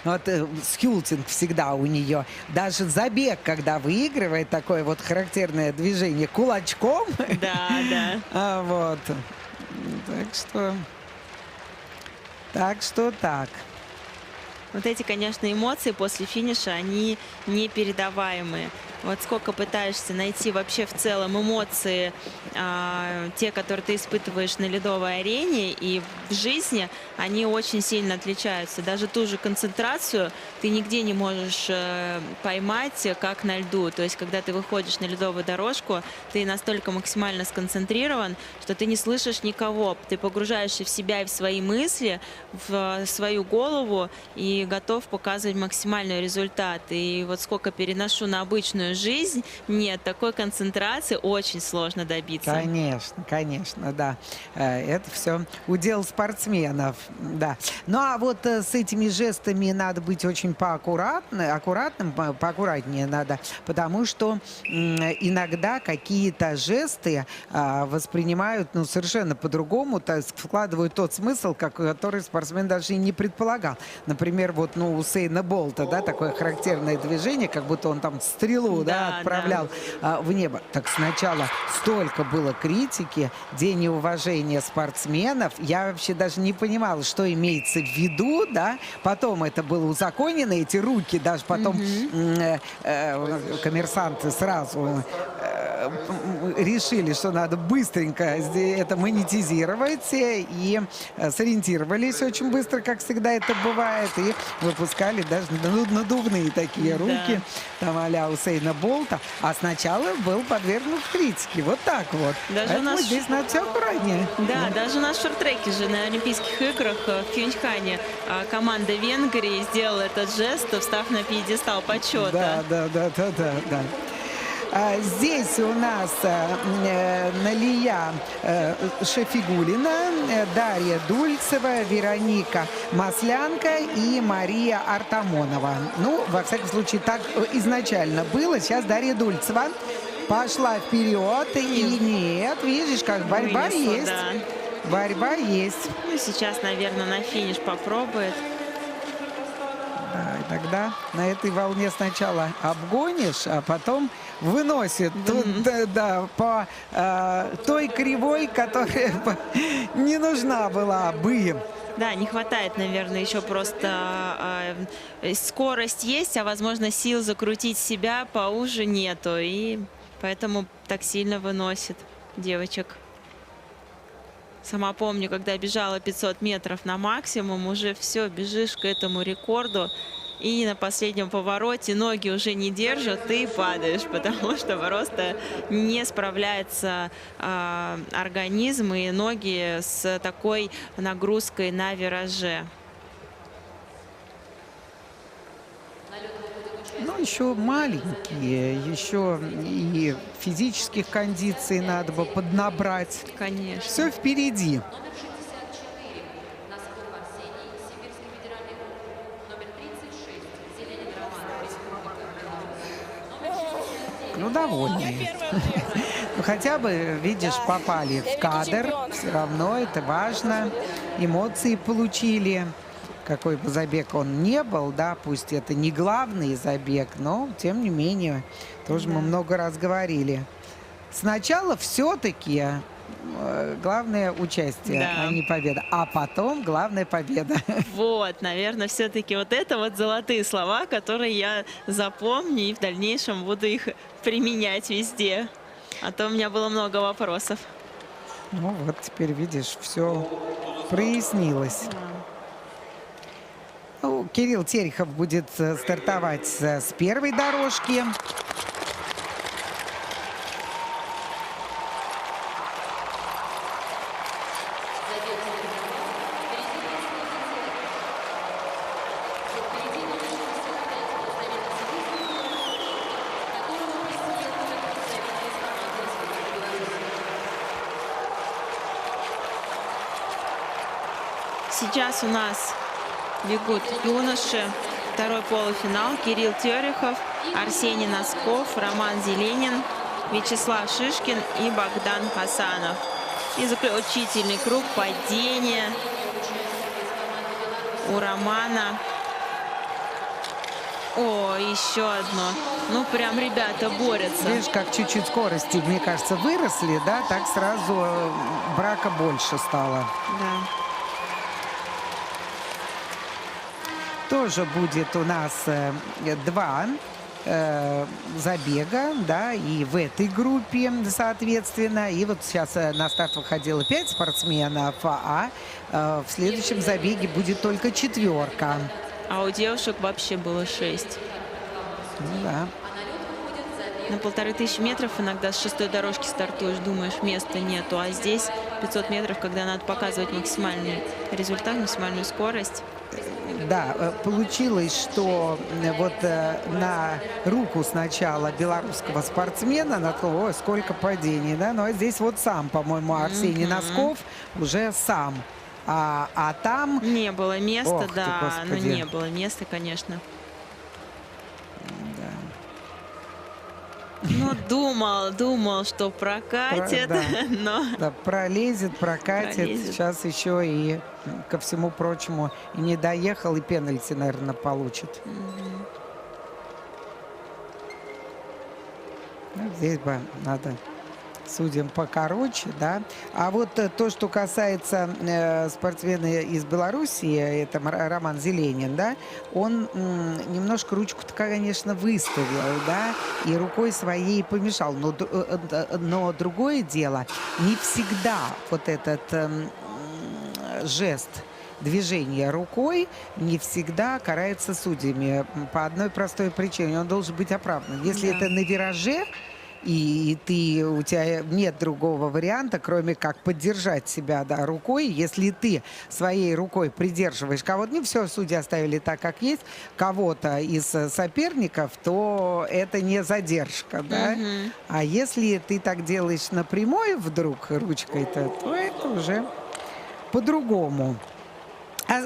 Вот скюлтинг всегда у нее. Даже забег, когда выигрывает, такое вот характерное движение кулачком. Да, да. Вот. Так что так. Вот эти, конечно, эмоции после финиша, они непередаваемые. вот сколько пытаешься найти вообще в целом эмоции, те, которые ты испытываешь на ледовой арене и в жизни, они очень сильно отличаются. Даже ту же концентрацию ты нигде не можешь поймать, как на льду. То есть, когда ты выходишь на ледовую дорожку, ты настолько максимально сконцентрирован, что ты не слышишь никого. Ты погружаешься в себя и в свои мысли, в свою голову и готов показывать максимальный результат. И вот сколько переношу на обычную жизнь, нет, такой концентрации очень сложно добиться. Конечно, конечно, да. Это все удел спортсменов, да. Ну а вот с этими жестами надо быть очень аккуратным, поаккуратнее надо, потому что иногда какие-то жесты воспринимают совершенно по-другому, то есть вкладывают тот смысл, который спортсмен даже и не предполагал. Например, вот у Усейна Болта, да, такое характерное движение, как будто он там стрелу, да, отправлял в небо. Так сначала столько было критики, день уважения спортсменов. Я вообще даже не понимала, что имеется в виду, да. Потом это было узаконено, эти руки, даже потом коммерсанты сразу решили, что надо быстренько это монетизировать, и сориентировались очень быстро, как всегда это бывает, и выпускали даже надувные такие руки, там а-ля Усейна Болта, а сначала был подвергнут критике. Вот так вот. Даже поэтому здесь надо все аккуратнее. Да, даже у нас в шорт-треке же на Олимпийских играх в Пхенчхане команда Венгрии сделала этот жест, встав на пьедестал почета. Да. Здесь у нас Налия Шафигулина, Дарья Дульцева, Вероника Маслянка и Мария Артамонова. Ну, во всяком случае, так изначально было. Сейчас Дарья Дульцева пошла вперед. И нет, видишь, как борьба есть. Да. Борьба есть. Ну, сейчас, наверное, на финиш попробует. Да, и тогда на этой волне сначала обгонишь, а потом выносит тут, по той кривой, которая не нужна была бы. Да, не хватает, наверное, еще просто скорость есть, а, возможно, сил закрутить себя поуже нету. И поэтому так сильно выносит девочек. Сама помню, когда бежала 500 метров на максимум, уже все, бежишь к этому рекорду. И на последнем повороте ноги уже не держат, ты падаешь, потому что просто не справляется организм и ноги с такой нагрузкой на вираже. Ну, еще маленькие, еще и физических кондиций надо бы поднабрать. Конечно. Все впереди. Номер 64. Носков Арсений, Сибирский федеральный округ. Номер 36. Зеленин Роман, Республика Беларусь. Номер 69. Ну, довольны. Ну, хотя бы, видишь, попали в кадр. Все равно это важно. Эмоции получили. Какой бы забег он не был, да, пусть это не главный забег, но, тем не менее, тоже мы много раз говорили. Сначала все-таки главное участие, а не победа. А потом главная победа. Вот, наверное, все-таки вот это вот золотые слова, которые я запомню и в дальнейшем буду их применять везде. А то у меня было много вопросов. Ну вот, теперь видишь, все прояснилось. Ну, Кирилл Терехов будет стартовать с первой дорожки. Сейчас у нас бегут юноши. Второй полуфинал. Кирилл Терехов, Арсений Носков, Роман Зеленин, Вячеслав Шишкин и Богдан Хасанов. И заключительный круг падения у Романа. О, еще одно. Ну, прям ребята борются. Видишь, как чуть-чуть скорости, мне кажется, выросли, да, так сразу брака больше стало. Да. Тоже будет у нас два забега, да, и в этой группе, соответственно. И вот сейчас на старт выходило 5 спортсменов, а в следующем забеге будет только 4. А у девушек вообще было 6. Ну да. На 1500 метров иногда с 6-й дорожки стартуешь, думаешь, места нету. А здесь 500 метров, когда надо показывать максимальный результат, максимальную скорость. Да, получилось, что вот на руку сначала белорусского спортсмена наткнуло, ой, сколько падений, да, но здесь вот сам, по-моему, Арсений Носков уже сам. А там... Не было места, Ох ты, да, но Господи. не было места, конечно. Ну, думал, что прокатит, Да. но Да, пролезет, прокатит. Пролезет. Сейчас еще и, ко всему прочему, и не доехал, и пенальти, наверное, получит. Ну, здесь бы надо судьям покороче, да. А вот то, что касается спортсмена из Белоруссии, это Роман Зеленин, да, он немножко ручку-то, конечно, выставил, да, и рукой своей помешал. Но другое дело, не всегда вот этот жест движение рукой не всегда карается судьями по одной простой причине. Он должен быть оправдан. Если Да. это на вираже, и у тебя нет другого варианта, кроме как поддержать себя, да, рукой. Если ты своей рукой придерживаешь кого-то, не все, судьи оставили так, как есть, кого-то из соперников, то это не задержка, да. А если ты так делаешь напрямую вдруг ручкой-то, то это уже по-другому.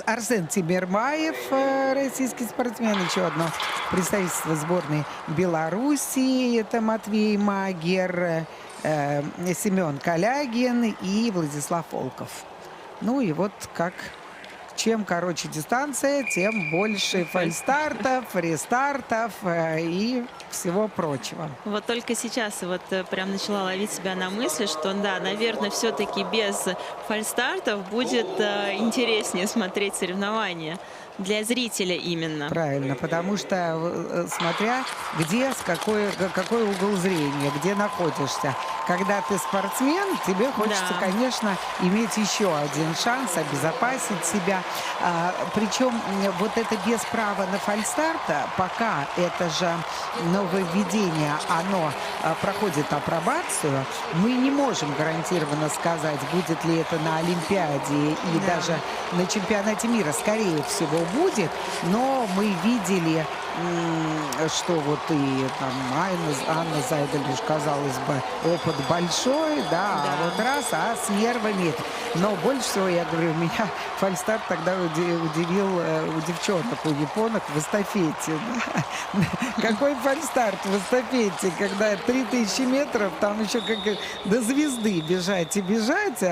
Арсен Тимермаев, российский спортсмен, еще одно представительство сборной Белоруссии. Это Матвей Магер, Семен Калягин и Владислав Волков. Ну и вот как... Чем короче дистанция, тем больше фальстартов, рестартов и всего прочего. вот только сейчас вот прям начала ловить себя на мысли, что да, наверное, все-таки без фальстартов будет интереснее смотреть соревнования. Для зрителя именно. Правильно, потому что смотря где, какой угол зрения, где находишься. Когда ты спортсмен, тебе хочется, Да. конечно, иметь еще один шанс обезопасить себя. Причем вот это без права на фальстарта, пока это же нововведение, оно проходит апробацию, мы не можем гарантированно сказать, будет ли это на Олимпиаде и Да. даже на чемпионате мира. Скорее всего, будет, но мы видели, что вот и там Анна Зайдель, казалось бы, опыт большой, да, Да. а вот раз, с нервами. Но больше всего, я говорю, меня фальстарт тогда удивил у девчонок, у японок в эстафете. Какой фальстарт в эстафете, когда 3000 метров, там еще как до звезды бежать и бежать.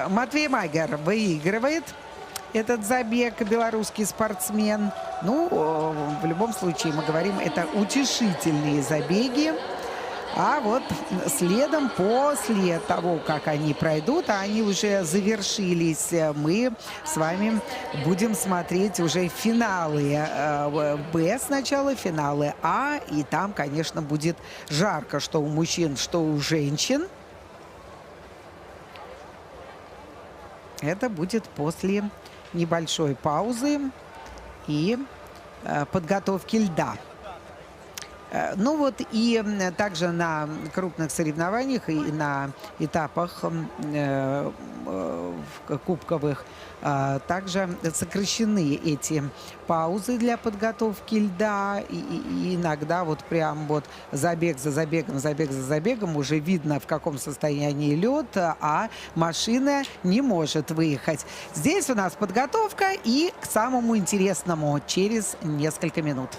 Матвей Магер выигрывает этот забег, белорусский спортсмен. Ну, в любом случае, мы говорим, это утешительные забеги. А вот следом, после того, как они пройдут, а они уже завершились, мы с вами будем смотреть уже финалы Б сначала, финалы А. И там, конечно, будет жарко, что у мужчин, что у женщин. Это будет после небольшой паузы и подготовки льда. Ну вот и также на крупных соревнованиях и на этапах кубковых также сокращены эти паузы для подготовки льда. И иногда вот прям вот забег за забегом уже видно, в каком состоянии лед, а машина не может выехать. Здесь у нас подготовка и к самому интересному через несколько минут.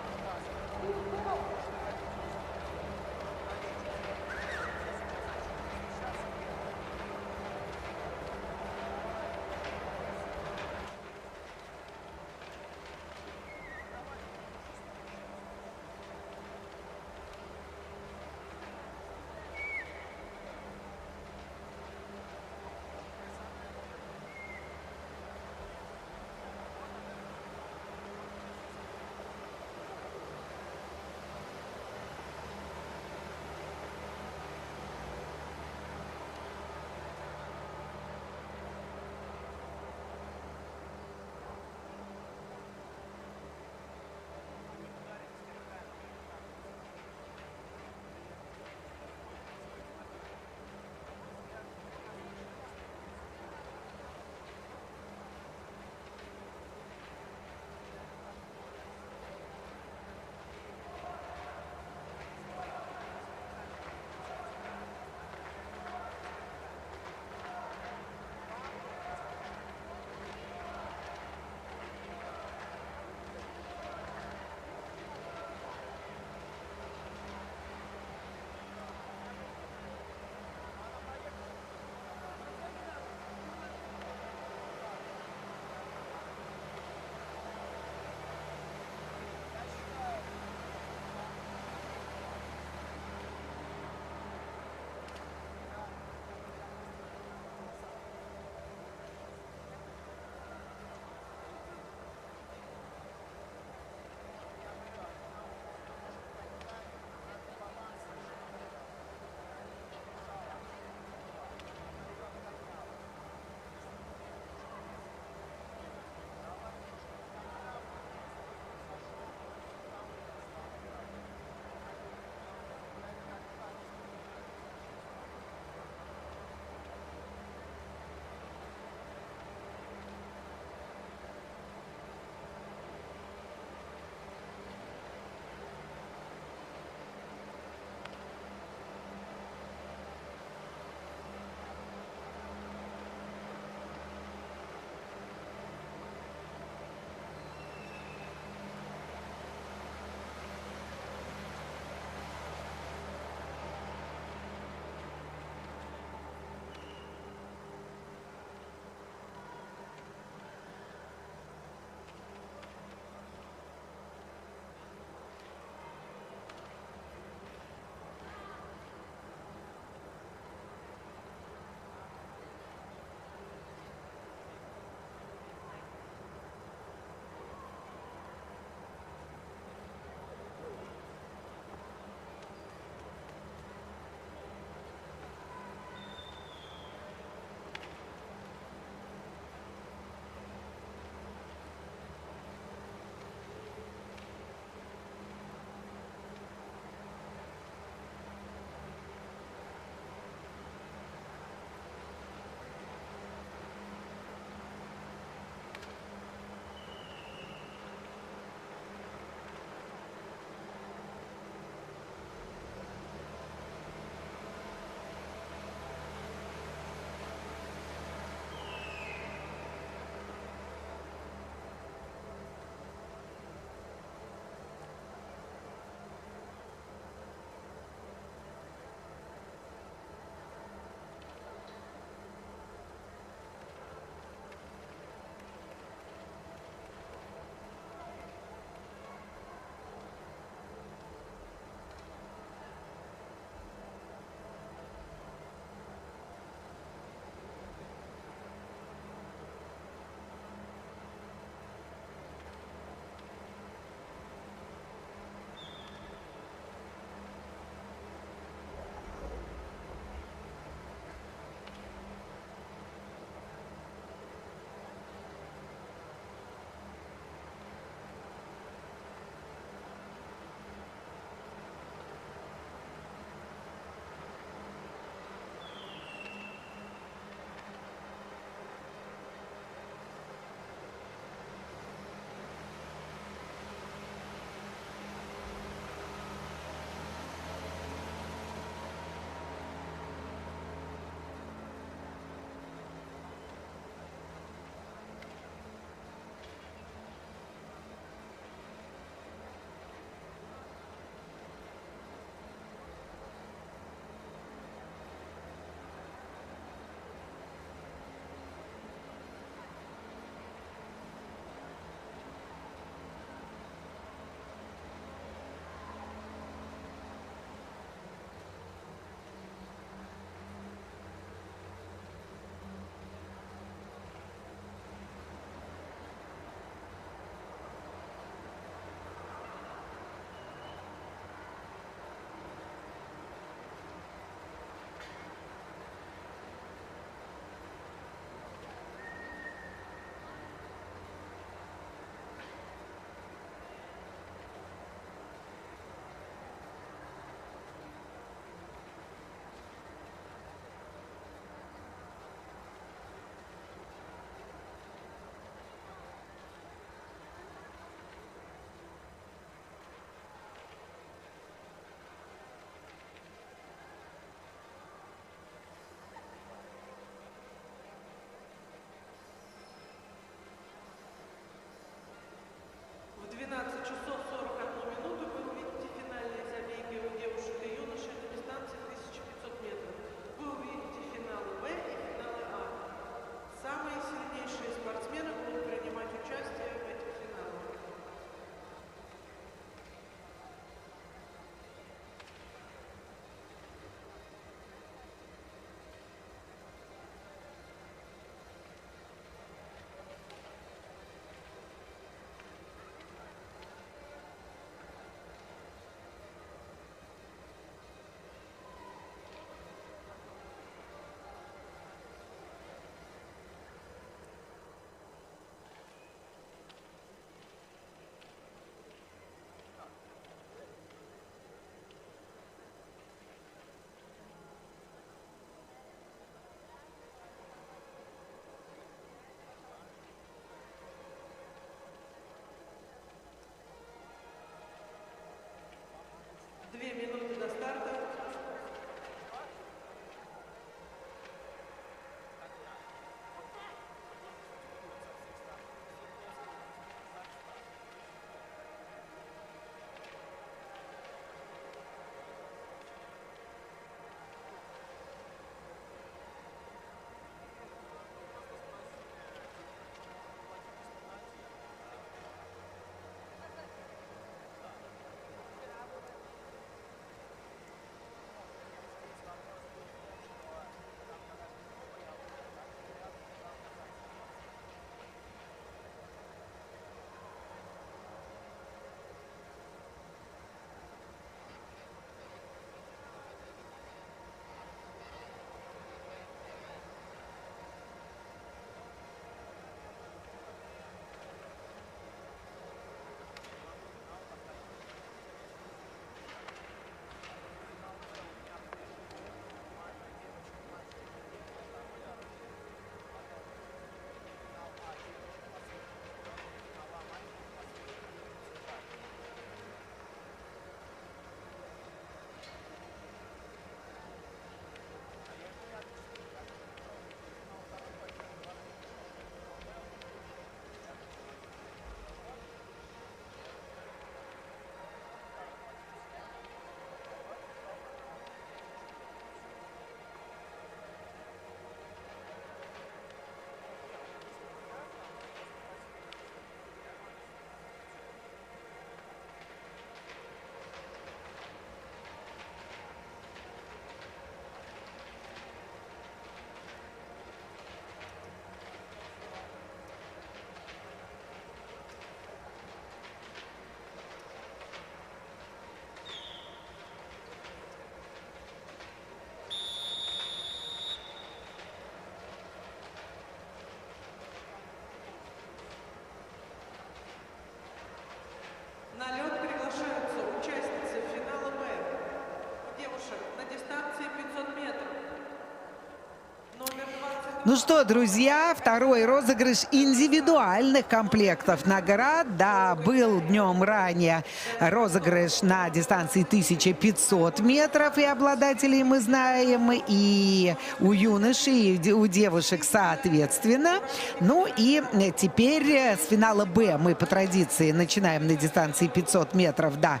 Ну что, друзья, второй розыгрыш индивидуальных комплектов наград. Да, был днем ранее розыгрыш на дистанции 1500 метров, и обладателей мы знаем, и у юношей, и у девушек соответственно. Ну и теперь с финала «Б» мы по традиции начинаем на дистанции 500 метров. Да,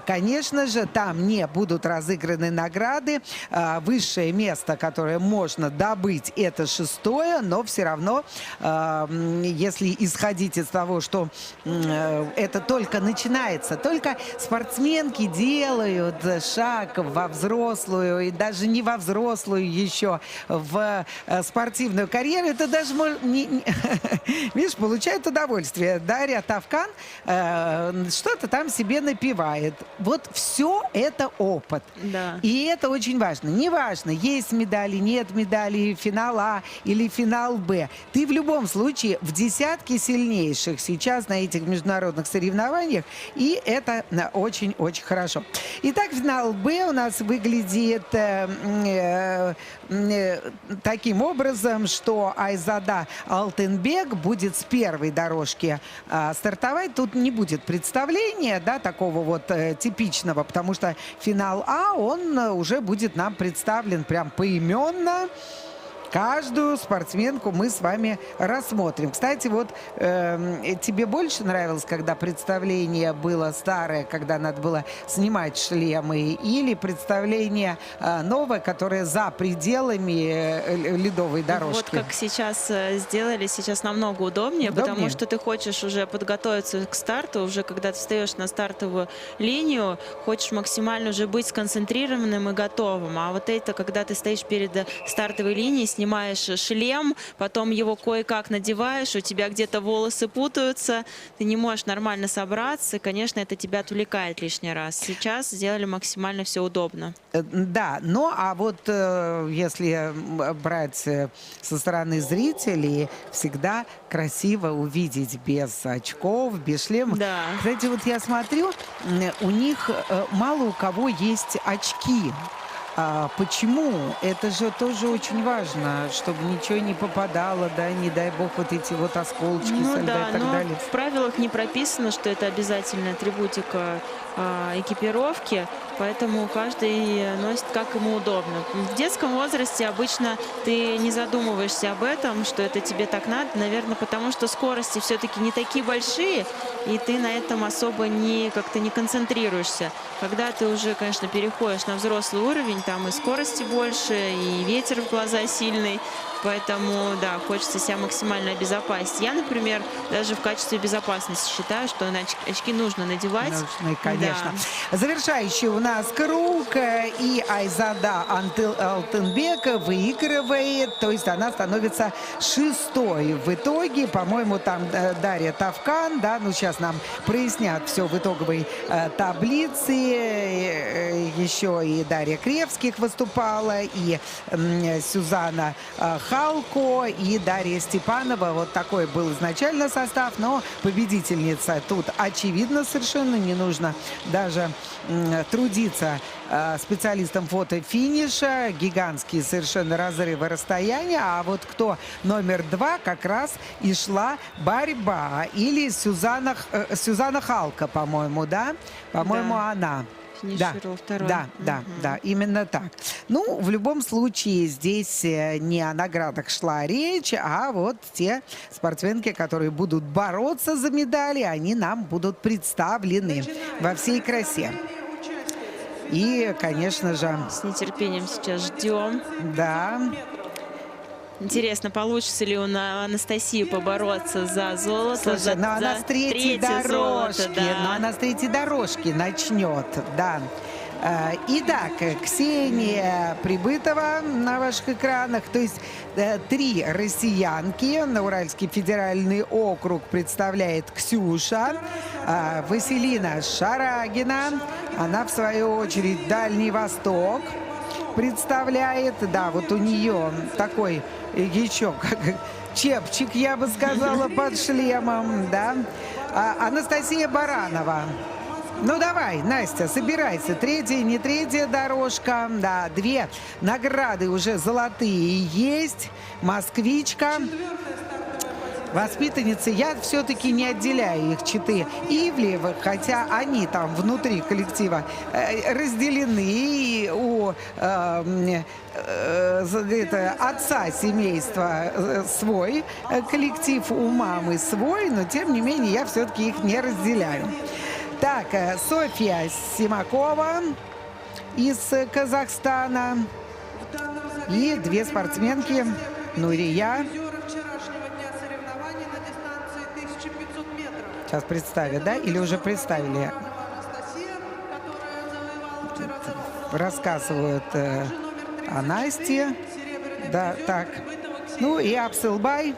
конечно же, там не будут разыграны награды. Высшее место, которое можно добыть, это 6-е, но все равно, если исходить из того, что это только начинается, только спортсменки делают шаг во взрослую и даже не во взрослую еще, в спортивную карьеру, это даже видишь, получают удовольствие. Дарья Тавкан что-то там себе напевает. Вот все это опыт. Да. И это очень важно. Неважно, есть медали, нет медали, финал А или финал Б. Ты в любом случае в десятке сильнейших сейчас на этих международных соревнованиях, и это очень-очень хорошо. Итак, финал Б у нас выглядит таким образом, что Айзада Алтынбек будет с первой дорожки стартовать. Тут не будет представления, да, такого вот типичного, потому что финал А, он уже будет нам представлен прям поименно. Каждую спортсменку мы с вами рассмотрим. Кстати, вот тебе больше нравилось, когда представление было старое, когда надо было снимать шлемы, или представление новое, которое за пределами ледовой дорожки? Вот как сейчас сделали, сейчас намного удобнее, потому что ты хочешь уже подготовиться к старту, уже когда ты встаешь на стартовую линию, хочешь максимально уже быть сконцентрированным и готовым. А вот это, когда ты стоишь перед стартовой линией, снимаешь шлем, потом его кое-как надеваешь, у тебя где-то волосы путаются, ты не можешь нормально собраться, и, конечно, это тебя отвлекает лишний раз. Сейчас сделали максимально все удобно. Да, ну а вот если брать со стороны зрителей, всегда красиво увидеть без очков, без шлема. Да. Кстати, вот я смотрю, у них мало у кого есть очки. Почему? Это же тоже очень важно, чтобы ничего не попадало, да, не дай бог вот эти вот осколочки со льда и так далее. В правилах не прописано, что это обязательная атрибутика экипировки, поэтому каждый носит как ему удобно. В детском возрасте обычно ты не задумываешься об этом, что это тебе так надо, наверное, потому что скорости все-таки не такие большие, и ты на этом особо как-то не концентрируешься. Когда ты уже, конечно, переходишь на взрослый уровень, там и скорости больше, и ветер в глаза сильный, поэтому, да, хочется себя максимально обезопасить. Я, например, даже в качестве безопасности считаю, что очки нужно надевать. Нужны, конечно. Да. Завершающий у нас круг, и Айзада Алтынбек выигрывает, то есть она становится 6-й в итоге. По-моему, там Дарья Тавкан, да, ну сейчас нам прояснят все в итоговой таблице. Еще и Дарья Кревских выступала, и Сюзанна Халко, и Дарья Степанова. Вот такой был изначально состав, но победительница тут очевидно совершенно, не нужно даже трудиться специалистам фото-финиша. Гигантские совершенно разрывы расстояния. А вот кто номер 2, как раз и шла борьба. Или Сюзанна Халко, по-моему, да? По-моему, Да. она. Финишировал второй. Да, именно так. Ну, в любом случае, здесь не о наградах шла речь, а вот те спортсменки, которые будут бороться за медали, они нам будут представлены во всей красе. И, конечно же... С нетерпением сейчас ждем. Да. Интересно, получится ли у Анастасии побороться за золото? Слушай, но она с третьей дорожки, золото, да. но она с третьей дорожки начнет, да. Итак, Ксения Прибытова на ваших экранах, то есть 3 россиянки. На Уральский федеральный округ представляет Ксюша, Василина Шарагина, она в свою очередь Дальний Восток представляет. Да, вот у нее такой еще как чепчик, я бы сказала, под шлемом, да. Анастасия Баранова. Ну давай, Настя, собирайся. Третья, не третья дорожка. Да, 2 награды уже золотые есть. Москвичка. Воспитанницы, я все-таки не отделяю их, читы Ивлеевых, хотя они там внутри коллектива разделены. И у отца семейства свой коллектив, у мамы свой, но тем не менее я все-таки их не разделяю. Так, Софья Симакова из Казахстана и 2 спортсменки Нурия. Сейчас представят, да? Или уже представили? Рассказывают о Насте. Да, так. Ну и Апсылбай.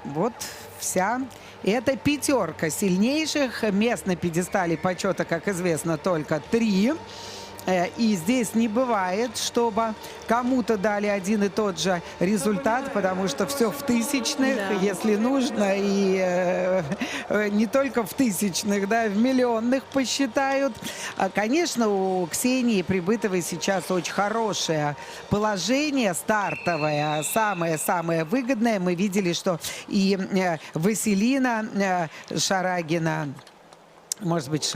Вот вся. Это 5 сильнейших. Мест на пьедестале почета, как известно, только 3. И здесь не бывает, чтобы кому-то дали один и тот же результат, потому что все в тысячных, Да. если нужно, и не только в тысячных, да, в миллионных посчитают. Конечно, у Ксении Прибытовой сейчас очень хорошее положение стартовое, самое-самое выгодное. Мы видели, что и Василина Шарагина, может быть,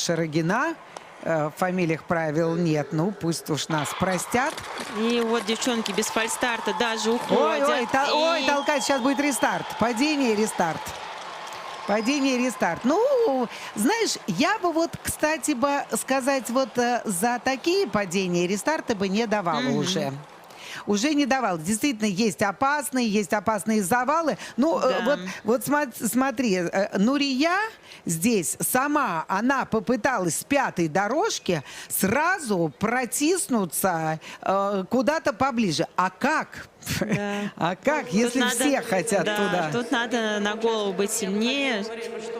Шарагина, в фамилиях правил нет, ну пусть уж нас простят. И вот девчонки без фальстарта даже уходят. Ой, толкать, сейчас будет рестарт. Падение, рестарт. Падение, рестарт. Ну, знаешь, я бы вот, кстати, сказать, вот за такие падения рестарты бы не давала уже. Уже не давал. Действительно, есть опасные завалы. Ну, Да. вот смотри, Нурия здесь сама, она попыталась с 5-й дорожки сразу протиснуться куда-то поближе. А как? Да. А как, если Тут все хотят да, туда? Тут надо на голову быть сильнее,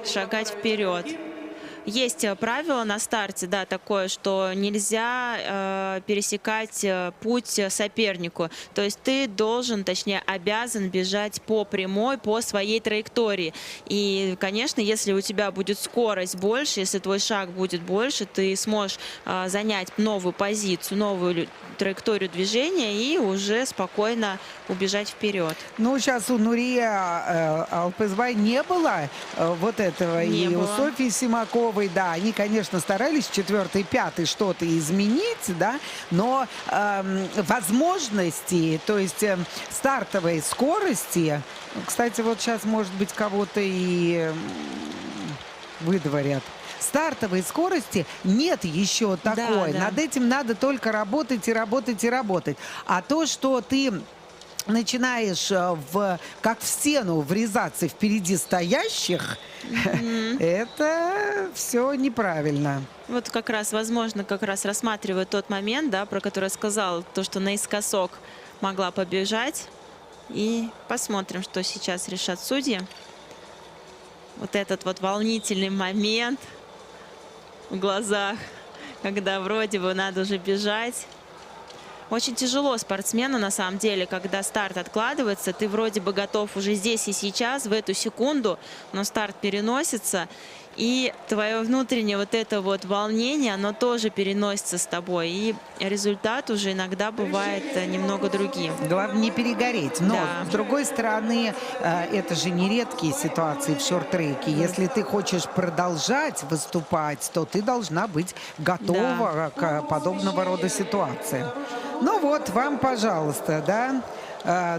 шагать вперед. Есть правило на старте, да, такое, что нельзя пересекать путь сопернику. То есть ты должен, точнее, обязан бежать по прямой, по своей траектории. И, конечно, если у тебя будет скорость больше, если твой шаг будет больше, ты сможешь занять новую позицию, новую траекторию движения и уже спокойно убежать вперед. Ну, сейчас у Нурия Алпызбай не было вот этого. Не и было. у Софьи Симаковой, да, они, конечно, старались 4-й, 5-й что-то изменить, да, но возможности, то есть стартовой скорости, кстати, вот сейчас, может быть, кого-то и выдворят. Стартовой скорости нет еще такой. Да. Над этим надо только работать и работать и работать. А то, что ты начинаешь как в стену врезаться впереди стоящих, это все неправильно. Вот как раз, возможно, как раз рассматривая тот момент, да, про который я сказала, то, что наискосок могла побежать. И посмотрим, что сейчас решат судьи. Вот этот вот волнительный момент в глазах, когда вроде бы надо уже бежать. Очень тяжело спортсмену, на самом деле, когда старт откладывается, ты вроде бы готов уже здесь и сейчас, в эту секунду, но старт переносится, и твое внутреннее вот это вот волнение, оно тоже переносится с тобой, и результат уже иногда бывает немного другим. Главное не перегореть. Но, Да. с другой стороны, это же не редкие ситуации в шорт-треке. Если ты хочешь продолжать выступать, то ты должна быть готова к подобного рода ситуациям. Ну вот, вам, пожалуйста, да.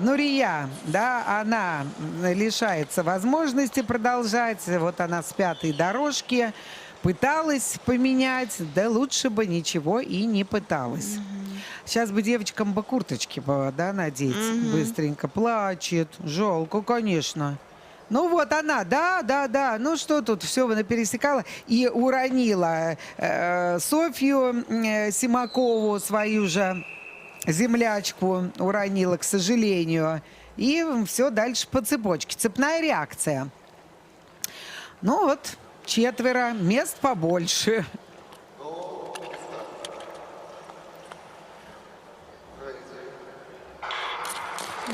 Нурия, да, она лишается возможности продолжать. Вот она с 5-й дорожки пыталась поменять, да лучше бы ничего и не пыталась. Сейчас бы девочкам бы курточки да, надеть быстренько. Плачет, жалко, конечно. Ну вот она, да. Ну что тут, все она пересекала и уронила Софью Симакову, свою же землячку уронила, к сожалению. И все дальше по цепочке. Цепная реакция. Ну вот, 4, мест побольше.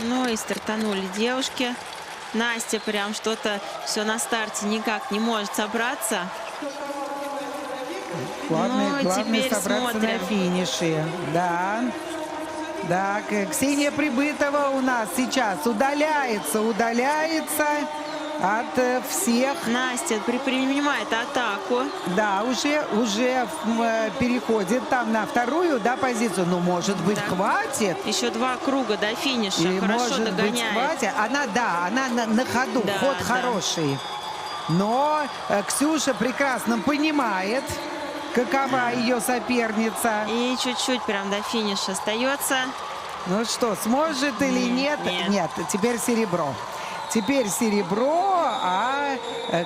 Ну и стартанули девушки. Настя прям что-то все на старте никак не может собраться. Главное, Ну, главное теперь собраться смотрим. на финише. Да. Так, Ксения Прибытова у нас сейчас удаляется от всех. Настя принимает атаку. Да, уже переходит там на вторую, да, позицию. Ну, может быть, Да. хватит. Еще 2 круга до финиша. И, Хорошо может быть, догоняет. хватит. Она на ходу, Да, ход да. хороший. Но Ксюша прекрасно понимает, какова ее соперница. И чуть-чуть прям до финиша остается. Ну что, сможет или нет? Нет. Теперь серебро. Теперь серебро, а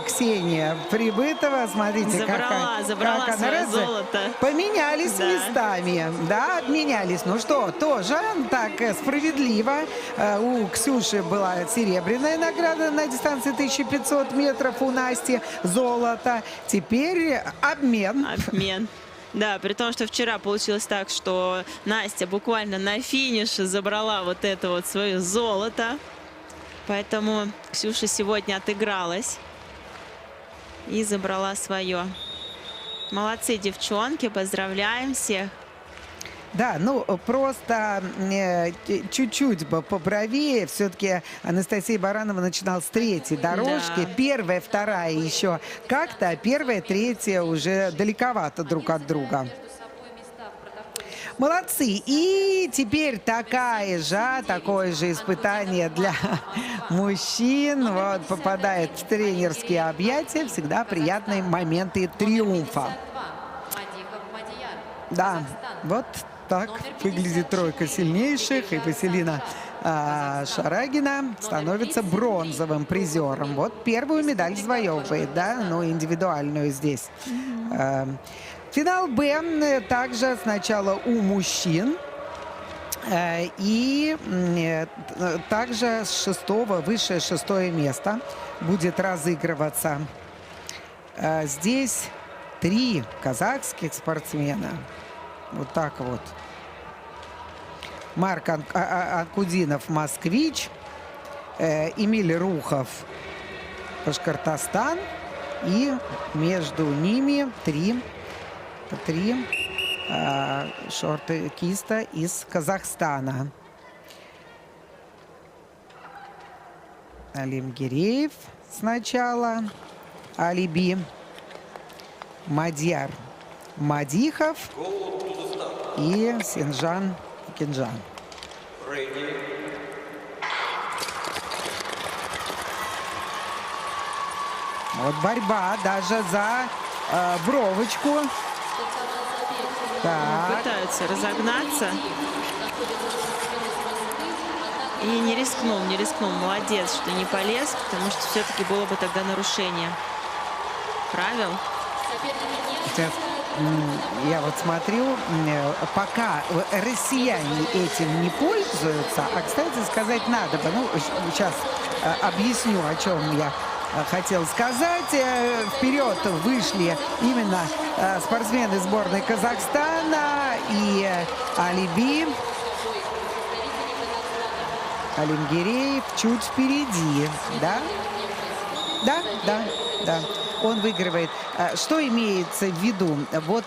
Ксения Прибытова, смотрите, Забрала как она свое раз золото. поменялись Да. местами. Да, обменялись. Ну что, тоже так справедливо. У Ксюши была серебряная награда на дистанции 1500 метров, у Насти золото. Теперь обмен. Обмен. Да, при том, что вчера получилось так, что Настя буквально на финише забрала вот это вот свое золото. Поэтому Ксюша сегодня отыгралась и забрала свое. Молодцы, девчонки, поздравляем всех. Да, ну просто чуть-чуть поправее. Все-таки Анастасия Баранова начинала с третьей дорожки. Да. Первая, вторая еще как-то, а первая, третья уже далековато друг от друга. Молодцы. И теперь такое же испытание для мужчин. Вот, попадает в тренерские объятия. Всегда приятные моменты триумфа. Да, вот так выглядит тройка сильнейших. И Василина Шарагина становится бронзовым призером. Вот первую медаль завоевывает, да, ну индивидуальную здесь. Финал Б также сначала у мужчин. И также с высшее шестое место будет разыгрываться. Здесь 3 казахских спортсмена. Вот так вот. Марк Анкудинов, москвич. Эмиль Рухов, Башкортостан. И между ними 3 шорт-киста из Казахстана. Алим Гиреев сначала. Алиби. Мадьяр Мадихов и Синжан Кинжан. Вот борьба даже за бровочку. Так. Пытаются разогнаться. И не рискнул. Молодец, что не полез, потому что все-таки было бы тогда нарушение правил. Сейчас я вот смотрю, пока россияне этим не пользуются, а, кстати, сказать надо бы, ну, сейчас объясню, о чем я хотел сказать. Вперед вышли именно спортсмены сборной Казахстана и Алиби. Алимгиреев чуть впереди, да? Да. Он выигрывает. Что имеется в виду? Вот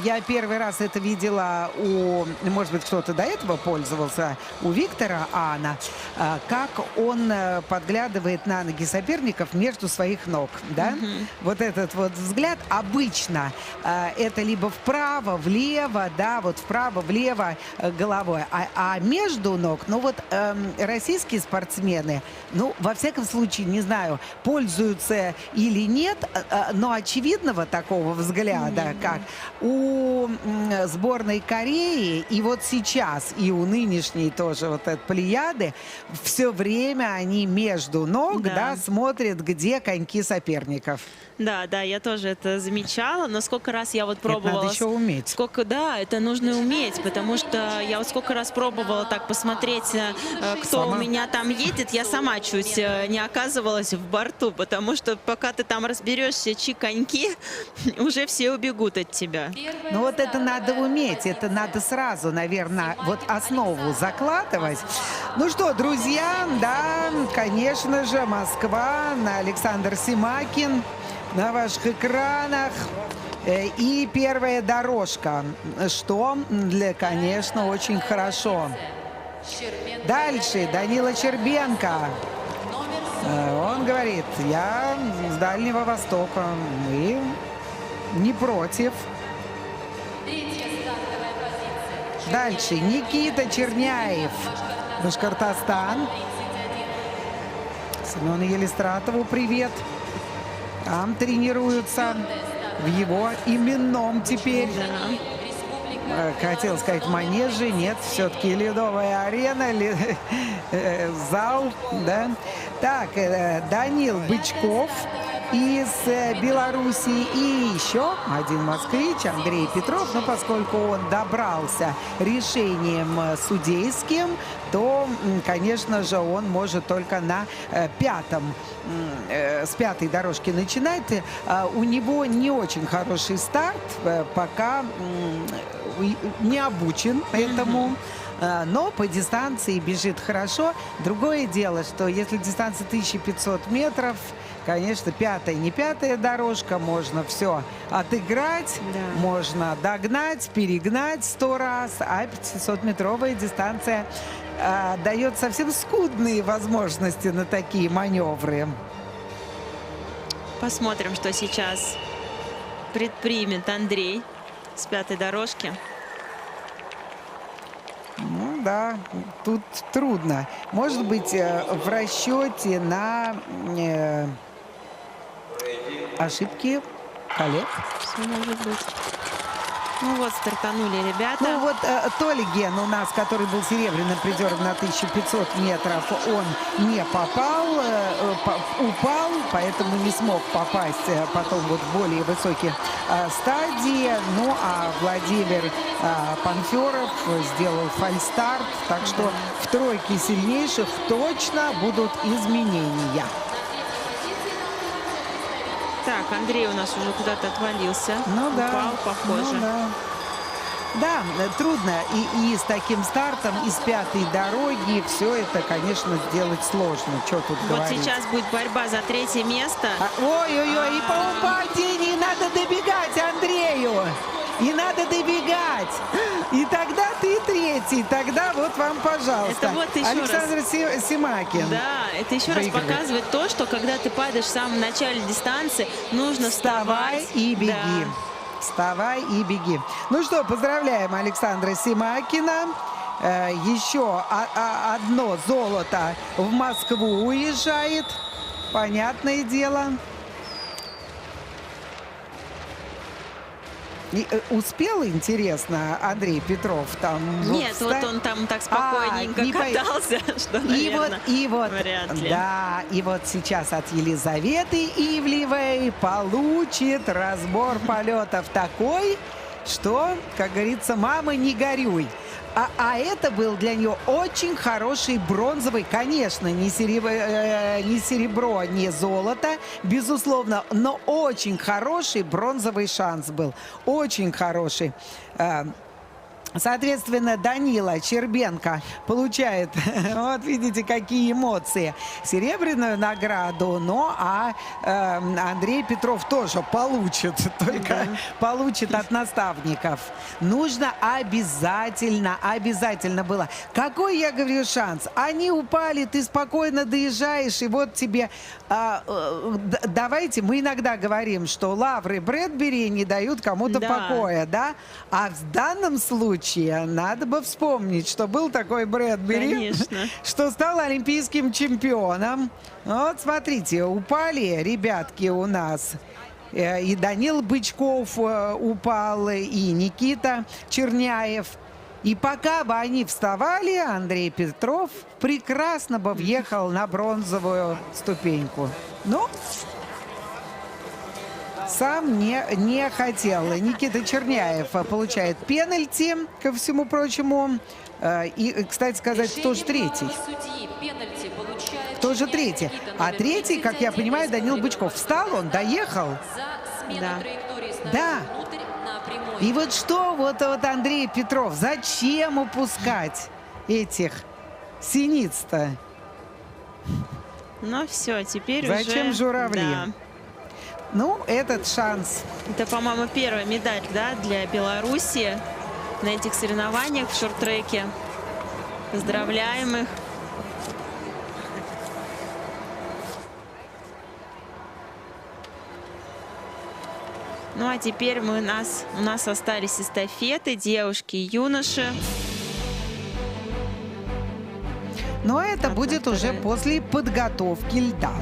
я первый раз это видела может быть, кто-то до этого пользовался, у Виктора Ана, как он подглядывает на ноги соперников между своих ног, да? Вот этот вот взгляд обычно это либо вправо, влево, да, вот вправо, влево головой, а между ног, ну вот российские спортсмены, ну, во всяком случае, не знаю, пользуются или нет, но очевидного такого взгляда, как у сборной Кореи, и вот сейчас, и у нынешней тоже вот этой плеяды, все время они между ног, да, смотрят, где коньки соперников. Да, я тоже это замечала, но сколько раз я вот пробовала... Это надо еще уметь. Да, это нужно уметь, потому что я вот сколько раз пробовала так посмотреть, кто у меня там едет, я сама чуть не оказывалась в борту, потому что пока ты там разберешься, наберешь все чиканьки, уже все убегут от тебя. Ну вот это надо уметь, это надо сразу, наверное, вот основу закладывать. Ну что, друзья, да, конечно же, Москва, Александр Семакин на ваших экранах. И первая дорожка, что, конечно, очень хорошо. Дальше Данила Щербенко. Он говорит, я с Дальнего Востока, мы не против. Дальше Никита Черняев, Башкортостан. Семену Елистратову привет. Там тренируются в его именном теперь. Хотел сказать манеже, нет, все-таки ледовая арена, зал, да. Так, Данил Бычков из Белоруссии и еще один москвич Андрей Петров. Но поскольку он добрался решением судейским, то, конечно же, он может только на с пятой дорожки начинать. У него не очень хороший старт, пока не обучен этому. Но по дистанции бежит хорошо. Другое дело, что если дистанция 1500 метров, конечно, пятая, не пятая дорожка, можно все отыграть, Да. можно догнать, перегнать 100 раз, а 500-метровая дистанция дает совсем скудные возможности на такие маневры. Посмотрим, что сейчас предпримет Андрей с пятой дорожки. Ну да, тут трудно. Может быть, в расчете на ошибки коллег. Все может быть. Ну вот, стартанули ребята. Ну вот Толи Ген у нас, который был серебряным призером на 1500 метров, он не попал, упал, поэтому не смог попасть потом вот в более высокие стадии. Ну а Владимир Панферов сделал фальстарт, так что в тройке сильнейших точно будут изменения. Так, Андрей у нас уже куда-то отвалился. Ну да. Упал, похоже. Ну, да. Да, трудно. И с таким стартом, и с пятой дороги все это, конечно, сделать сложно. Что тут Вот говорить? сейчас будет борьба за третье место. Ой-ой-ой, и по падению надо добегать Андрею. И надо добегать. И тогда ты третий. Тогда вот вам, пожалуйста. Это вот еще Александр Семакин. Да, это еще раз Выигрывает. показывает то, что когда ты падаешь в самом начале дистанции, нужно Вставай вставать. и беги. Да. Вставай и беги. Ну что, поздравляем Александра Семакина. Еще одно золото в Москву уезжает. Понятное дело. И, успел, интересно, Андрей Петров там? Нет, вот он там так спокойненько не по- катался, что, наверное, и вот, вряд ли. да, и вот сейчас от Елизаветы Ивлевой получит разбор полетов такой, что, как говорится, мама, не горюй. А это был для нее очень хороший бронзовый, конечно, не серебро, не золото, безусловно, но очень хороший бронзовый шанс был. Очень хороший. Соответственно, Данила Щербенко получает, вот видите, какие эмоции, серебряную награду, ну а Андрей Петров тоже получит, только получит от наставников. Нужно обязательно было. Какой, я говорю, шанс? Они упали, ты спокойно доезжаешь, и вот тебе... давайте, мы иногда говорим, что лавры Брэдбери не дают кому-то Да. покоя, да? А в данном случае надо бы вспомнить, что был такой Брэдбери, Конечно. что стал олимпийским чемпионом. Вот, смотрите, упали ребятки у нас. И Данил Бычков упал, и Никита Черняев. И пока бы они вставали, Андрей Петров прекрасно бы въехал на бронзовую ступеньку. Но сам не хотел. Никита Черняев получает пенальти, ко всему прочему. И, кстати сказать, тоже третий. Судьи пенальти получил получает Кто же четверть третий? Никита, А номер третий, как я 31, понимаю, Данил из Бычков. Встал он, доехал. За смену Да. траектории снаружи Да. внутрь на прямой. И вот что вот Андрей Петров, зачем упускать этих синиц-то? Ну все, теперь Зачем уже... журавли? Да. Ну, этот шанс. Это, по-моему, первая медаль, да, для Беларуси на этих соревнованиях в шорт-треке. Поздравляем их. Ну а теперь у нас остались эстафеты, девушки и юноши. Но это А будет там уже вторая. после подготовки льда.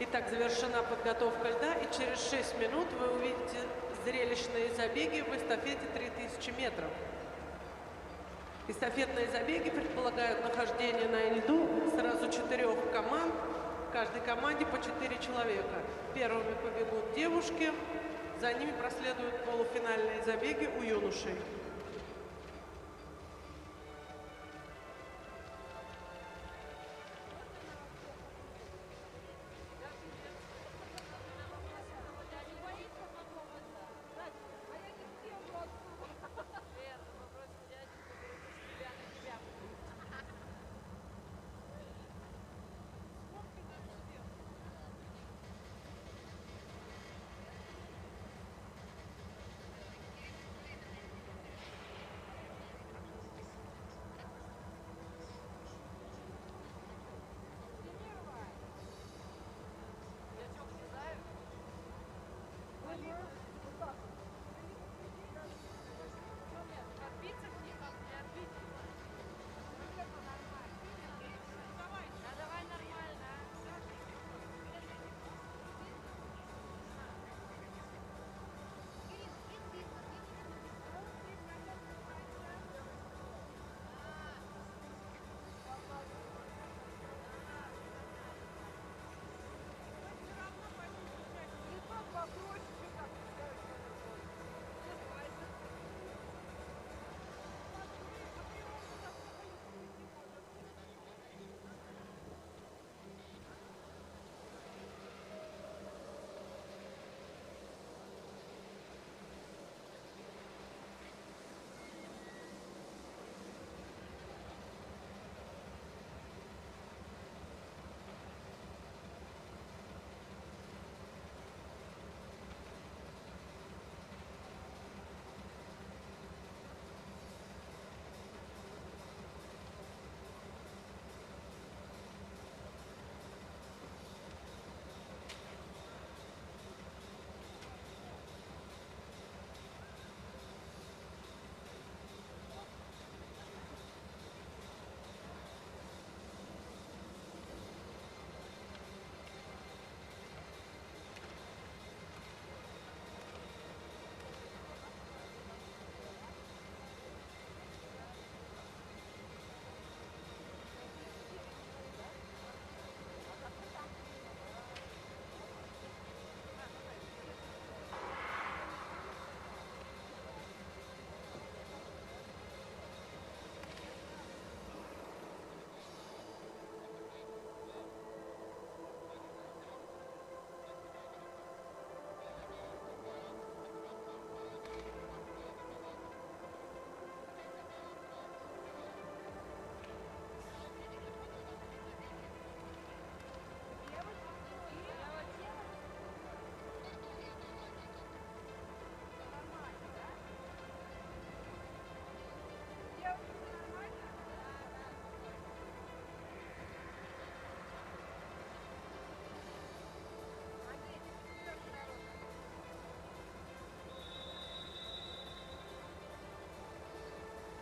Итак, завершена подготовка льда, и через 6 минут вы увидите зрелищные забеги в эстафете 3000 метров. Эстафетные забеги предполагают нахождение на льду сразу 4 команд, в каждой команде по 4 человека. Первыми побегут девушки, за ними проследуют полуфинальные забеги у юношей.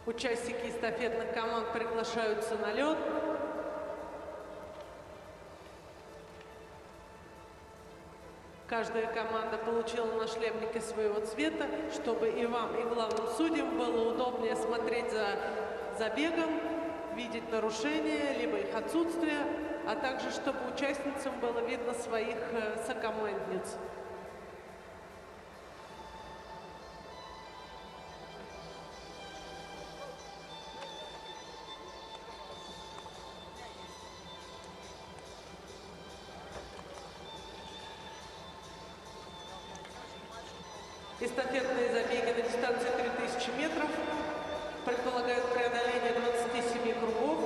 Участники эстафетных команд приглашаются на лед. Каждая команда получила нашлемники своего цвета, чтобы и вам, и главным судьям было удобнее смотреть за забегом, видеть нарушения, либо их отсутствие, а также чтобы участницам было видно своих сокомандниц. Эстафетные забеги на дистанции 3000 метров предполагают преодоление 27 кругов.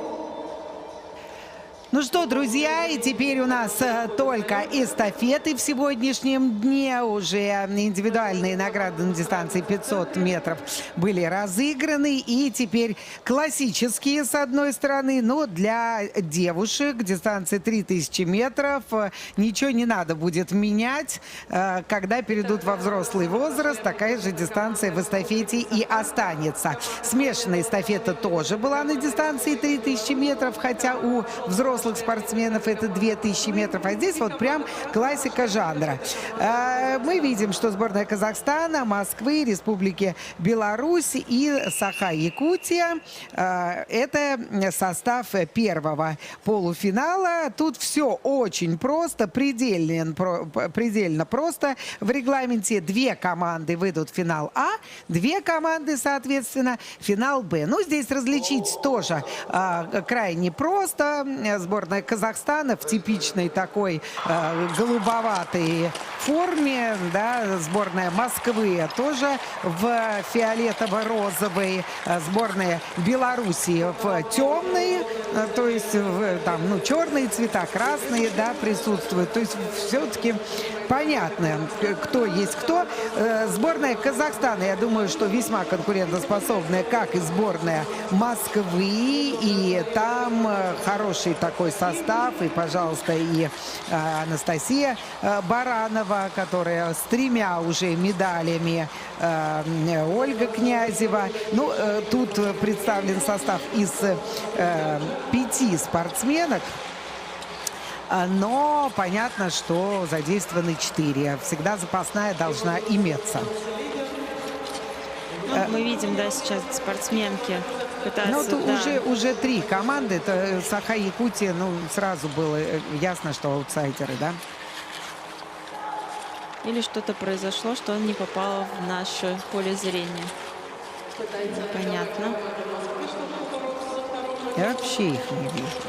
Ну что, друзья, и теперь у нас только эстафеты в сегодняшнем дне. Уже индивидуальные награды на дистанции 500 метров были разыграны. И теперь классические с одной стороны, но для девушек дистанции 3000 метров ничего не надо будет менять. Когда перейдут во взрослый возраст, такая же дистанция в эстафете и останется. Смешанная эстафета тоже была на дистанции 3000 метров, хотя у взрослых взрослых спортсменов это 2000 метров, а здесь вот прям классика жанра. Мы видим, что сборная Казахстана, Москвы, Республики Беларусь и Саха-Якутия – это состав первого полуфинала. Тут все очень просто, предельно просто. В регламенте 2 команды выйдут в финал А, 2 команды, соответственно, финал Б. Ну, здесь различить тоже крайне просто. Сборная Казахстана в типичной такой голубоватой форме, да, сборная Москвы тоже в фиолетово-розовой, сборная Белоруссии в темной, то есть там, ну, черные цвета, красные, да, присутствуют. То есть все-таки понятно, кто есть кто. Сборная Казахстана, я думаю, что весьма конкурентоспособная, как и сборная Москвы, и там хороший такой состав, и, пожалуйста, и Анастасия Баранова, которая с 3 уже медалями, Ольга Князева. Ну, тут представлен состав из 5 спортсменок, но понятно, что задействованы 4. Всегда запасная должна иметься. Вот мы видим, да, сейчас спортсменки пытаются... Ну, тут уже 3 команды. Это Саха-Якутия, ну, сразу было ясно, что аутсайдеры, да? Или что-то произошло, что он не попал в наше поле зрения. Непонятно. Я вообще их не вижу.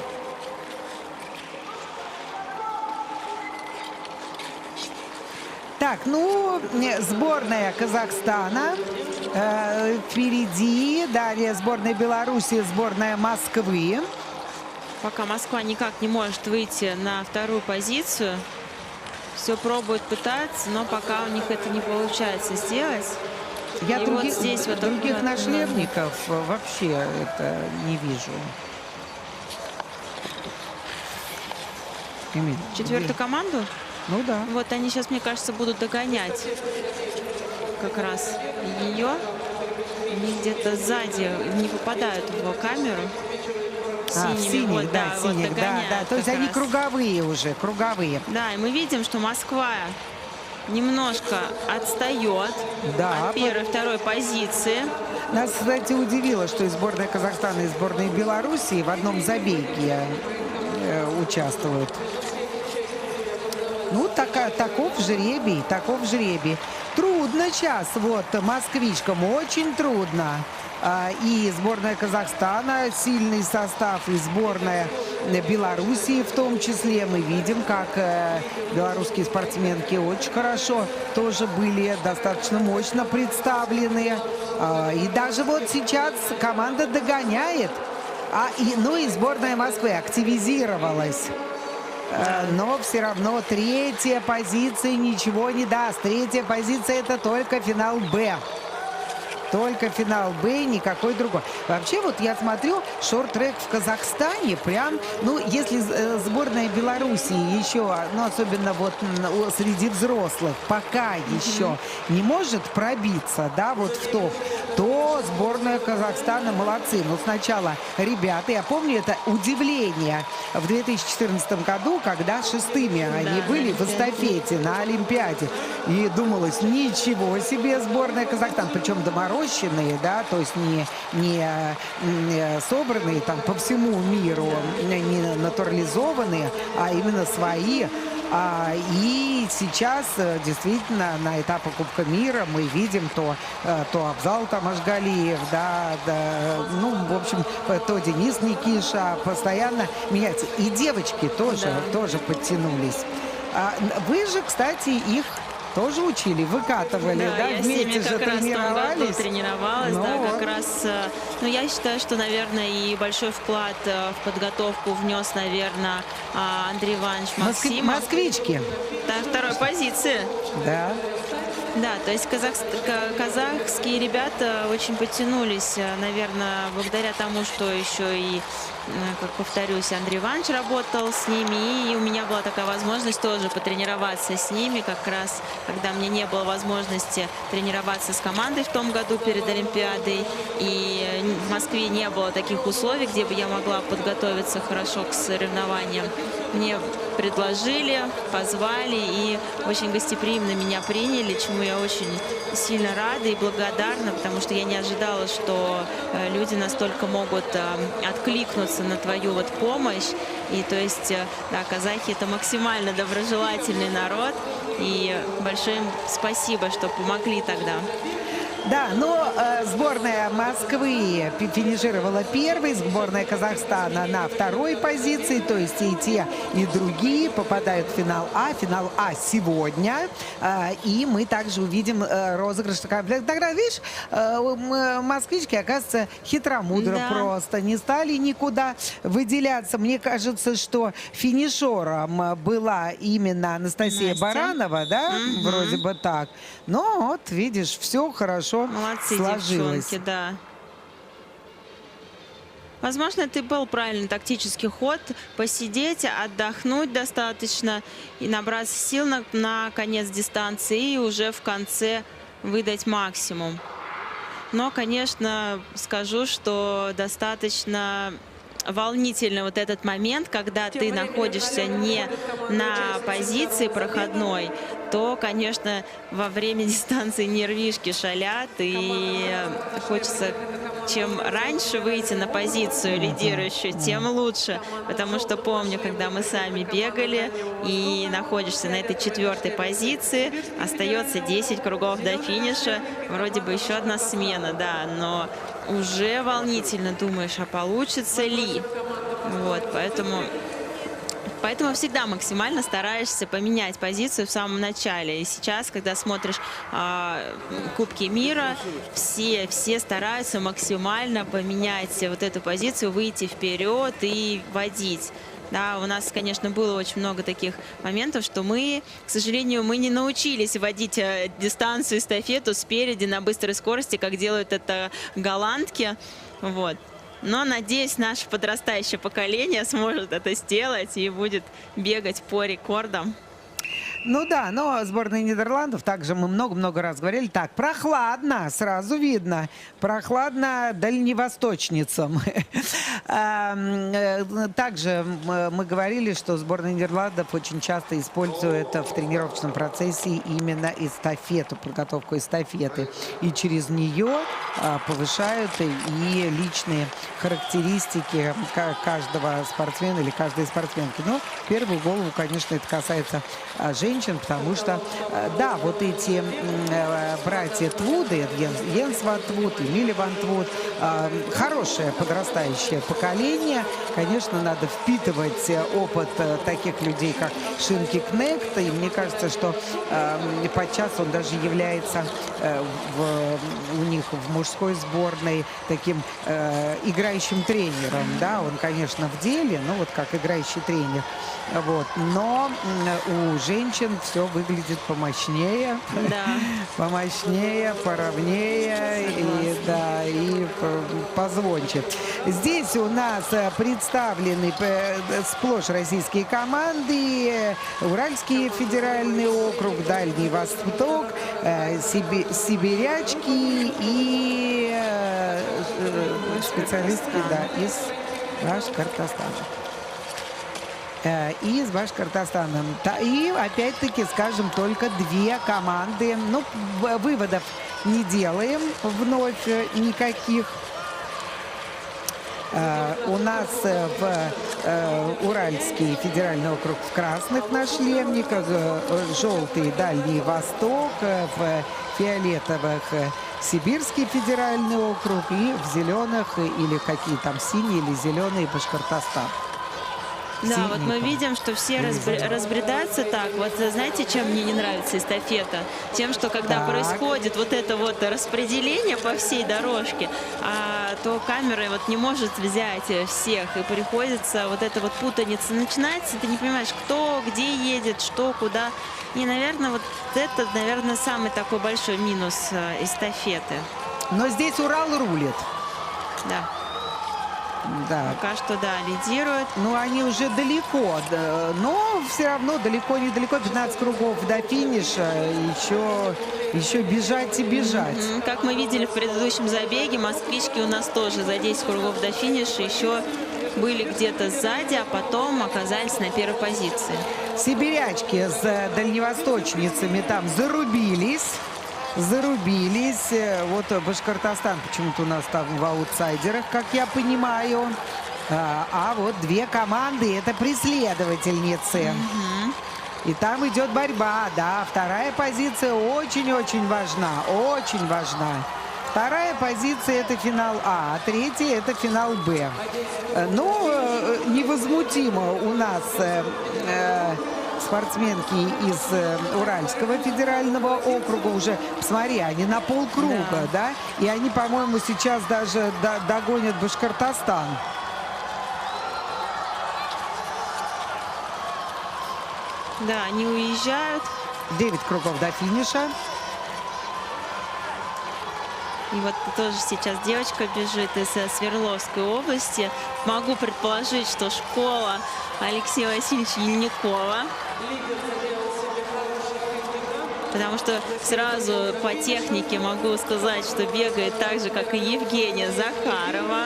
Так, ну, сборная Казахстана впереди. Далее сборная Беларуси, сборная Москвы. Пока Москва никак не может выйти на 2-ю позицию. Все пробуют пытаться, но пока у них это не получается сделать. Я и других, вот здесь вот других нашлемников вообще это не вижу. 4-ю команду? Ну да. Вот они сейчас, мне кажется, будут догонять как раз ее. Они где-то сзади не попадают в камеру. Синими, вот, да, вот синих, да, да. То есть они раз. круговые уже, круговые. Да, и мы видим, что Москва немножко отстает Да, от 1-й, 2-й позиции. Нас, кстати, удивило, что и сборная Казахстана, и сборная Белоруссии в одном забеге участвуют. Ну, таков жребий, таков жребий. Трудно сейчас, вот, москвичкам очень трудно. И сборная Казахстана, сильный состав, и сборная Белоруссии в том числе. Мы видим, как белорусские спортсменки очень хорошо тоже были достаточно мощно представлены. И даже вот сейчас команда догоняет. Ну и сборная Москвы активизировалась. Но все равно 3-я позиция ничего не даст. 3-я позиция — это только финал Б. Только финал Б, никакой другой. Вообще, вот я смотрю, шорт-трек в Казахстане прям, ну, если сборная Белоруссии еще, ну, особенно вот среди взрослых, пока еще не может пробиться, да, вот в топ, то сборная Казахстана молодцы. Но сначала ребята, я помню это удивление в 2014 году, когда 6-ми они были в эстафете на Олимпиаде. И думалось, ничего себе сборная Казахстана, причем доморощенные, да, то есть не собранные там по всему миру, не натурализованные, а именно свои. И сейчас действительно на этапе Кубка мира мы видим то Абзал Тамашгалиев, да, ну, в общем, то Денис Никиша, постоянно меняется. И девочки тоже подтянулись. Вы же, кстати, их тоже учили, выкатывали, да, я вместе с же ними как раз в том году тренировалась, Ну, да, вот. как раз, ну, я считаю, что, наверное, и большой вклад в подготовку внес, наверное, Андрей Иванович Максимов. Москвички. Да, 2-й позиции. Да. Да, то есть казахские ребята очень подтянулись, наверное, благодаря тому, что еще и, как повторюсь, Андрей Иванович работал с ними, и у меня была такая возможность тоже потренироваться с ними, как раз когда мне не было возможности тренироваться с командой в том году перед Олимпиадой, и в Москве не было таких условий, где бы я могла подготовиться хорошо к соревнованиям. Мне предложили, позвали и очень гостеприимно меня приняли, чему я очень сильно рада и благодарна, потому что я не ожидала, что люди настолько могут откликнуться на твою вот помощь. И то есть, да, казахи — это максимально доброжелательный народ, и большое им спасибо, что помогли тогда. Да, но сборная Москвы финишировала первой, сборная Казахстана на второй позиции, то есть и те, и другие попадают в финал А. Финал А сегодня, и мы также увидим розыгрыш. Тогда, видишь, москвички, оказывается, хитромудро Да. просто, не стали никуда выделяться. Мне кажется, что финишером была именно Анастасия Настя. Баранова, да, Мгм. вроде бы так. Но вот, видишь, все хорошо Молодцы, сложилось. девчонки, да. Возможно, это и был правильный тактический ход. Посидеть, отдохнуть достаточно и набраться сил на конец дистанции и уже в конце выдать максимум. Но, конечно, скажу, что достаточно волнительный вот этот момент, когда ты находишься не на позиции проходной, то, конечно, во время дистанции нервишки шалят, и хочется чем раньше выйти на позицию лидирующую, тем лучше. Потому что помню, когда мы сами бегали и находишься на этой 4-й позиции, остается 10 кругов до финиша, вроде бы еще одна смена, да, но уже волнительно думаешь, а получится ли? Вот, Поэтому всегда максимально стараешься поменять позицию в самом начале. И сейчас, когда смотришь Кубки мира, все стараются максимально поменять вот эту позицию, выйти вперед и водить. Да, у нас, конечно, было очень много таких моментов, что мы, к сожалению, мы не научились водить дистанцию, эстафету спереди на быстрой скорости, как делают это голландки. Вот. Но, надеюсь, наше подрастающее поколение сможет это сделать и будет бегать по рекордам. Ну да, но сборная Нидерландов, также мы много-много раз говорили, так, прохладно, сразу видно, прохладно дальневосточницам. Также мы говорили, что сборная Нидерландов очень часто использует в тренировочном процессе именно эстафету, подготовку эстафеты. И через нее повышают и личные характеристики каждого спортсмена или каждой спортсменки. Но в первую голову, конечно, это касается женщин, потому что, да, вот эти братья Твуды, Йенс Ван Твуд и Лили Ван Твуд, хорошее подрастающее поколение. Конечно, надо впитывать опыт таких людей, как Шинки Кнехт, и мне кажется, что подчас он даже является у них в мужской сборной таким играющим тренером, да, он, конечно, в деле, но вот как играющий тренер, вот, но у женщин все выглядит помощнее, Да. помощнее, поровнее и, да, и позвонче. Здесь у нас представлены сплошь российские команды: Уральский федеральный округ, Дальний Восток, сибирячки и специалистки, да, из Башкортостана. Из Башкортостана. И опять-таки, скажем, только 2 команды. Ну, выводов не делаем вновь никаких. У нас в Уральский федеральный округ в красных нашлемниках, желтый Дальний Восток, в фиолетовых Сибирский федеральный округ и в зеленых или какие там синие или зеленые Башкортостан. Да, вот мы синеньком. видим, что все разбредаются так. Вот знаете, чем мне не нравится эстафета? Тем, что когда Так. происходит вот это вот распределение по всей дорожке, то камера вот не может взять всех, и приходится вот эта вот путаница начинается, ты не понимаешь, кто, где едет, что, куда. И, наверное, вот это, наверное, самый такой большой минус эстафеты. Но здесь Урал рулит. Да, Да. пока что, да, лидирует. Ну, они уже далеко, да, но все равно далеко-недалеко, 15 кругов до финиша, еще бежать и бежать. Как мы видели в предыдущем забеге, москвички у нас тоже за 10 кругов до финиша еще были где-то сзади, а потом оказались на первой позиции. Сибирячки с дальневосточницами там зарубились. Вот Башкортостан почему-то у нас там в аутсайдерах, как я понимаю. А вот две команды — это преследовательницы. И там идет борьба, да. Вторая позиция очень-очень важна, очень важна. Вторая позиция — это финал А третья — это финал Б. Ну, невозмутимо у нас спортсменки из Уральского федерального округа уже, посмотри, они на полкруга, да, и они, по-моему, сейчас даже догонят Башкортостан. Да, они уезжают. 9 кругов до финиша. И вот тоже сейчас девочка бежит из Свердловской области. Могу предположить, что школа Алексея Васильевича Ельникова. Потому что сразу по технике могу сказать, что бегает так же, как и Евгения Захарова.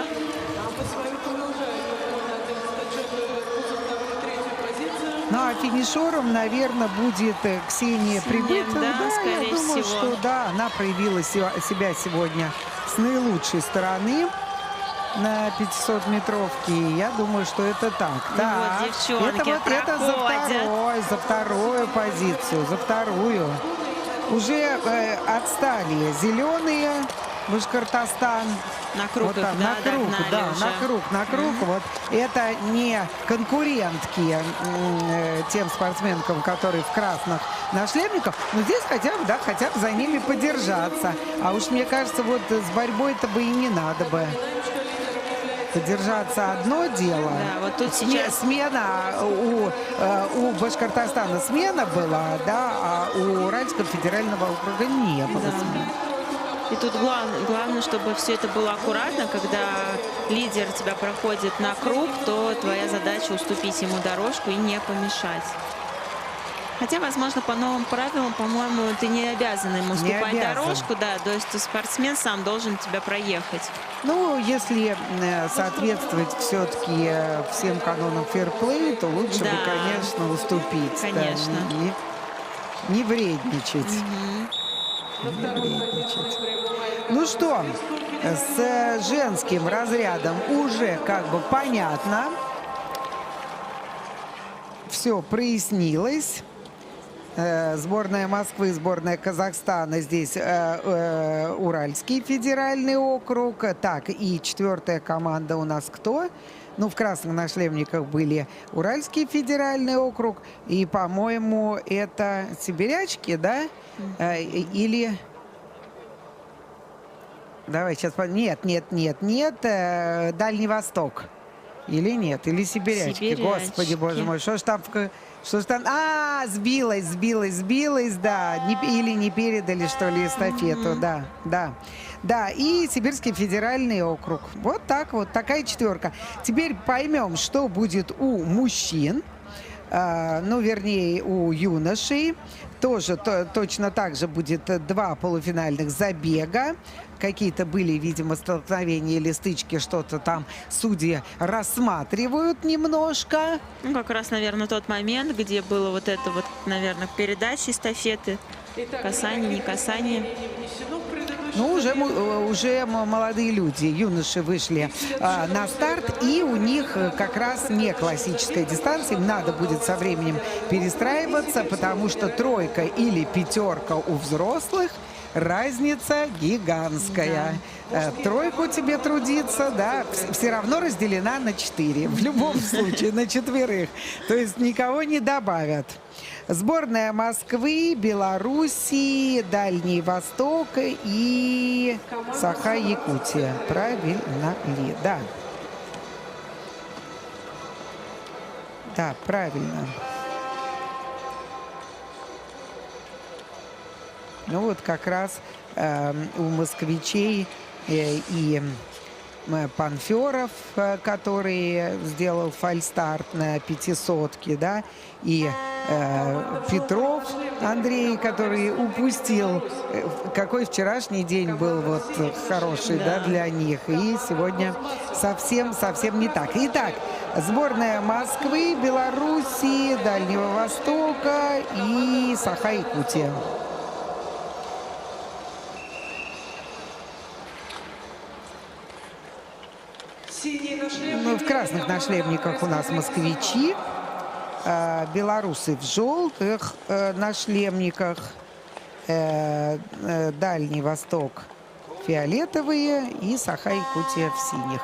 Ну, а финишером, наверное, будет Ксения Прибытова. Да, скорее я думаю, всего. что да, она проявила себя сегодня с наилучшей стороны на 500-метровке. Я думаю, что это так. Ну Так, вот девчонки это за вторую позицию, за вторую. Уже отстали зеленые, Башкортостан. На круг Вот их, там, да, на круг, догнали да, уже. на круг. Вот это не конкурентки тем спортсменкам, которые в красных нашлемниках, но здесь хотя бы за ними подержаться. А уж мне кажется, вот с борьбой-то бы и не надо бы. Подержаться одно дело. Да, вот тут сейчас Смена у Башкортостана смена была, да, а у Уральского федерального округа не было смены. И тут главное, чтобы все это было аккуратно. Когда лидер тебя проходит на круг, то твоя задача уступить ему дорожку и не помешать. Хотя, возможно, по новым правилам, по-моему, ты не обязан ему уступать дорожку, да, то есть спортсмен сам должен тебя проехать. Ну, если соответствовать все-таки всем канонам фэрплей, то лучше бы, конечно, уступить. Конечно. Да, не вредничать. Ну что, с женским разрядом уже как бы понятно. Все прояснилось. Сборная Москвы, сборная Казахстана. Здесь Уральский федеральный округ. Так, и четвертая команда у нас кто? Ну, в красных нашлемниках были Уральский федеральный округ. И, по-моему, это сибирячки, да? Или... Давай сейчас... Нет. Дальний Восток. Или нет? Или сибирячки. Господи, боже мой. Что ж там... Сбилась, да. Или не передали, что ли, эстафету. Да. И Сибирский федеральный округ. Вот так вот. Такая четверка. Теперь поймем, что будет у мужчин. Ну, вернее, у юношей. Тоже точно так же будет 2 полуфинальных забега. Какие-то были, видимо, столкновения или стычки, что-то там судьи рассматривают немножко. Ну, как раз, наверное, тот момент, где было вот это вот, наверное, передача эстафеты, касание, не касание. Ну, уже молодые люди, юноши вышли на старт, и у них как раз не классическая дистанция. Им надо будет со временем перестраиваться, потому что 3 или 5 у взрослых разница гигантская. Тройку тебе трудиться, да, все равно разделена на 4. В любом случае, на 4. То есть никого не добавят. Сборная Москвы, Белоруссии, Дальний Восток и Саха-Якутия. Правильно ли? Да. Да, правильно. Ну вот как раз у москвичей и Панферов, который сделал фальстарт на 500-ке, да, и Петров Андрей, который упустил, какой вчерашний день был вот хороший, да, для них, и сегодня совсем не так. Итак, сборная Москвы, Белоруссии, Дальнего Востока и Саха-Якутия. Ну, в красных нашлемниках у нас москвичи, белорусы в желтых нашлемниках, Дальний Восток фиолетовые и Саха-Якутия в синих.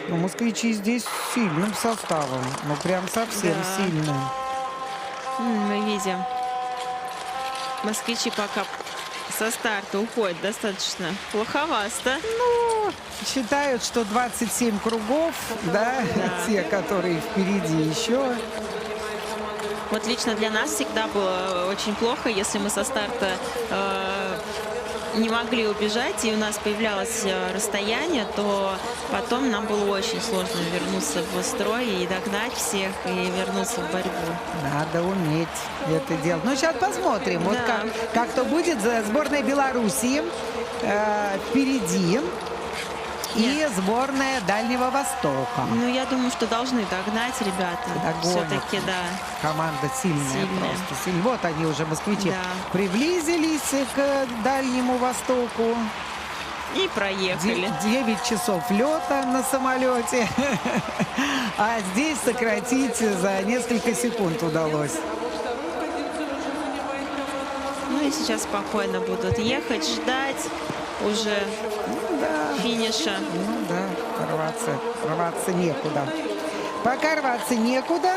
Ну, москвичи здесь с сильным составом, ну прям совсем сильным. Мы видим, москвичи пока со старта уходят достаточно плоховасто. Ну, считают, что 27 кругов, да, те, которые впереди еще. Вот лично для нас всегда было очень плохо, если мы со старта не могли убежать, и у нас появлялось расстояние, то потом нам было очень сложно вернуться в строй и догнать всех, и вернуться в борьбу. Надо уметь это делать. Ну, сейчас посмотрим, вот как то будет. Сборная Белоруссии впереди. И сборная Дальнего Востока. Ну, я думаю, что должны догнать ребята. Все-таки, да. Команда сильная, просто сильная. Вот они уже, москвичи, приблизились к Дальнему Востоку. И проехали. 9 часов лета на самолете. А здесь сократить за несколько секунд удалось. Ну и сейчас спокойно будут ехать, ждать уже финиша. Ну да, рваться некуда. Пока рваться некуда.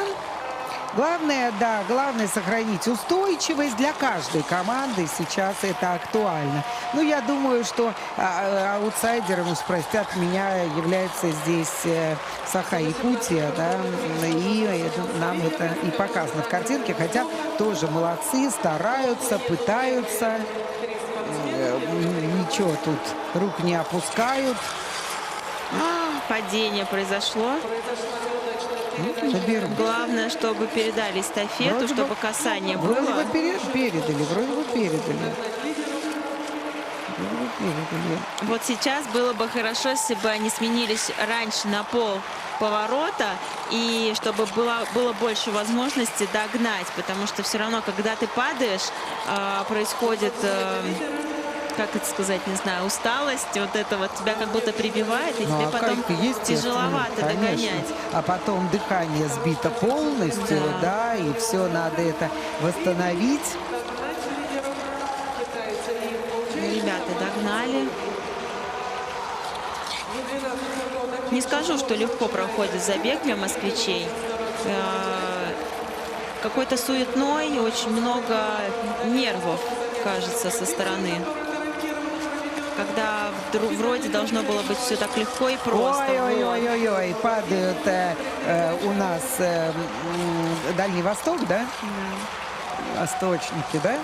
Главное, главное сохранить устойчивость для каждой команды. Сейчас это актуально. Ну, я думаю, что аутсайдером, простят меня, является здесь Саха-Якутия, да, и нам это и показано в картинке, хотя тоже молодцы, стараются, пытаются. Ничего тут, рук не опускают. Падение произошло. Главное, чтобы передали эстафету, вроде чтобы касание было. Вроде бы передали. Вот сейчас было бы хорошо, если бы они сменились раньше на пол поворота, и чтобы было больше возможности догнать, потому что все равно, когда ты падаешь, происходит... как это сказать, не знаю, усталость, вот это вот тебя как будто прибивает, и тебе потом тяжеловато догонять. А потом дыхание сбито полностью, да, и все, надо это восстановить. Ребята догнали. Не скажу, что легко проходит забег для москвичей. Какой-то суетной, очень много нервов, кажется, со стороны. Когда вроде должно было быть все так легко и просто. Ой, падают у нас Дальний Восток, да? Да. Восточники, да?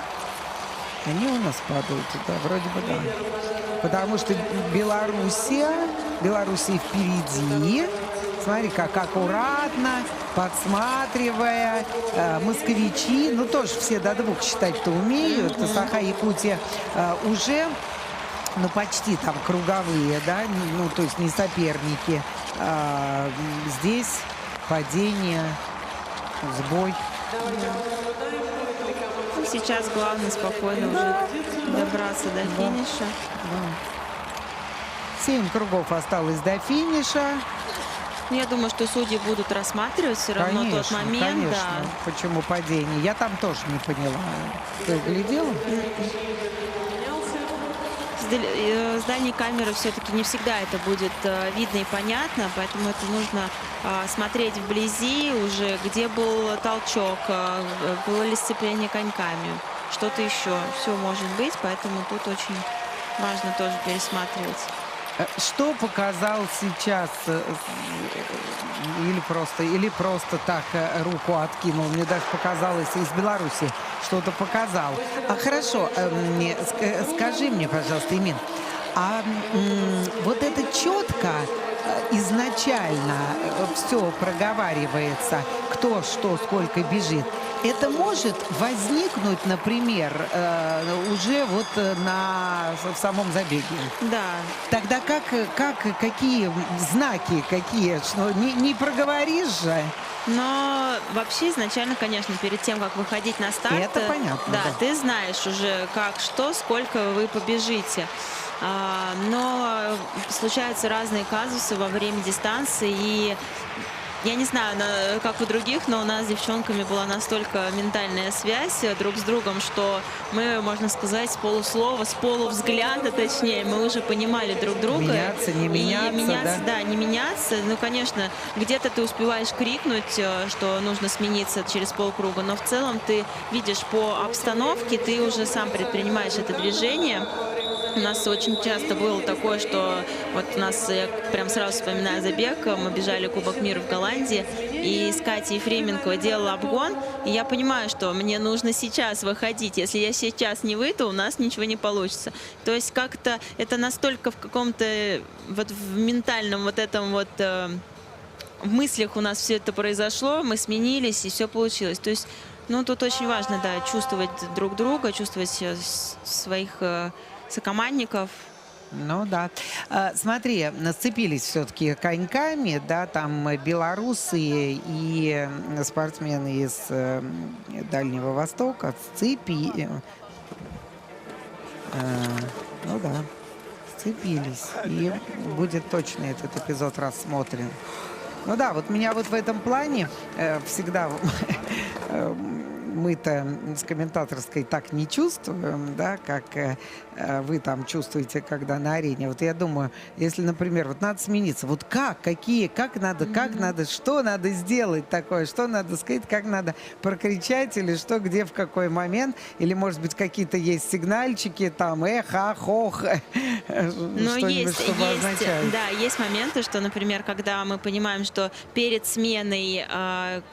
Они у нас падают, да, вроде бы да. Потому что Белоруссия впереди. Смотри, как аккуратно, подсматривая. Москвичи, ну тоже все до 2 считать-то умеют. Саха-Якутия уже... Ну, почти там круговые, да, ну, то есть не соперники. Здесь падение, сбой. Сейчас главное спокойно уже добраться до финиша. Да. 7 кругов осталось до финиша. Я думаю, что судьи будут рассматривать все равно тот Конечно, момент. конечно. Да. Почему падение? Я там тоже не поняла. Ты глядела? С дальней камеры все-таки не всегда это будет видно и понятно, поэтому это нужно смотреть вблизи уже, где был толчок, было ли сцепление коньками, что-то еще. Все может быть, поэтому тут очень важно тоже пересматривать. Что показал сейчас, или просто так руку откинул, мне даже показалось, из Беларуси что-то показал. Хорошо, скажи мне, пожалуйста, Имин, вот это четко изначально все проговаривается, кто что, сколько бежит, это может возникнуть, например, уже вот в самом забеге. Да. Тогда какие знаки, какие, что не проговоришь же? Но вообще изначально, конечно, перед тем, как выходить на старт, Это понятно, да, да. ты знаешь уже, как, что, сколько вы побежите. Но случаются разные казусы во время дистанции, и я не знаю, как у других, но у нас с девчонками была настолько ментальная связь друг с другом, что мы, можно сказать, с полуслова, с полувзгляда, точнее, мы уже понимали друг друга. Меняться, не меняться, да? Да, не меняться. Ну, конечно, где-то ты успеваешь крикнуть, что нужно смениться через полкруга, но в целом ты видишь по обстановке, ты уже сам предпринимаешь это движение. У нас очень часто было такое, что вот у нас, я прям сразу вспоминаю забег, мы бежали Кубок мира в Голландии, и с Катей Ефременко делала обгон, и я понимаю, что мне нужно сейчас выходить. Если я сейчас не выйду, у нас ничего не получится. То есть как-то это настолько в каком-то вот в ментальном вот этом вот в мыслях у нас все это произошло, мы сменились, и все получилось. То есть, ну, тут очень важно, да, чувствовать друг друга, чувствовать своих сокомандников. Ну да. Смотри, сцепились все-таки коньками, да, там белорусы и спортсмены из Дальнего Востока сцепились. Ну да, сцепились. И будет точно этот эпизод рассмотрен. Ну да, вот меня вот в этом плане всегда мы-то с комментаторской так не чувствуем, да, как вы там чувствуете, когда на арене. Вот я думаю, если, например, вот надо смениться, вот как надо, что надо сделать такое, что надо сказать, как надо прокричать, или что, где, в какой момент, или, может быть, какие-то есть сигнальчики, там, ах, ох, что-нибудь, чтобы означает. Да, есть моменты, что, например, когда мы понимаем, что перед сменой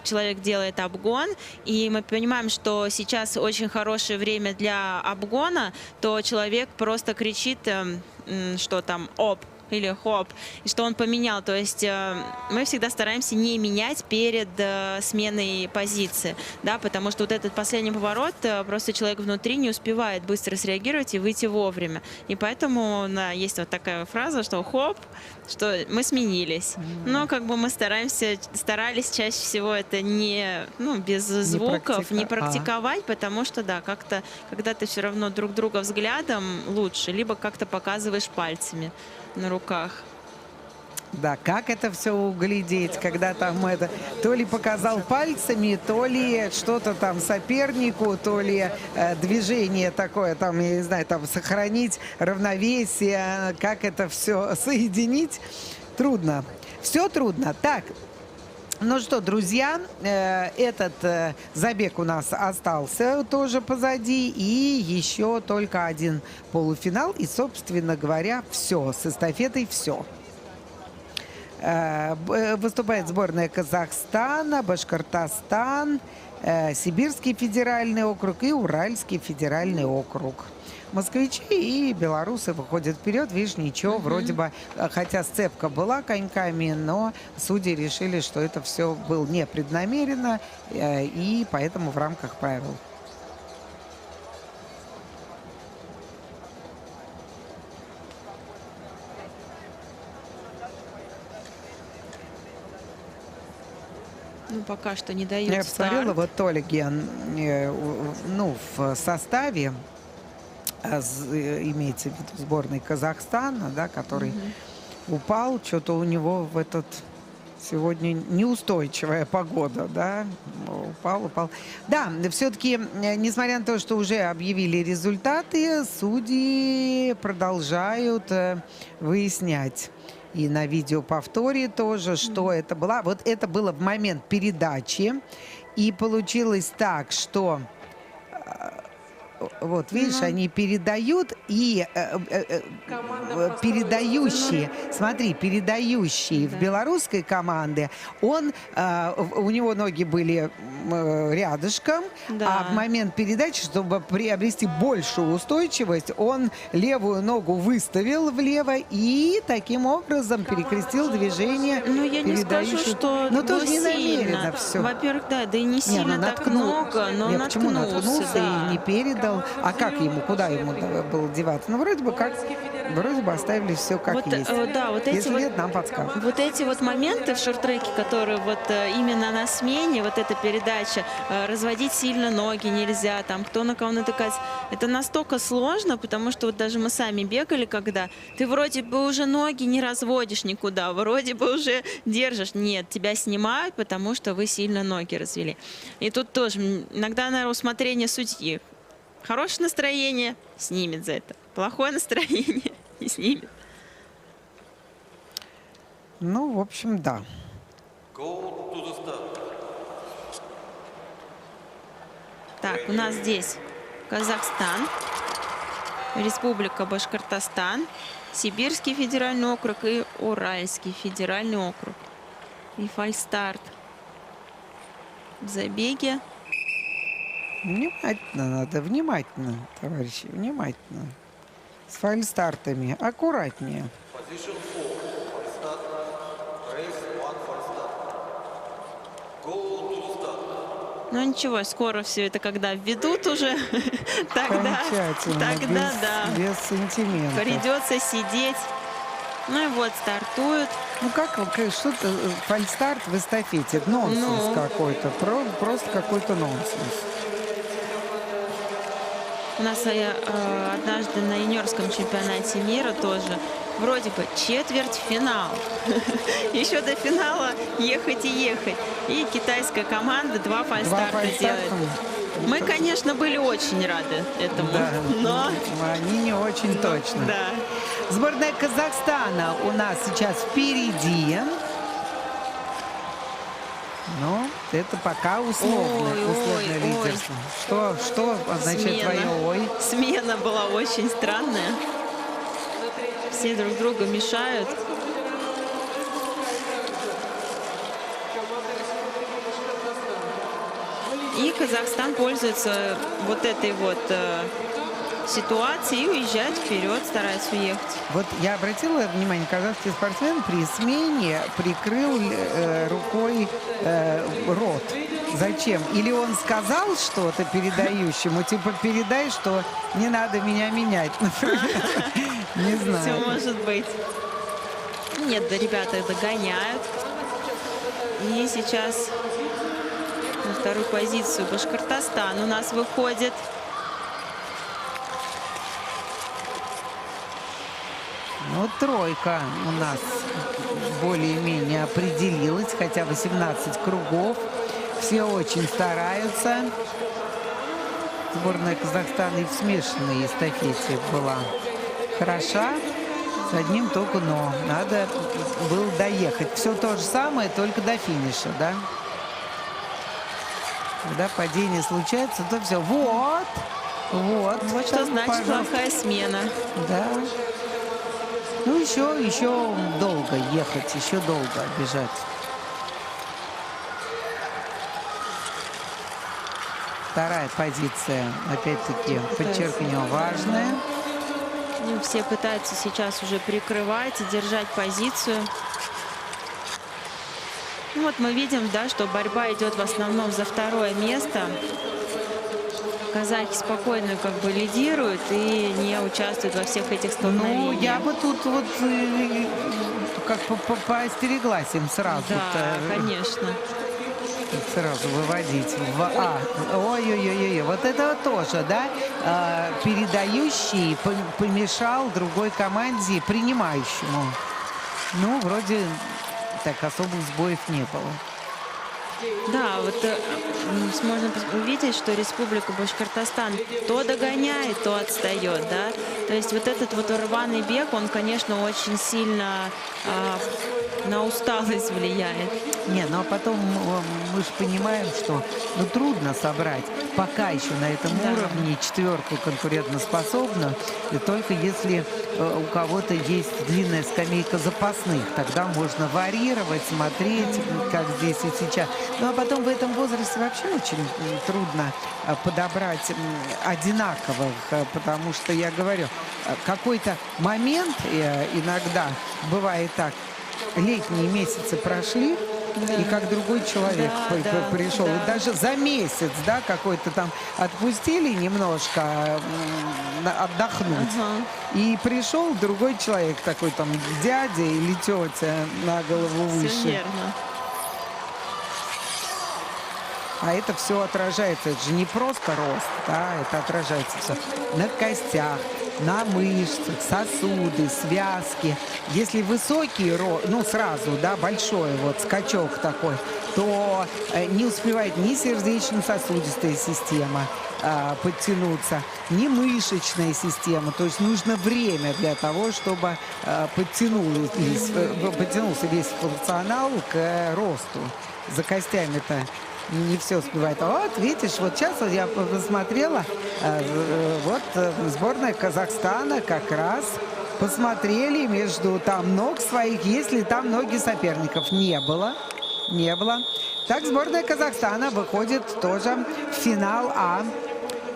человек делает обгон, и мы понимаем, что сейчас очень хорошее время для обгона, то человек просто кричит, что там «оп», или хоп, и что он поменял. То есть мы всегда стараемся не менять перед сменой позиции, да, потому что вот этот последний поворот, просто человек внутри не успевает быстро среагировать и выйти вовремя. И поэтому есть вот такая фраза, что хоп, что мы сменились. Но как бы мы старались чаще всего это без звуков, не практиковать, потому что, да, как-то, когда ты все равно друг друга взглядом лучше, либо как-то показываешь пальцами на руках. Да, как это все углядеть, когда там это то ли показал пальцами, то ли что-то там сопернику, то ли движение такое, там, я не знаю, там сохранить равновесие, как это все соединить, трудно. Все трудно. Так, ну что, друзья, этот забег у нас остался тоже позади, и еще только один полуфинал, и, собственно говоря, все, с эстафетой все. Выступает сборная Казахстана, Башкортостан, Сибирский федеральный округ и Уральский федеральный округ. Москвичи и белорусы выходят вперед. Видишь, ничего, вроде бы, хотя сцепка была коньками, но судьи решили, что это все было непреднамеренно, и поэтому в рамках правил. Ну, пока что не дают Я старт. посмотрела, вот Толиген, в составе, имеется в виду сборной Казахстана, да, который упал, что-то у него в этот Сегодня неустойчивая погода, да, упал. Да, все-таки, несмотря на то, что уже объявили результаты, судьи продолжают выяснять. И на видеоповторе тоже, что это было. Вот это было в момент передачи. И получилось так, что... Вот, видишь, они передают, и передающие, смотри, передающий в белорусской команде, он, у него ноги были рядышком, а в момент передачи, чтобы приобрести большую устойчивость, он левую ногу выставил влево и таким образом перекрестил движение. Ну, я не скажу, передающего. что Но было тоже не намеренно сильно. все. Во-первых, да и не сильно так много, но Нет, почему наткнулся да. и не передал? А как ему, куда ему было деваться? Ну, вроде бы оставили все как Вот, есть. да, вот эти Если вот, нет, нам подскажут. вот эти вот моменты в шорт-треке, которые вот именно на смене, вот эта передача, разводить сильно ноги нельзя, там, кто на кого натыкается. Это настолько сложно, потому что вот даже мы сами бегали, когда ты вроде бы уже ноги не разводишь никуда, вроде бы уже держишь. Нет, тебя снимают, потому что вы сильно ноги развели. И тут тоже иногда, наверное, усмотрение судьи. Хорошее настроение — снимет за это. Плохое настроение — не снимет. Ну, в общем, да. Так, у нас здесь Казахстан, Республика Башкортостан, Сибирский федеральный округ и Уральский федеральный округ. И фальстарт в забеге. Внимательно надо, внимательно, товарищи, внимательно. С фальстартами аккуратнее. Ну ничего, скоро все это когда введут уже, тогда Окончательно, да, без сантиментов. придется сидеть. Ну и вот стартуют. Ну как что-то, фальстарт в эстафете, нонсенс Ну. какой-то, просто какой-то нонсенс. У нас однажды на юниорском чемпионате мира тоже вроде бы четвертьфинал. Еще до финала ехать и ехать. И китайская команда два фальстарта делает. Мы, конечно, были очень рады этому, Да, но... они не очень точно. Да. Сборная Казахстана у нас сейчас впереди. Но это пока условное Ой. лидерство. Что означает твое «ой»? Смена была очень странная. Все друг другу мешают. И Казахстан пользуется вот этой вот ситуацией и уезжает вперед, старается уехать. Вот я обратила внимание, казахский спортсмен при смене прикрыл рукой рот. Зачем? Или он сказал что-то передающему, типа передай, что не надо меня менять. Не Все знаю. может быть. Нет, да, ребята догоняют. И сейчас на вторую позицию Башкортостан у нас выходит. Ну, тройка у нас более-менее определилась, хотя 18 кругов. Все очень стараются. Сборная Казахстана и в смешанной эстафете была хороша. С одним только «но». Надо было доехать. Все то же самое, только до финиша, да? Когда падение случается, то все. Вот Вот что там, значит пожалуйста. плохая смена. Да. Ну, еще долго ехать, еще долго бежать. Вторая позиция, опять-таки, подчеркнем, важная. Ну, все пытаются сейчас уже прикрывать и держать позицию. Ну, вот мы видим, да, что борьба идет в основном за второе место. Казахи спокойно как бы лидируют и не участвуют во всех этих столкновениях. Ну, я бы тут вот как поостереглась им сразу. Да, конечно. Сразу выводить ой-ой-ой, вот это вот тоже, да, передающий помешал другой команде, принимающему. Ну, вроде так особых сбоев не было. Да, вот можно увидеть, что Республика Башкортостан то догоняет, то отстает, да. То есть вот этот вот рваный бег, он, конечно, очень сильно на усталость влияет. Не, ну а потом мы же понимаем, что трудно собрать пока еще на этом уровне четверку конкурентоспособную, и только если у кого-то есть длинная скамейка запасных, тогда можно варьировать, смотреть, как здесь и сейчас. Ну а потом в этом возрасте вообще очень трудно подобрать одинаковых, потому что, я говорю, какой-то момент иногда бывает так, летние месяцы прошли, и как другой человек пришел. да. И даже за месяц, да, какой-то там отпустили немножко отдохнуть. И пришел другой человек, такой там дядя или тетя на голову выше. Все верно. А это все отражается. Это же не просто рост, да, это отражается все на костях, на мышцах, сосуды, связки. Если высокий рост, ну сразу, да, большой вот скачок такой, то не успевает ни сердечно-сосудистая система подтянуться, ни мышечная система. То есть нужно время для того, чтобы подтянулся весь функционал к росту. За костями-то не все успевает. Вот, видишь, вот сейчас вот я посмотрела, вот сборная Казахстана как раз посмотрели между там ног своих, если там ноги соперников не было. Так сборная Казахстана выходит тоже в финал А,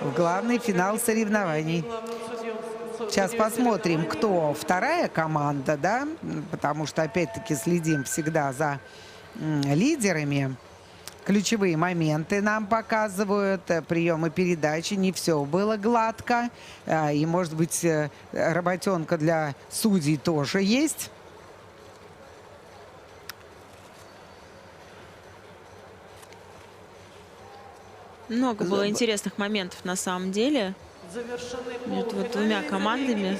в главный финал соревнований. Сейчас посмотрим, кто вторая команда, да, потому что опять-таки следим всегда за лидерами. Ключевые моменты нам показывают, приемы передачи, не все было гладко. И, может быть, работенка для судей тоже есть. Много было интересных моментов на самом деле между вот двумя командами.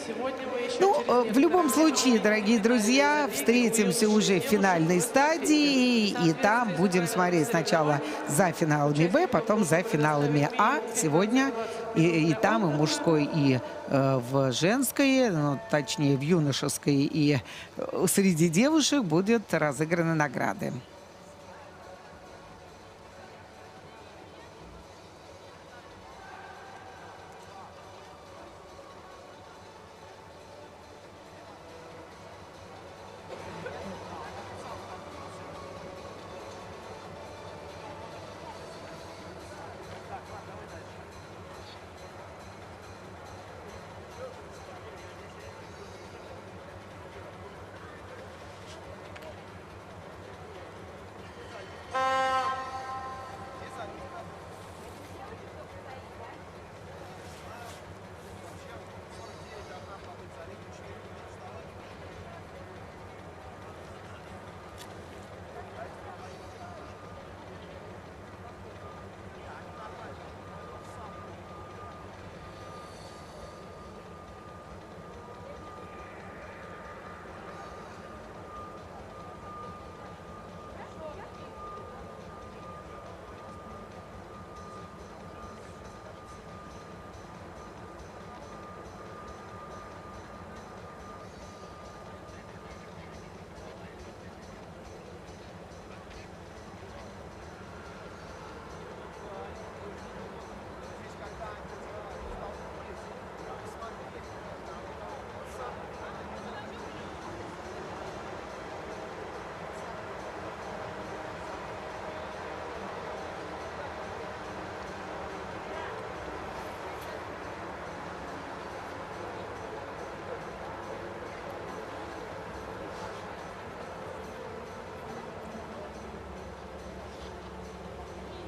Ну, в любом случае, дорогие друзья, встретимся уже в финальной стадии, и там будем смотреть сначала за финалами Б, потом за финалами А. Сегодня и там, и в мужской, и в женской, ну, точнее, в юношеской, и среди девушек будут разыграны награды.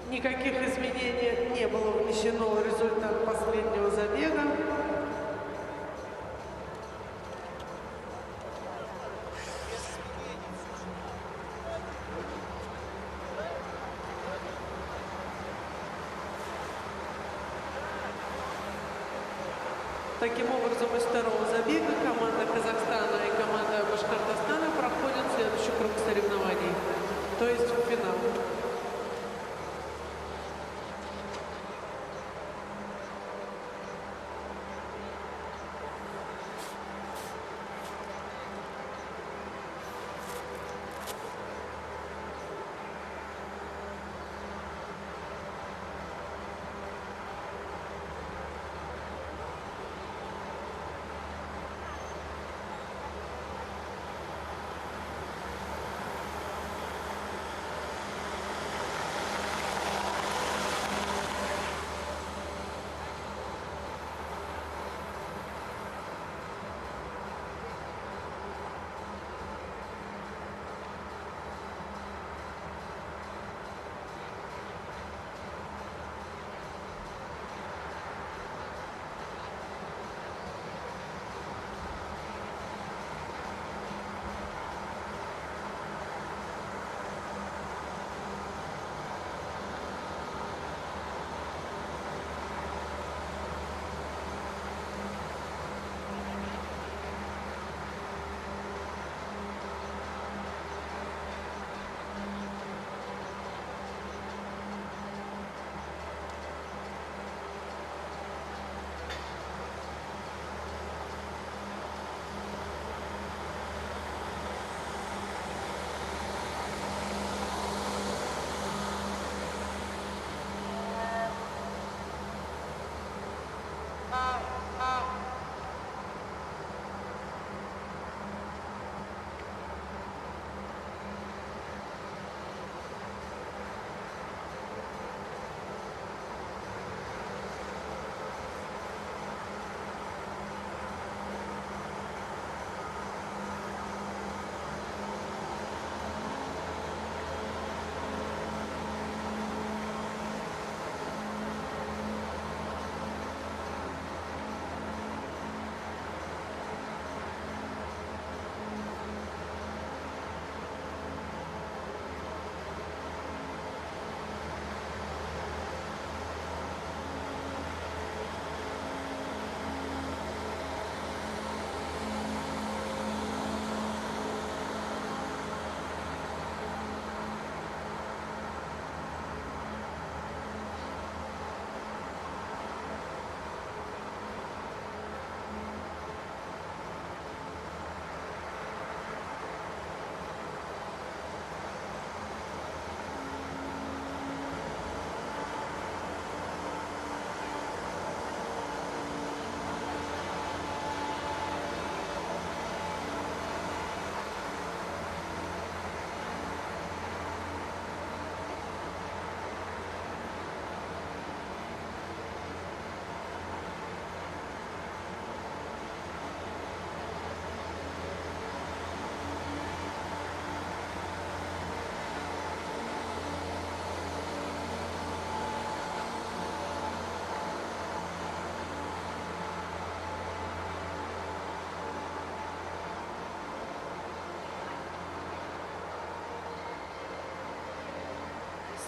Никаких изменений не было внесено в результат последнего забега. Таким образом, из второго забега команда Казахстана и команда Башкортостана проходят следующий круг соревнований. то есть в финал.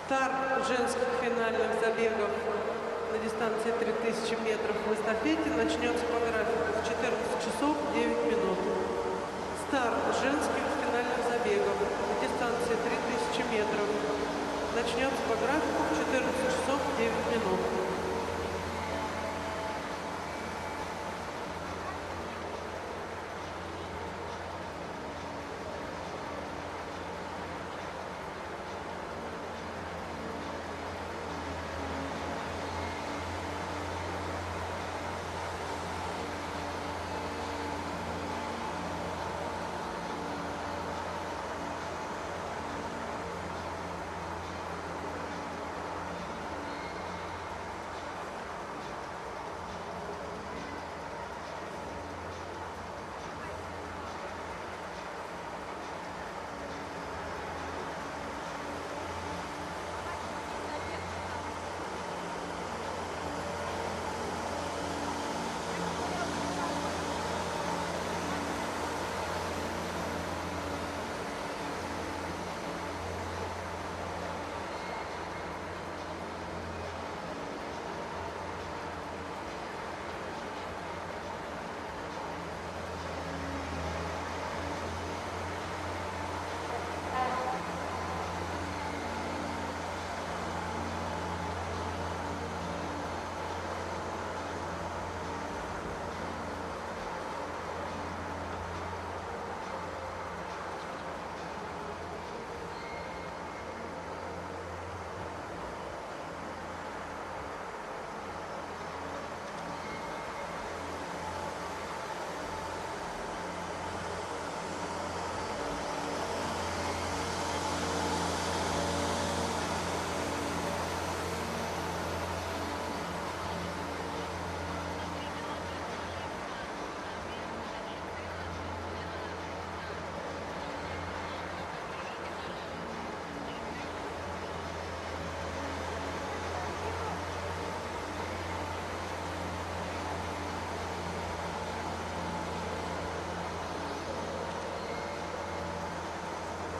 Старт женских финальных забегов на дистанции 3000 метров в эстафете начнется по графику в 14 часов 9 минут. Старт женских финальных забегов на дистанции 3000 метров начнется по графику в 14 часов 9 минут.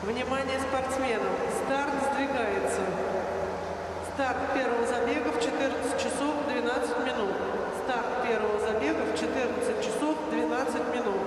Внимание спортсменам! Старт сдвигается. Старт первого забега в 14 часов 12 минут. Старт первого забега в 14 часов 12 минут.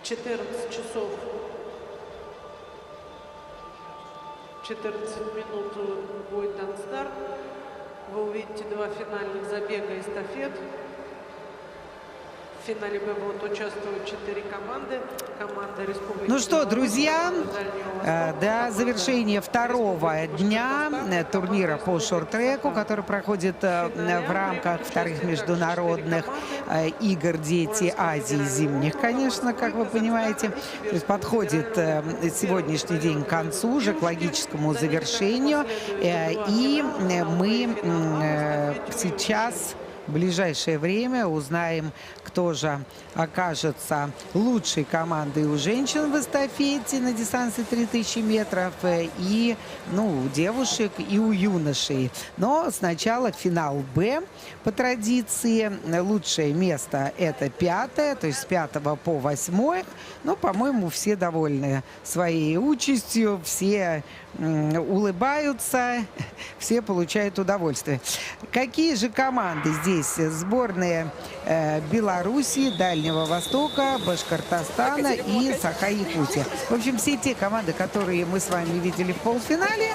14 часов 14 минут будет дан старт. Вы увидите два финальных забега эстафет. В финале Б будут участвовать 4 команды. Команда Республики Ну что, Беларусь, друзья, команда Дальнего Востока, до команда завершения второго дня турнира по шорт-треку, который проходит в рамках вторых международных игр «Дети Азии» зимних, конечно, как вы понимаете. То есть подходит сегодняшний день к концу, уже к логическому завершению. И мы сейчас в ближайшее время узнаем, кто же окажется лучшей командой у женщин в эстафете на дистанции 3000 метров, и у девушек, и у юношей. Но сначала финал «Б». По традиции лучшее место – это 5-е, то есть с 5 по 8. Но, по-моему, все довольны своей участью, все улыбаются, все получают удовольствие. Какие же команды здесь? Сборные Белоруссии, Дальнего Востока, Башкортостана и Саха-Якутия. В общем, все те команды, которые мы с вами видели в полуфинале,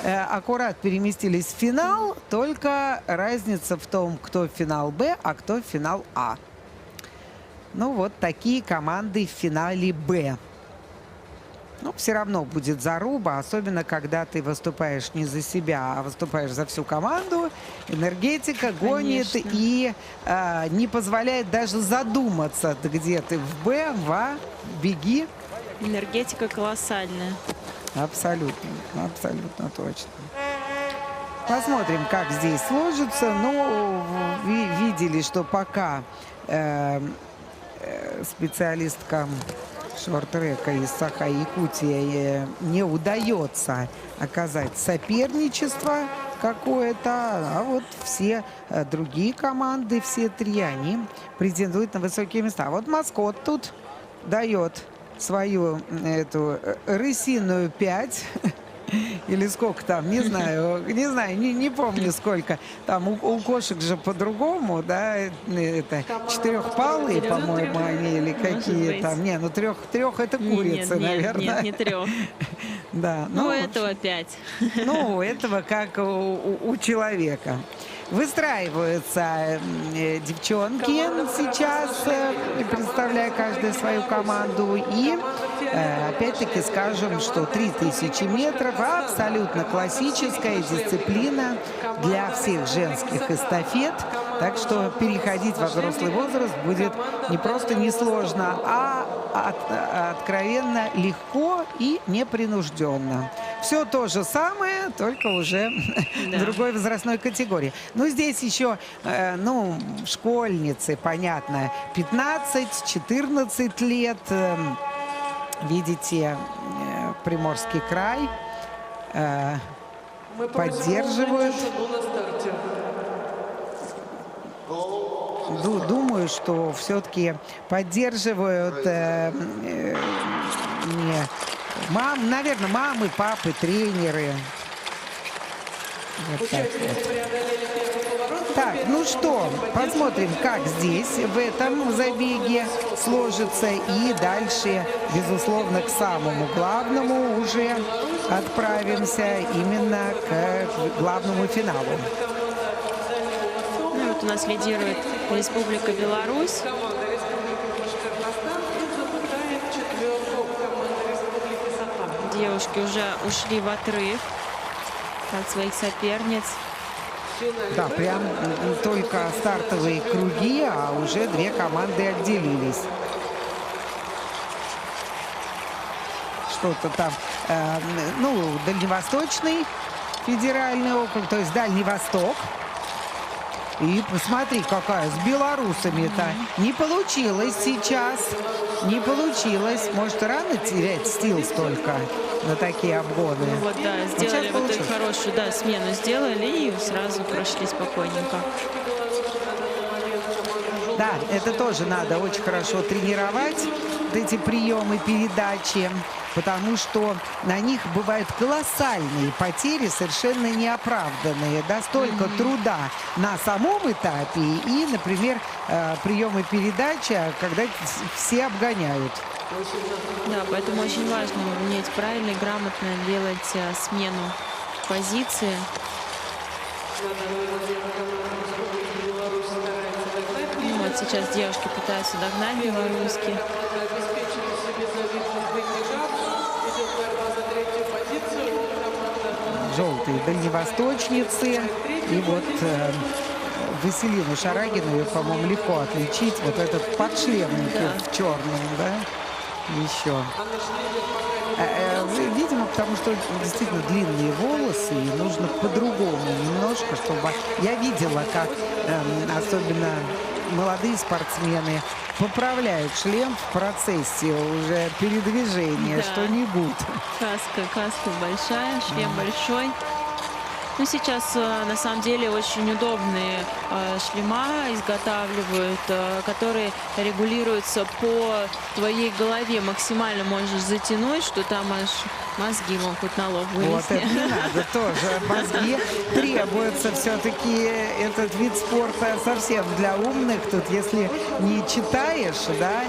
аккурат переместились в финал, только разница в том, кто в финал Б, а кто в финал А. Ну вот такие команды в финале Б. Но все равно будет заруба, особенно когда ты выступаешь не за себя, а выступаешь за всю команду. Энергетика гонит. Конечно. И не позволяет даже задуматься, где ты в Б, в А, беги. Энергетика колоссальная. Абсолютно, абсолютно точно. Посмотрим, как здесь сложится. Ну, видели, что пока специалисткам шорт-трека из Саха-Якутии не удается оказать соперничество какое-то, а вот все другие команды, все три, они претендуют на высокие места. Вот маскот тут дает свою эту рысиную 5. Или сколько там, не знаю, не помню сколько. Там у кошек же по-другому, да, это четырехпалые, по-моему, они или какие там. Не, ну трех это курицы, наверное. Нет, не 3. Да, ну, у этого 5. Ну, у этого как у человека. Выстраиваются девчонки сейчас, представляя каждую свою команду. И опять-таки скажем, что 3000 метров абсолютно классическая дисциплина для всех женских эстафет. Так что переходить во взрослый возраст будет не просто несложно, а откровенно легко и непринужденно. Все то же самое, только уже в другой возрастной категории. Но здесь еще, школьницы, понятно, 15-14 лет. Видите, Приморский край поддерживают. Думаю, что все-таки поддерживают наверное, мамы, папы, тренеры. Вот так вот. Так, ну что, посмотрим, как здесь в этом забеге сложится. И дальше, безусловно, к самому главному уже отправимся, именно к главному финалу. Ну, вот у нас лидирует Республика Беларусь. Команда Республики Башкортостан и замыкает четверку команда Республики Саха. Девушки уже ушли в отрыв от своих соперниц. Да, прям только стартовые круги, а уже две команды отделились. Что-то там, Дальневосточный федеральный округ, то есть Дальний Восток. И посмотри, какая с белорусами-то. Не получилось сейчас. Не получилось. Может, рано терять стил столько на такие обгоны. Ну вот, да, сделали вот эту хорошую, смену сделали и сразу прошли спокойненько. Да, это тоже надо очень хорошо тренировать, вот эти приемы передачи, потому что на них бывают колоссальные потери, совершенно неоправданные. Да, столько труда на самом этапе и, например, приемы передачи, когда все обгоняют. Да, поэтому очень важно уметь правильно и грамотно делать смену позиции. Ну, вот сейчас девушки пытаются догнать белорусских. Обеспечили себе завидную коммуникацию. Идет борьба за третью позицию. Команда Желтые дальневосточницы. И вот Василину Шарагину, ее, по-моему, легко отличить. Вот этот подшлемник в черном, да, еще. Видимо, потому что действительно длинные волосы, и нужно по-другому немножко, чтобы... Я видела, как особенно молодые спортсмены поправляют шлем в процессе уже передвижения, Да. что-нибудь. Каска большая, шлем большой. Ну, сейчас на самом деле очень удобные шлема изготавливают, которые регулируются по твоей голове. Максимально можешь затянуть, что там аж мозги могут на лоб Вот вылезти. это не надо тоже. Мозги требуется все-таки этот вид спорта совсем для умных. Тут если не читаешь, да,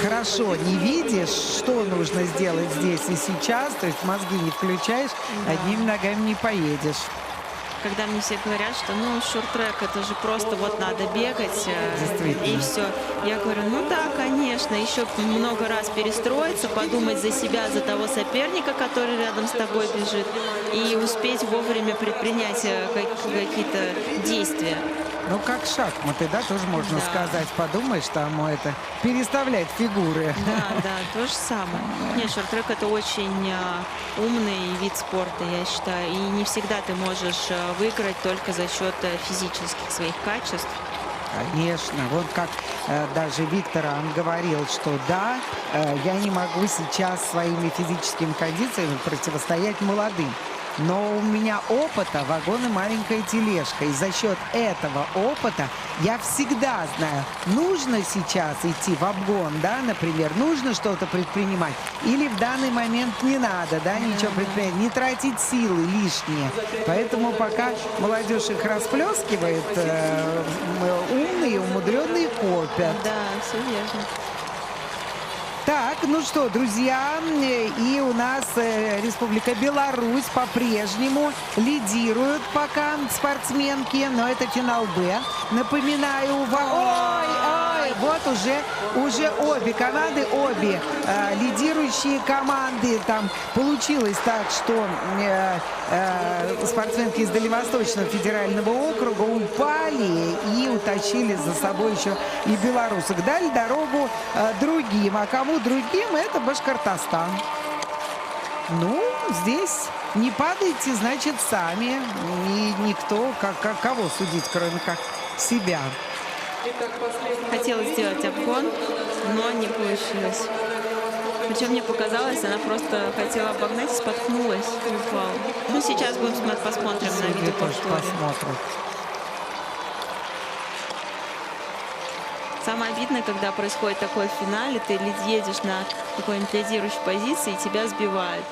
хорошо не видишь, что нужно сделать здесь и сейчас, то есть мозги не включаешь, одними ногами не поедешь. Когда мне все говорят, что ну шорт-трек это же просто вот надо бегать Действительно. и все. Я говорю, ну да, конечно, еще много раз перестроиться, подумать за себя, за того соперника, который рядом с тобой бежит, и успеть вовремя предпринять какие-то действия. Ну, как шахматы, да, тоже можно сказать. Подумаешь, там это переставлять фигуры. Да, то же самое. Нет, шорт-трек это очень умный вид спорта, я считаю. И не всегда ты можешь выиграть только за счет физических своих качеств. Конечно. Вот как даже Виктор говорил, что да, я не могу сейчас своими физическими кондициями противостоять молодым. Но у меня опыта вагон и маленькая тележка. И за счет этого опыта я всегда знаю, нужно сейчас идти в обгон, да, например, нужно что-то предпринимать. Или в данный момент не надо, да, ничего предпринимать, не тратить силы лишние. Поэтому пока молодежь их расплескивает, умные, умудренные копят. Да, все верно. Так, ну что, друзья, и у нас Республика Беларусь по-прежнему лидирует пока спортсменки, но это финал Б. Напоминаю, вот уже обе команды, обе лидирующие команды. Там получилось так, что спортсменки из Дальневосточного федерального округа упали и утащили за собой еще и белорусок. Дали дорогу другим. А кому другим? Это Башкортостан. Ну, здесь не падайте, значит, сами. И никто, кого судить, кроме как себя. Хотела сделать обгон, но не получилось. Причем мне показалось, она просто хотела обогнать и споткнулась и упала. Ну, сейчас будем посмотрим на Судьи тоже видеоповторе. посмотрят. Самое обидное, когда происходит такое в финале, ты едешь на какой-нибудь лидирующей позиции, и тебя сбивают.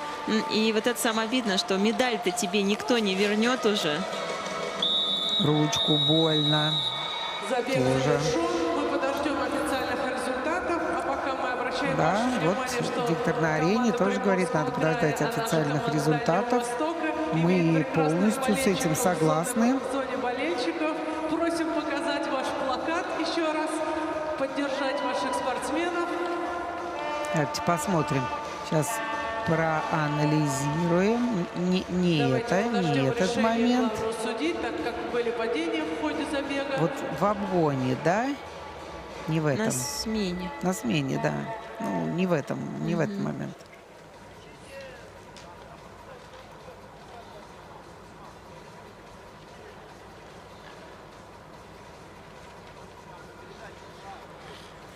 И вот это самое обидное, что медаль-то тебе никто не вернет уже. Ручку больно. забег Тоже. завершен. Мы подождем официальных результатов, а пока мы обращаем Да, ваше вот внимание, что Виктор на арене команда тоже говорит, надо подождать Приморского официальных края, результатов. она Востока, Мы имеет прекрасных полностью с этим болельщиков согласны. в зоне болельщиков. Просим показать ваш плакат еще раз, поддержать ваших спортсменов. Давайте посмотрим. Сейчас проанализируем. Не Давайте подождем этот решения момент. главного судьи, так как были падения в ходе забега. Вот в обгоне, да? Не в этом. На смене. На смене, да. Ну, не в этом момент.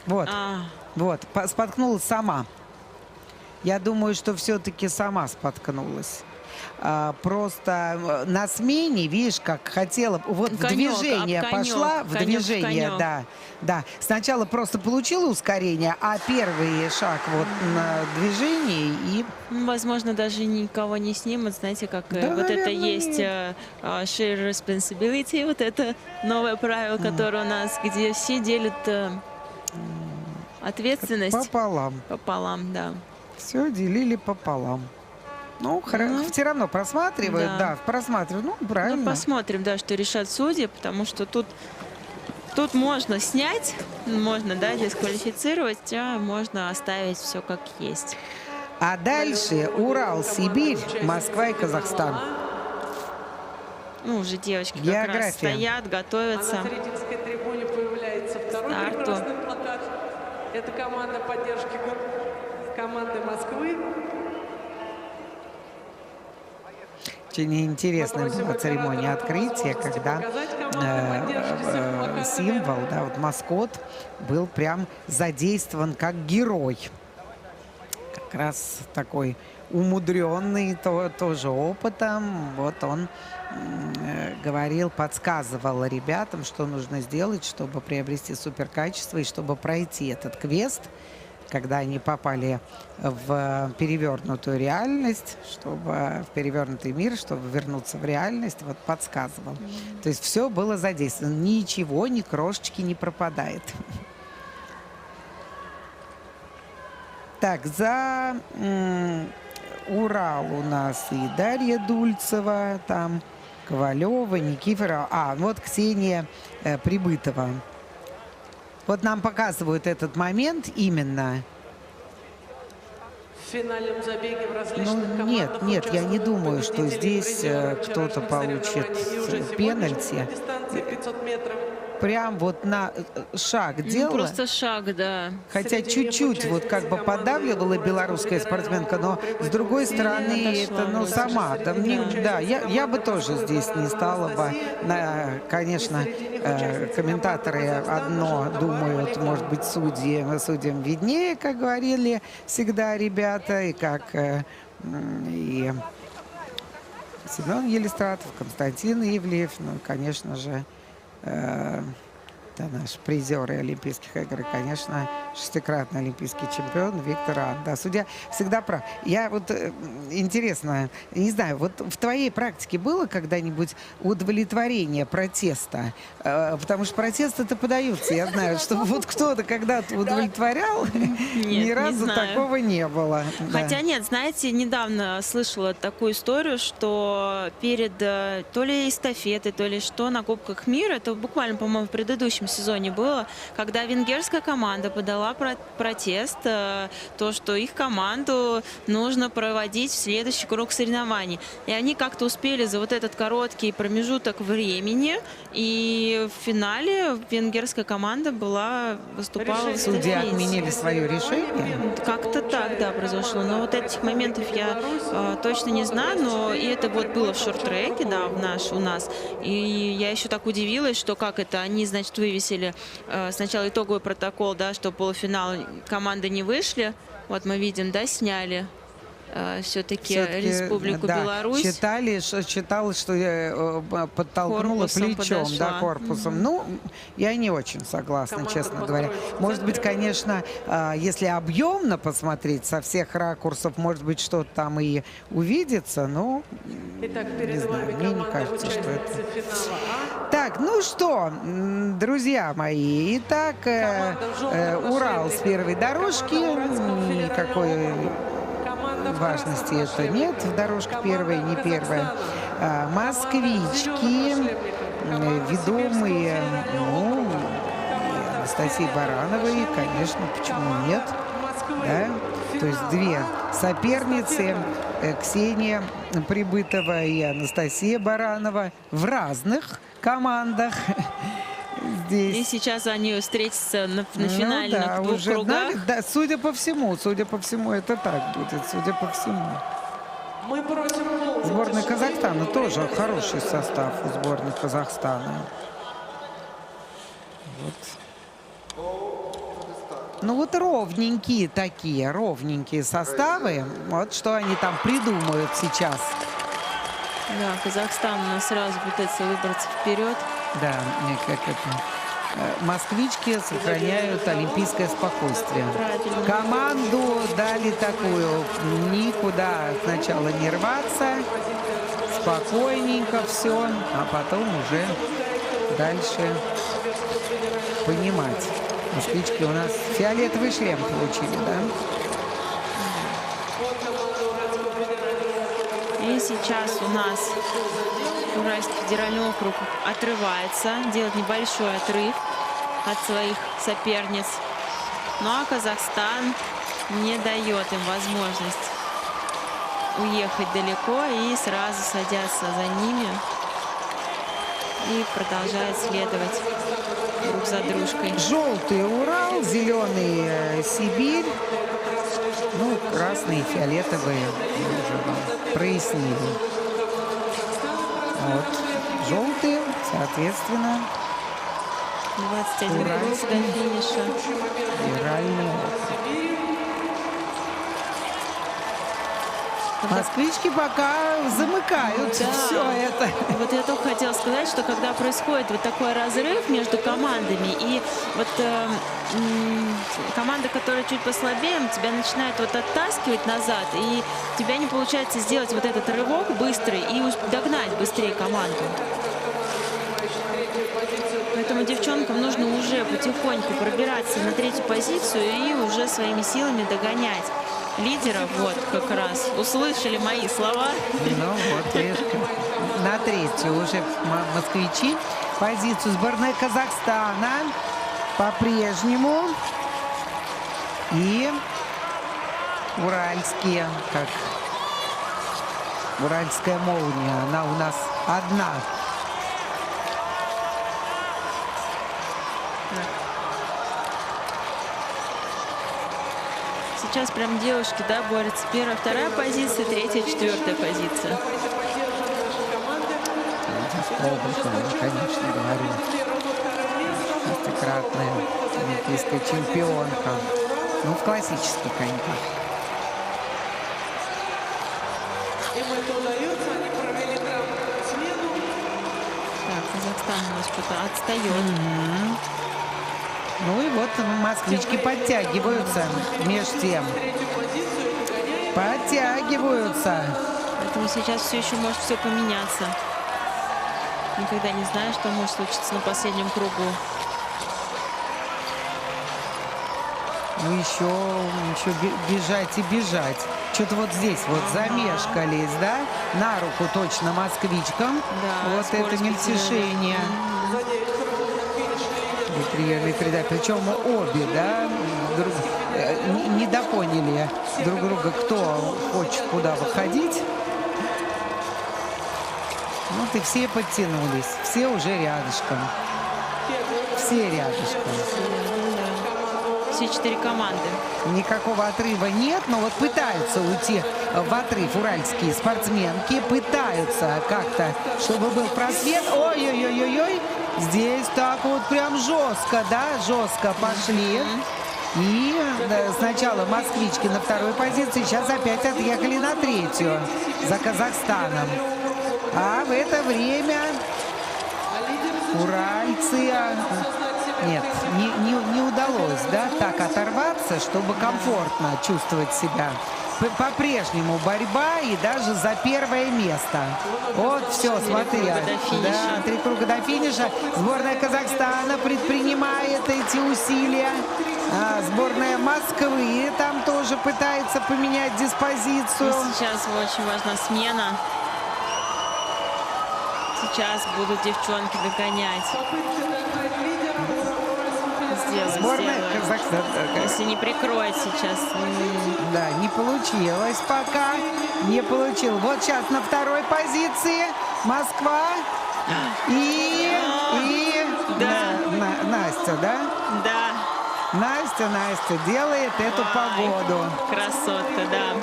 Вот, вот, споткнулась сама. Я думаю, что все-таки сама споткнулась. Просто на смене, видишь, как хотела, вот в Конек, движение об конек, пошла, в конек, движение, конек. да. Сначала просто получила ускорение, а первый шаг вот на движении и... Возможно, даже никого не снимут. Знаете, как Да, вот это наверное, есть share responsibility, вот это новое правило, которое у нас, где все делят ответственность Пополам. пополам, да. Все делили пополам. Ну, все равно просматривают, да. да, просматривают. Ну, правильно. Ну, посмотрим, да, что решат судьи, потому что тут можно снять, можно, да, дисквалифицировать, а можно оставить все как есть. А дальше Урал, Сибирь, Москва и Казахстан. Ну, уже девочки как раз География. стоят, А готовятся. на зрительской трибуне появляется второй Старту. прекрасный плакат. Это команда поддержки команды Москвы. Очень интересная была церемония открытия, когда символ, да, вот маскот был прям задействован как герой. Как раз такой умудренный тоже опытом. Вот он говорил, подсказывал ребятам, что нужно сделать, чтобы приобрести суперкачество и чтобы пройти этот квест, когда они попали в перевернутую реальность, чтобы в перевернутый мир, чтобы вернуться в реальность, вот подсказывал. То есть все было задействовано. Ничего, ни крошечки не пропадает. Так, за Урал у нас и Дарья Дульцева, там Ковалева, Никифорова. А, вот Ксения Прибытова. Вот нам показывают этот момент именно. В финальном забеге в различных Ну, нет, командах я не участвуют думаю, что победители здесь призеры кто-то вчерашних получит соревнований. И уже сегодня пенальти. на дистанции 500 метров. Прям вот на шаг Ну, делала. просто шаг, да. Хотя чуть-чуть вот как бы поддавливала белорусская спортсменка, но с другой стороны отошла это, ну, вроде. сама. Да, да, я бы тоже здесь не стала бы. Конечно, комментаторы одно думают, может быть, судьям виднее, как говорили всегда ребята, и как и Семен Елистратов, Константин Ивлеев, ну, конечно же, да, наш призер Олимпийских игр, и, конечно, шестикратный олимпийский чемпион Виктор Ан. Да, судья всегда прав. Я вот, интересно, не знаю, вот в твоей практике было когда-нибудь удовлетворение протеста? Потому что протесты-то подаются. Я знаю, что вот кто-то когда-то удовлетворял, ни не разу знаю. такого не было. Да. Хотя нет, знаете, недавно слышала такую историю, что перед то ли эстафетой, то ли что на Кубках мира, это буквально, по-моему, в предыдущем сезоне было, когда венгерская команда подала протест, то, что их команду нужно проводить в следующий круг соревнований. И они как-то успели за вот этот короткий промежуток времени, и в финале венгерская команда выступала в Судьи эстафете. отменили свое решение. Как-то так, да, произошло. Но вот этих моментов я точно не знаю, но и это вот было в шорт-треке, да, у нас. И я еще так удивилась, что как это, они, значит, вывесили сначала итоговый протокол, да, что полуфинал команды не вышли. Вот мы видим, да, сняли все-таки Республику да, Беларусь. считалось, что подтолкнула Корпусом плечом, подошла. да, корпусом. Ну, я не очень согласна, Команда честно под говоря. кроем. Может быть, конечно, если объемно посмотреть со всех ракурсов, может быть, что-то там и увидится, но Итак, не перед знаю, вами мне не команда кажется, что это... участницы финала А. Так, ну что, друзья мои, итак, Урал с первой дорожки, никакой важности это нет, дорожка первая, не первая. Москвички, ведомые, ну, и Анастасии Барановой, конечно, почему нет, да? То есть две соперницы, Ксения Прибытова и Анастасия Баранова, в разных командах. Здесь. И сейчас они встретятся на Ну финальных да, двух уже кругах. да, судя по всему, это так будет, судя по всему. Мы просим полной Сборная тишины Казахстана во тоже время хороший состав у сборной Казахстана. Вот. Ну вот ровненькие такие, ровненькие составы. Вот что они там придумают сейчас. Да, Казахстан у нас сразу пытается выбраться вперед. Да, как это. Москвички сохраняют олимпийское спокойствие. Правильно. Команду дали такую, никуда сначала не рваться, спокойненько все, а потом уже дальше понимать. Москвички у нас фиолетовый шлем получили, да? И сейчас у нас Уральский федеральный округ отрывается, делает небольшой отрыв от своих соперниц. Ну а Казахстан не дает им возможность уехать далеко и сразу садятся за ними и продолжают следовать друг за дружкой. Желтый Урал, зеленый Сибирь, ну, красные, фиолетовые мы уже вам прояснили. Вот, желтые, соответственно, 21 круг Уральский. до финиша. федеральный округ. Москвички пока замыкают Да. все это. Вот я только хотела сказать, что когда происходит вот такой разрыв между командами, и вот команда, которая чуть послабее, тебя начинает вот оттаскивать назад, и у тебя не получается сделать вот этот рывок быстрый и догнать быстрее команду. Поэтому девчонкам нужно уже потихоньку пробираться на третью позицию и уже своими силами догонять лидеров. Вот как раз услышали мои слова. Ну вот, видишь, на третью уже москвичи. Позицию сборной Казахстана по-прежнему. И уральские, как уральская молния, она у нас одна. Сейчас прям девушки, да, борются. Первая, вторая позиция, третья, четвертая позиция. Конечно, говорю. Шестикратная олимпийская чемпионка. Ну, в классических коньках. Им это удается, они провели грамотную смену. Так, Казахстан у нас что-то отстает. Ну и вот москвички подтягиваются меж тем. Подтягиваются. Поэтому сейчас все еще может все поменяться. Никогда не знаешь, что может случиться на последнем кругу. Ну еще бежать и бежать. Что-то вот здесь вот замешкались, да? На руку точно москвичкам. Да, Вот скорость это мельтешение. Неприятный передач. Причем обе, да, не допоняли друг друга, кто хочет куда выходить. Вот и все подтянулись. Все уже рядышком. Все рядышком. Все 4 команды. Никакого отрыва нет, но вот пытаются уйти в отрыв уральские спортсменки. Пытаются как-то, чтобы был просвет. Ой-ой-ой-ой-ой. Здесь так вот прям жестко, да, жестко пошли. И сначала москвички на второй позиции, сейчас опять отъехали на третью за Казахстаном. А в это время уральцы... Нет, не удалось, да, так оторваться, чтобы комфортно чувствовать себя. По-прежнему борьба и даже за первое место. Вот все, смотри. Да, 3 круга до финиша. Сборная Казахстана предпринимает эти усилия. Сборная Москвы там тоже пытается поменять диспозицию. И сейчас очень важна смена. Сейчас будут девчонки догонять. Сборная Казахстана. Если не прикроет сейчас. Да, не получилось пока. Не получил. Вот сейчас на второй позиции Москва. И да. Настя, да? Да. Настя делает эту погоду. Красотка, да.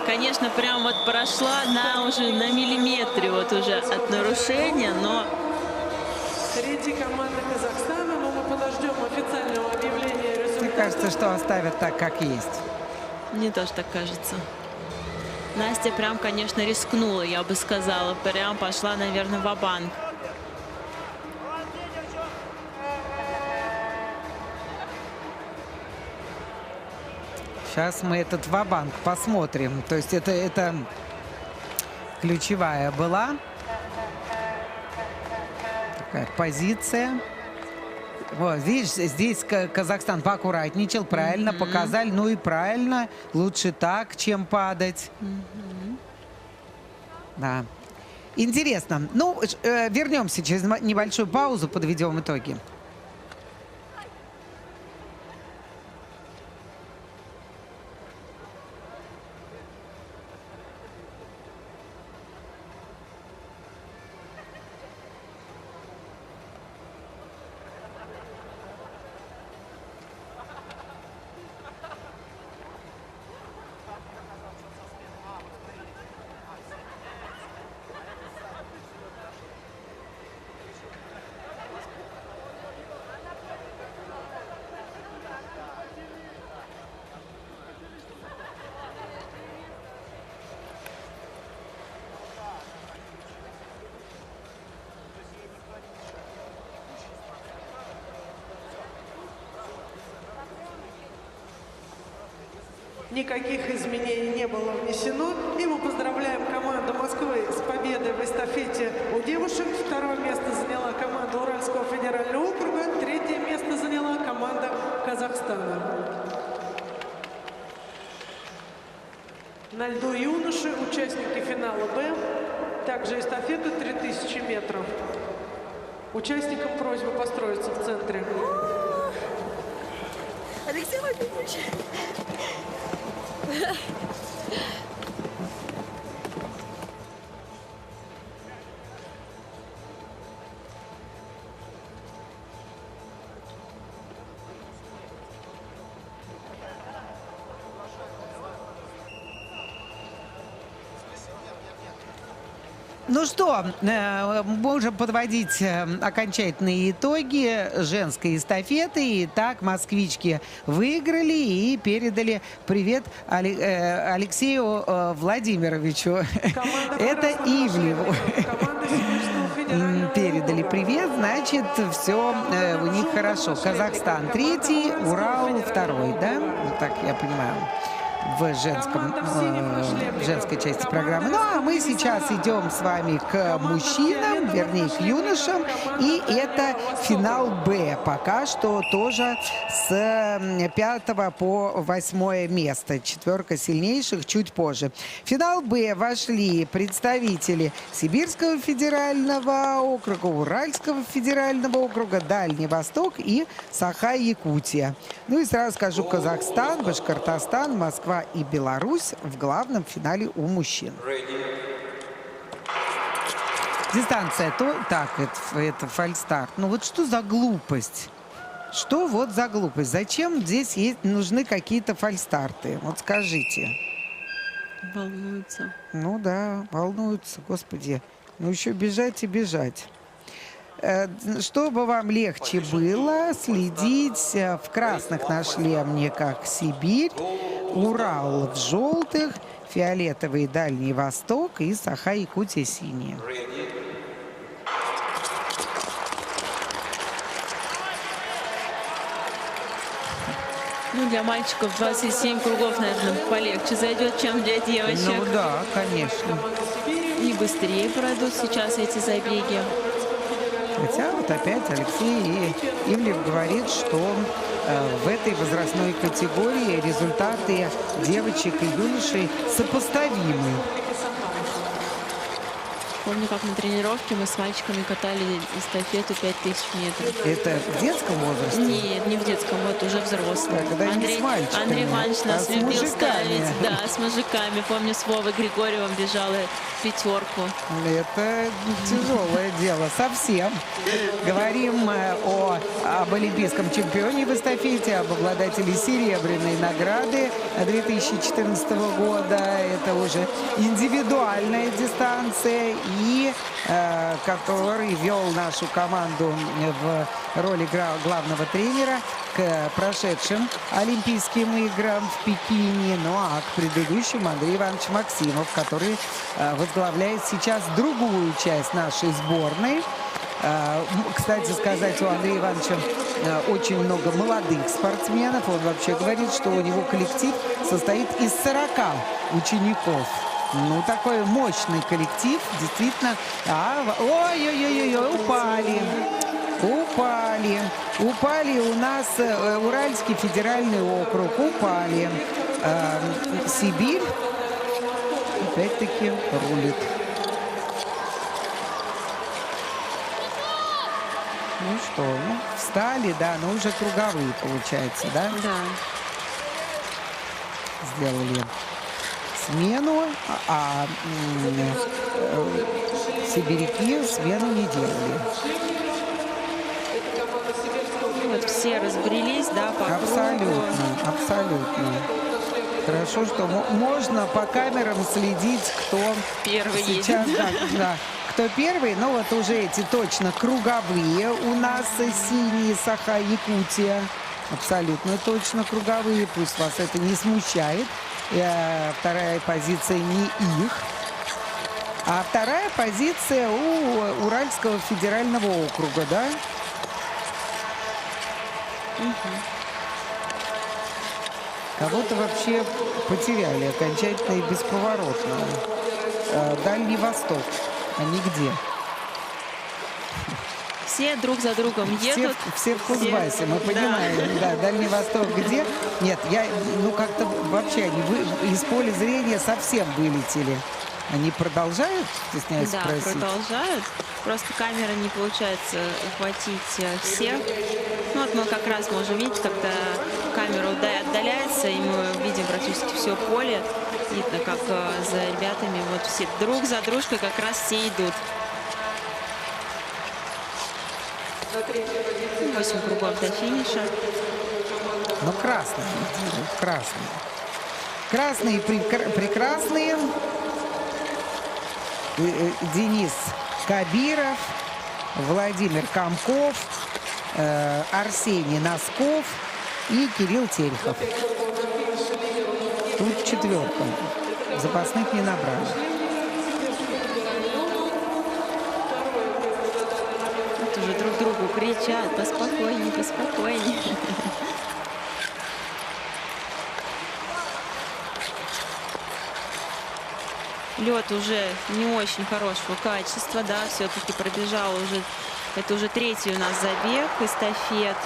Конечно, прям вот прошла она уже на миллиметре вот уже от нарушения, но... Третья команда Казахстана, но мы подождем официального объявления результатов. Мне кажется, что оставят так, как есть. Мне тоже так кажется. Настя прям, конечно, рискнула, я бы сказала. Прям пошла, наверное, ва-банк. Сейчас мы этот ва-банк посмотрим. То есть это ключевая была такая позиция. Вот, видишь, здесь Казахстан поаккуратничал, правильно показали. Ну и правильно, лучше так, чем падать. Да. Интересно. Ну, вернемся через небольшую паузу, подведем итоги. Никаких изменений не было внесено. И мы поздравляем команду Москвы с победой в эстафете у девушек. Второе место заняла команда Уральского федерального округа. Третье место заняла команда Казахстана. На льду юноши, участники финала «Б». Также эстафета 3000 метров. Участникам просьба построиться в центре. Алексей Владимирович. Ну что, можем подводить окончательные итоги женской эстафеты. Итак, москвички выиграли и передали привет Алексею Владимировичу. Это Ивлеву. Передали привет, значит, все у них хорошо. Казахстан третий, Урал второй, да? Так я понимаю. В женской части программы. Ну, а мы сейчас идем с вами к мужчинам, вернее, к юношам. И это финал «Б». Пока что тоже с 5 по 8 место. Четверка сильнейших чуть позже. В финал «Б» вошли представители Сибирского федерального округа, Уральского федерального округа, Дальний Восток и Саха-Якутия. Ну и сразу скажу: Казахстан, Башкортостан, Москва и Беларусь в главном финале у мужчин. Дистанция так, это фальстарт. Ну вот что за глупость? Что вот за глупость? Зачем здесь нужны какие-то фальстарты? Вот скажите. Волнуются. Ну да, волнуются, господи. Ну еще бежать и бежать. Чтобы вам легче было следить, в красных на шлемне, как Сибирь, Урал в желтых, фиолетовый Дальний Восток и Саха-Якутия синие. Ну, для мальчиков 27 кругов, наверное, полегче зайдет, чем для девочек. Ну да, конечно. И быстрее пройдут сейчас эти забеги. Хотя вот опять Алексей Ивлев говорит, что в этой возрастной категории результаты девочек и юношей сопоставимы. Помню, как на тренировке мы с мальчиками катали эстафету 5000 метров. Это в детском возрасте? Нет, не в детском, вот уже взрослым. Когда не с мальчиками, Андрей Иванович нас с любил мужиками. ставить. Да, с мужиками. Помню, с Вовой Григорьевым бежала пятерку. Это тяжелое дело, совсем. Говорим об олимпийском чемпионе в эстафете, об обладателе серебряной награды 2014 года. Это уже индивидуальная дистанция, и который вел нашу команду в роли главного тренера к прошедшим Олимпийским играм в Пекине, ну а к предыдущим Андрей Иванович Максимов, который возглавляет сейчас другую часть нашей сборной. Кстати сказать, у Андрея Ивановича очень много молодых спортсменов. Он вообще говорит, что у него коллектив состоит из 40 учеников. Ну, такой мощный коллектив, действительно. Ой-ой-ой, упали. Упали. Упали у нас Уральский федеральный округ. Упали. Сибирь опять-таки рулит. Ну что, ну, встали, да, но уже круговые, получается, да? Да. Сделали смену, сибиряки смену не делали. Вот все разбрелись, да, по кругу. Абсолютно, абсолютно. Хорошо, что можно по камерам следить, кто Первый сейчас, едет. да, кто первый. Ну вот уже эти точно круговые у нас синие, Саха, Якутия. Абсолютно точно круговые. Пусть вас это не смущает. Вторая позиция не их. А вторая позиция у Уральского федерального округа, да? Кого-то вообще потеряли окончательно и бесповоротно. Дальний Восток. Они где? Все друг за другом едут. Все в Кузбассе, мы Да. понимаем. Да, Дальний Восток где? Нет, ну как-то вообще они из поля зрения совсем вылетели. Они продолжают, стесняюсь Да, спросить? продолжают. Просто камера не получается ухватить всех. Ну вот мы как раз можем видеть, когда камера отдаляется, и мы видим практически все поле. Видно, как за ребятами вот все друг за дружкой как раз все идут. 8 кругов до финиша. Ну, красные, красные. Красные прекрасные. Денис Кабиров, Владимир Комков, Арсений Носков и Кирилл Терехов. Тут четверка. Запасных не набрали. Вот уже друг другу кричат: поспокойнее, поспокойнее. Лед уже не очень хорошего качества, да, все-таки пробежал уже, это уже третий у нас забег эстафет.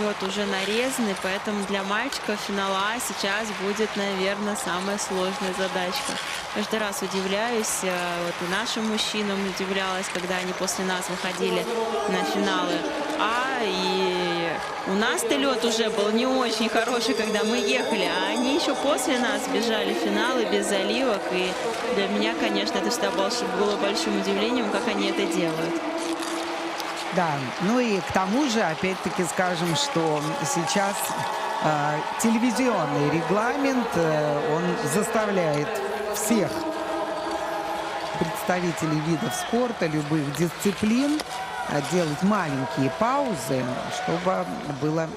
Лед уже нарезанный, поэтому для мальчиков финала А сейчас будет, наверное, самая сложная задачка. Каждый раз удивляюсь, вот и нашим мужчинам удивлялась, когда они после нас выходили на финалы А, и у нас-то лед уже был не очень хороший, когда мы ехали, а они еще после нас бежали финалы без заливок, и для меня, конечно, это всегда было большим удивлением, как они это делают. Да, ну и к тому же, опять-таки скажем, что сейчас телевизионный регламент, он заставляет всех представителей видов спорта, любых дисциплин, делать маленькие паузы, чтобы было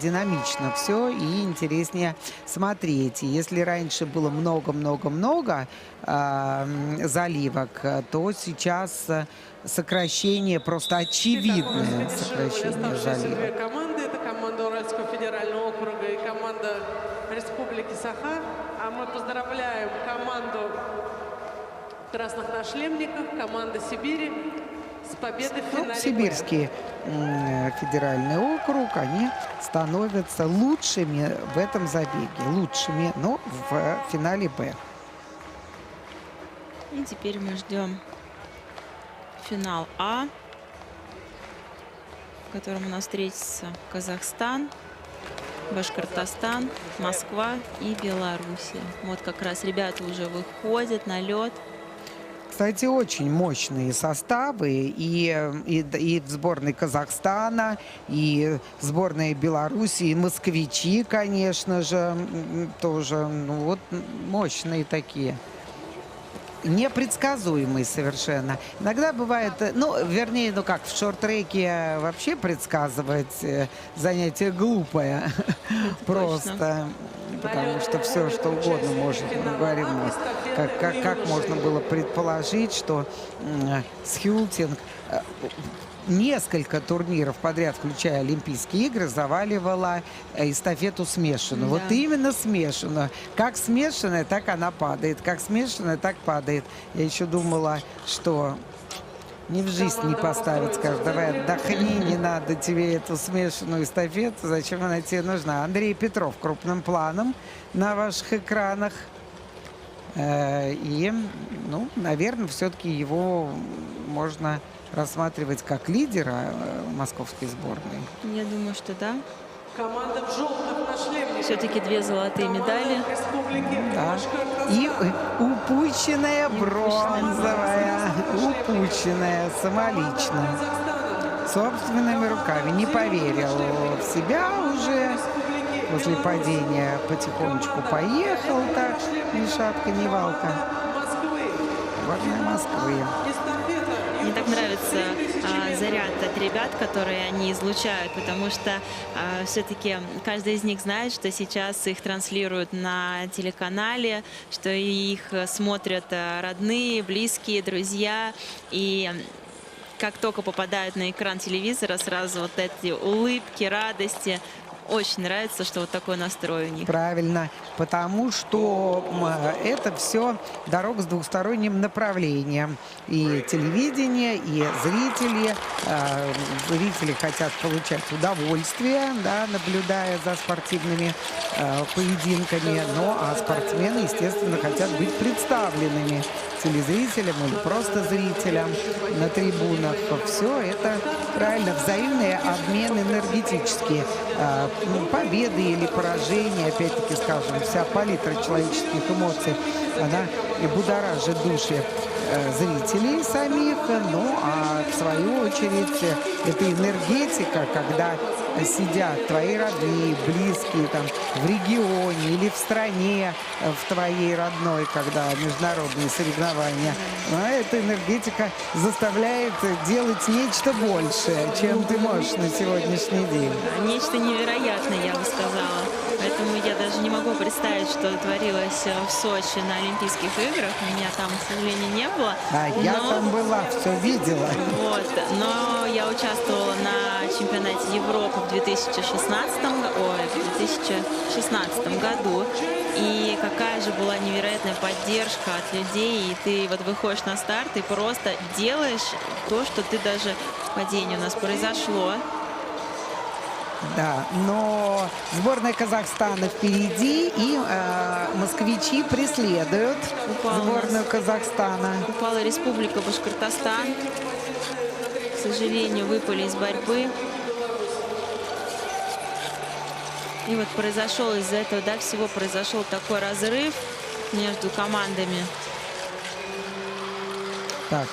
динамично все и интереснее смотреть. И если раньше было много-много-много заливок, то сейчас сокращение просто очевидное. Сокращение оставшиеся две заливок. команды. Это команда Уральского федерального округа и команда Республики Саха. А мы поздравляем команду красных нашлемников, команда Сибири с победой в финале. Сибирский федеральный округ, они становятся лучшими в этом забеге. Лучшими, но в финале Б. И теперь мы ждем финал А, в котором у нас встретятся Казахстан, Башкортостан, Москва и Белоруссия. Вот как раз ребята уже выходят на лед. Кстати, очень мощные составы и в сборной Казахстана, и сборной Беларуси, и москвичи, конечно же, тоже. Ну, вот мощные такие. Непредсказуемый совершенно. Иногда бывает, ну, вернее, ну как, в шорт-треке вообще предсказывать занятие глупое. Просто. Потому что все, что угодно может, мы говорим, как можно было предположить, что Схюлтинг несколько турниров подряд, включая Олимпийские игры, заваливала эстафету смешанную. Да. Вот именно смешанную. Как смешанная, так она падает. Как смешанная, так падает. Я еще думала, что ни в жизнь не поставит. Скажет, давай отдохни, не надо тебе эту смешанную эстафету, зачем она тебе нужна. Андрей Петров крупным планом на ваших экранах. И, ну, наверное, все-таки его можно рассматривать как лидера московской сборной. Я думаю, что да. Команда в желтых на шлеме. Все-таки 2 золотые медали. Республики Да. И упущенная бронзовая, упущенная самолично. Собственными руками. Не поверил в себя уже. После падения потихонечку поехал так, ни шатка, ни валка. Сборная Москвы. Мне так нравится заряд от ребят, которые они излучают, потому что все-таки каждый из них знает, что сейчас их транслируют на телеканале, что их смотрят родные, близкие, друзья. И как только попадают на экран телевизора, сразу вот эти улыбки, радости. Очень нравится, что вот такой настрой у них. Правильно, потому что это все дорога с двухсторонним направлением. И телевидение, и зрители. Зрители хотят получать удовольствие, да, наблюдая за спортивными поединками. Ну, а спортсмены, естественно, хотят быть представленными телезрителям или просто зрителям на трибунах. Все это правильно. Взаимный обмен энергетический. Победы или поражения, опять-таки, скажем, вся палитра человеческих эмоций, она и будоражит души зрителей самих. Ну, а в свою очередь, это энергетика, когда сидят твои родные, близкие там в регионе или в стране, в твоей родной, когда международные соревнования. А эта энергетика заставляет делать нечто большее, чем ты можешь на сегодняшний день. Нечто невероятное, я бы сказала. Поэтому я даже не могу представить, что творилось в Сочи на Олимпийских играх. Меня там, к сожалению, не было. А я там была, все видела. Вот. Но я участвовала на чемпионате Европы в 2016 году. И какая же была невероятная поддержка от людей. И ты вот выходишь на старт и просто делаешь то, что ты даже падение у нас произошло. Да, но сборная Казахстана впереди, и москвичи преследуют сборную Казахстана. Упала Республика Башкортостан. К сожалению, выпали из борьбы. И вот произошел из-за этого, да, всего произошел такой разрыв между командами. Так.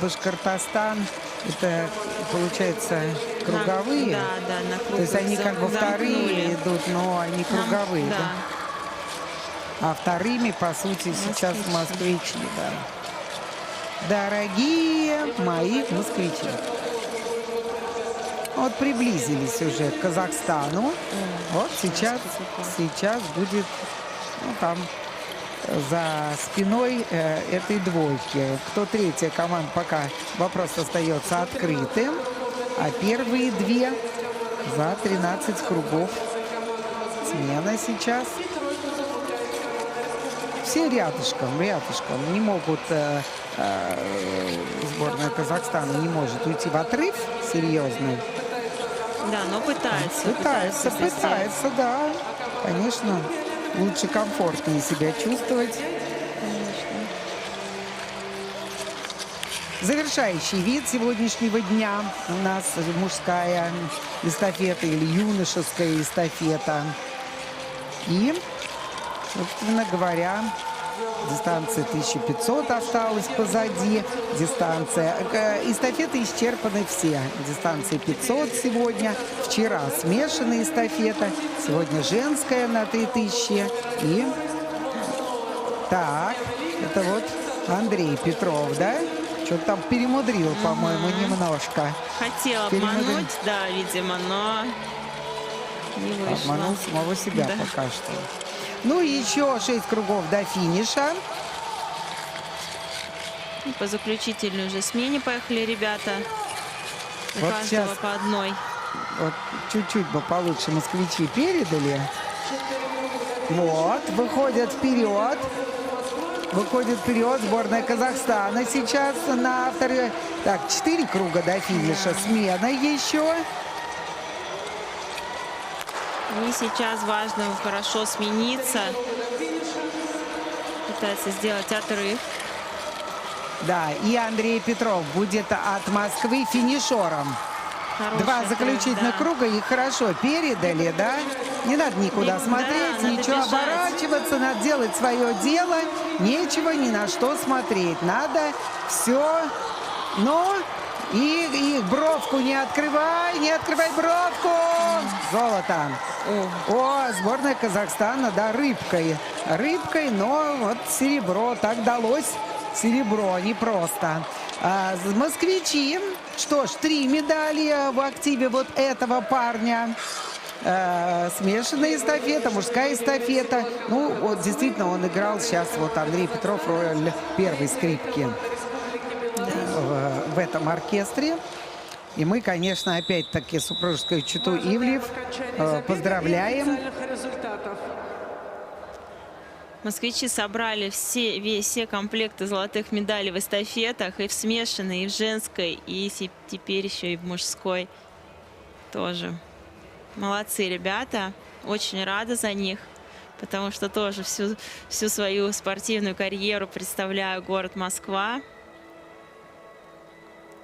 Башкортостан, это, получается, круговые. Да, на круг. То есть они как бы вторые идут, но они круговые, да. Да? А вторыми, по сути, сейчас москвичи, да. Дорогие мои москвичи. Вот приблизились уже к Казахстану. Вот сейчас будет, ну, там за спиной этой двойки. Кто третья команда, пока вопрос остается открытым. А первые две за 13 кругов. Смена сейчас. Все рядышком. Не могут, сборная Казахстана не может уйти в отрыв серьезный. Да, но пытается. Пытается, да. Конечно, лучше комфортнее себя чувствовать. Завершающий вид сегодняшнего дня у нас мужская эстафета или юношеская эстафета. И, собственно говоря, дистанция 1500 осталась позади. Дистанция. Эстафеты исчерпаны все. Дистанция 500 сегодня. Вчера смешанная эстафета. Сегодня женская на 3000. И так, это вот Андрей Петров, да? Что-то там перемудрил, по-моему, немножко. Хотел обмануть, да, видимо, но не вышло. Обманул самого себя, да, пока что. Ну и еще 6 кругов до финиша. И по заключительной уже смене поехали ребята. На Вот каждого сейчас. по одной. Вот чуть-чуть бы получше москвичи передали. Вот, выходят вперед. выходит вперед сборная Казахстана сейчас на второй. Так, 4 круга до финиша. Смена еще. И сейчас важно хорошо смениться. Пытается сделать отрыв. Да, и Андрей Петров будет от Москвы финишером. Хороший 2 отрыв, заключительных да. круга и хорошо передали, да? Не надо никуда Да, смотреть, надо ничего бежать. оборачиваться, надо делать свое дело, нечего ни на что смотреть. Надо все, но и бровку не открывай бровку! Золото. О, сборная Казахстана, да, рыбкой, но вот серебро, так далось. Серебро, непросто. Москвичи, что ж, 3 медали в активе вот этого парня. Смешанная эстафета, мужская эстафета. Ну, вот действительно, он играл сейчас, вот Андрей Петров, роль первой скрипки в этом оркестре. И мы, конечно, опять-таки супружескую чету Ивлев поздравляем. Москвичи собрали все комплекты золотых медалей в эстафетах, и в смешанной, и в женской, и теперь еще и в мужской тоже. Молодцы ребята, очень рада за них, потому что тоже всю свою спортивную карьеру представляю город Москва.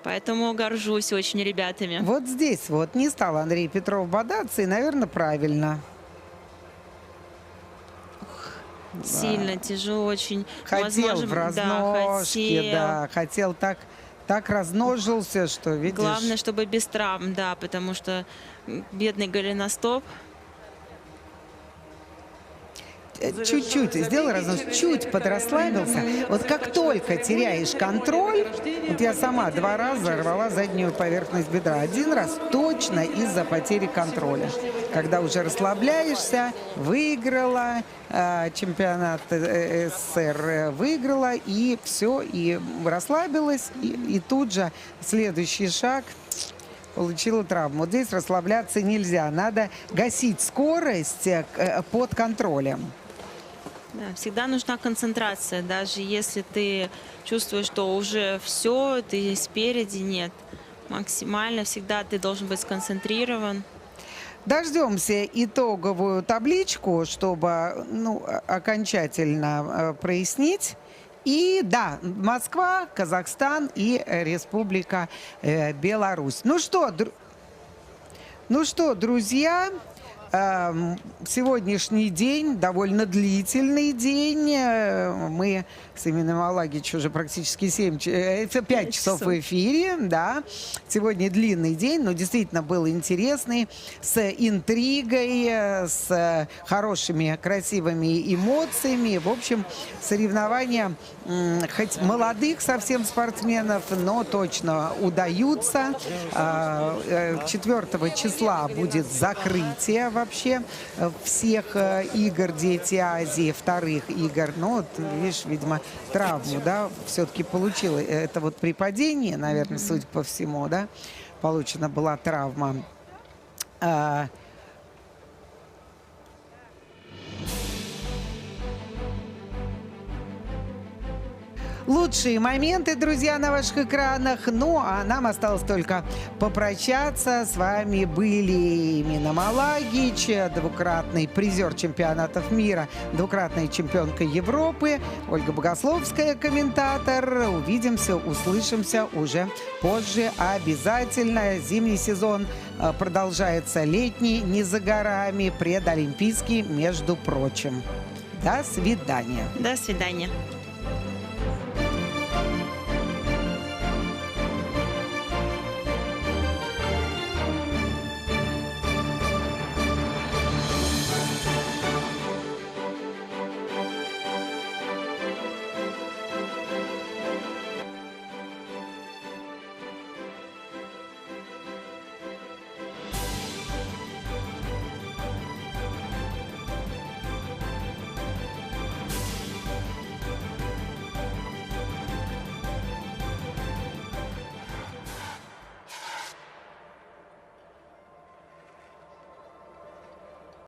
Поэтому горжусь очень ребятами. Вот здесь вот не стал Андрей Петров бодаться, и, наверное, правильно. Сильно, тяжело очень. Хотел Возможно, в разножке, да, хотел так размножился, что, видишь... Главное, чтобы без травм, да, потому что бедный голеностоп. Чуть-чуть сделал разнос, чуть подрасслабился. Вот как только теряешь контроль, вот я сама 2 раза рвала заднюю поверхность бедра. 1 раз точно из-за потери контроля. Когда уже расслабляешься, выиграла чемпионат СССР, выиграла, и все, и расслабилась, и тут же следующий шаг получила травму. Вот здесь расслабляться нельзя, надо гасить скорость под контролем. Да, всегда нужна концентрация, даже если ты чувствуешь, что уже все, ты спереди, нет. Максимально всегда ты должен быть сконцентрирован. Дождемся итоговую табличку, чтобы окончательно прояснить. И да, Москва, Казахстан и Республика Беларусь. Ну что, друзья, сегодняшний день довольно длительный день. Мы с Эмином Алагичем уже практически 5 часов в эфире. Да. Сегодня длинный день, но действительно был интересный, с интригой, с хорошими, красивыми эмоциями. В общем, соревнования хоть молодых совсем спортсменов, но точно удаются. 4 числа будет закрытие вообще всех игр «Дети Азии», вторых игр. Ну, вот, видишь, видимо, травму, да, все-таки получила. Это вот при падении, наверное, судя по всему, да, получена была травма. Лучшие моменты, друзья, на ваших экранах. Ну, а нам осталось только попрощаться. С вами были Эмина Малагич, двукратный призер чемпионатов мира, двукратная чемпионка Европы, Ольга Богословская, комментатор. Увидимся, услышимся уже позже. Обязательно. Зимний сезон продолжается, летний не за горами, предолимпийский, между прочим. До свидания. До свидания.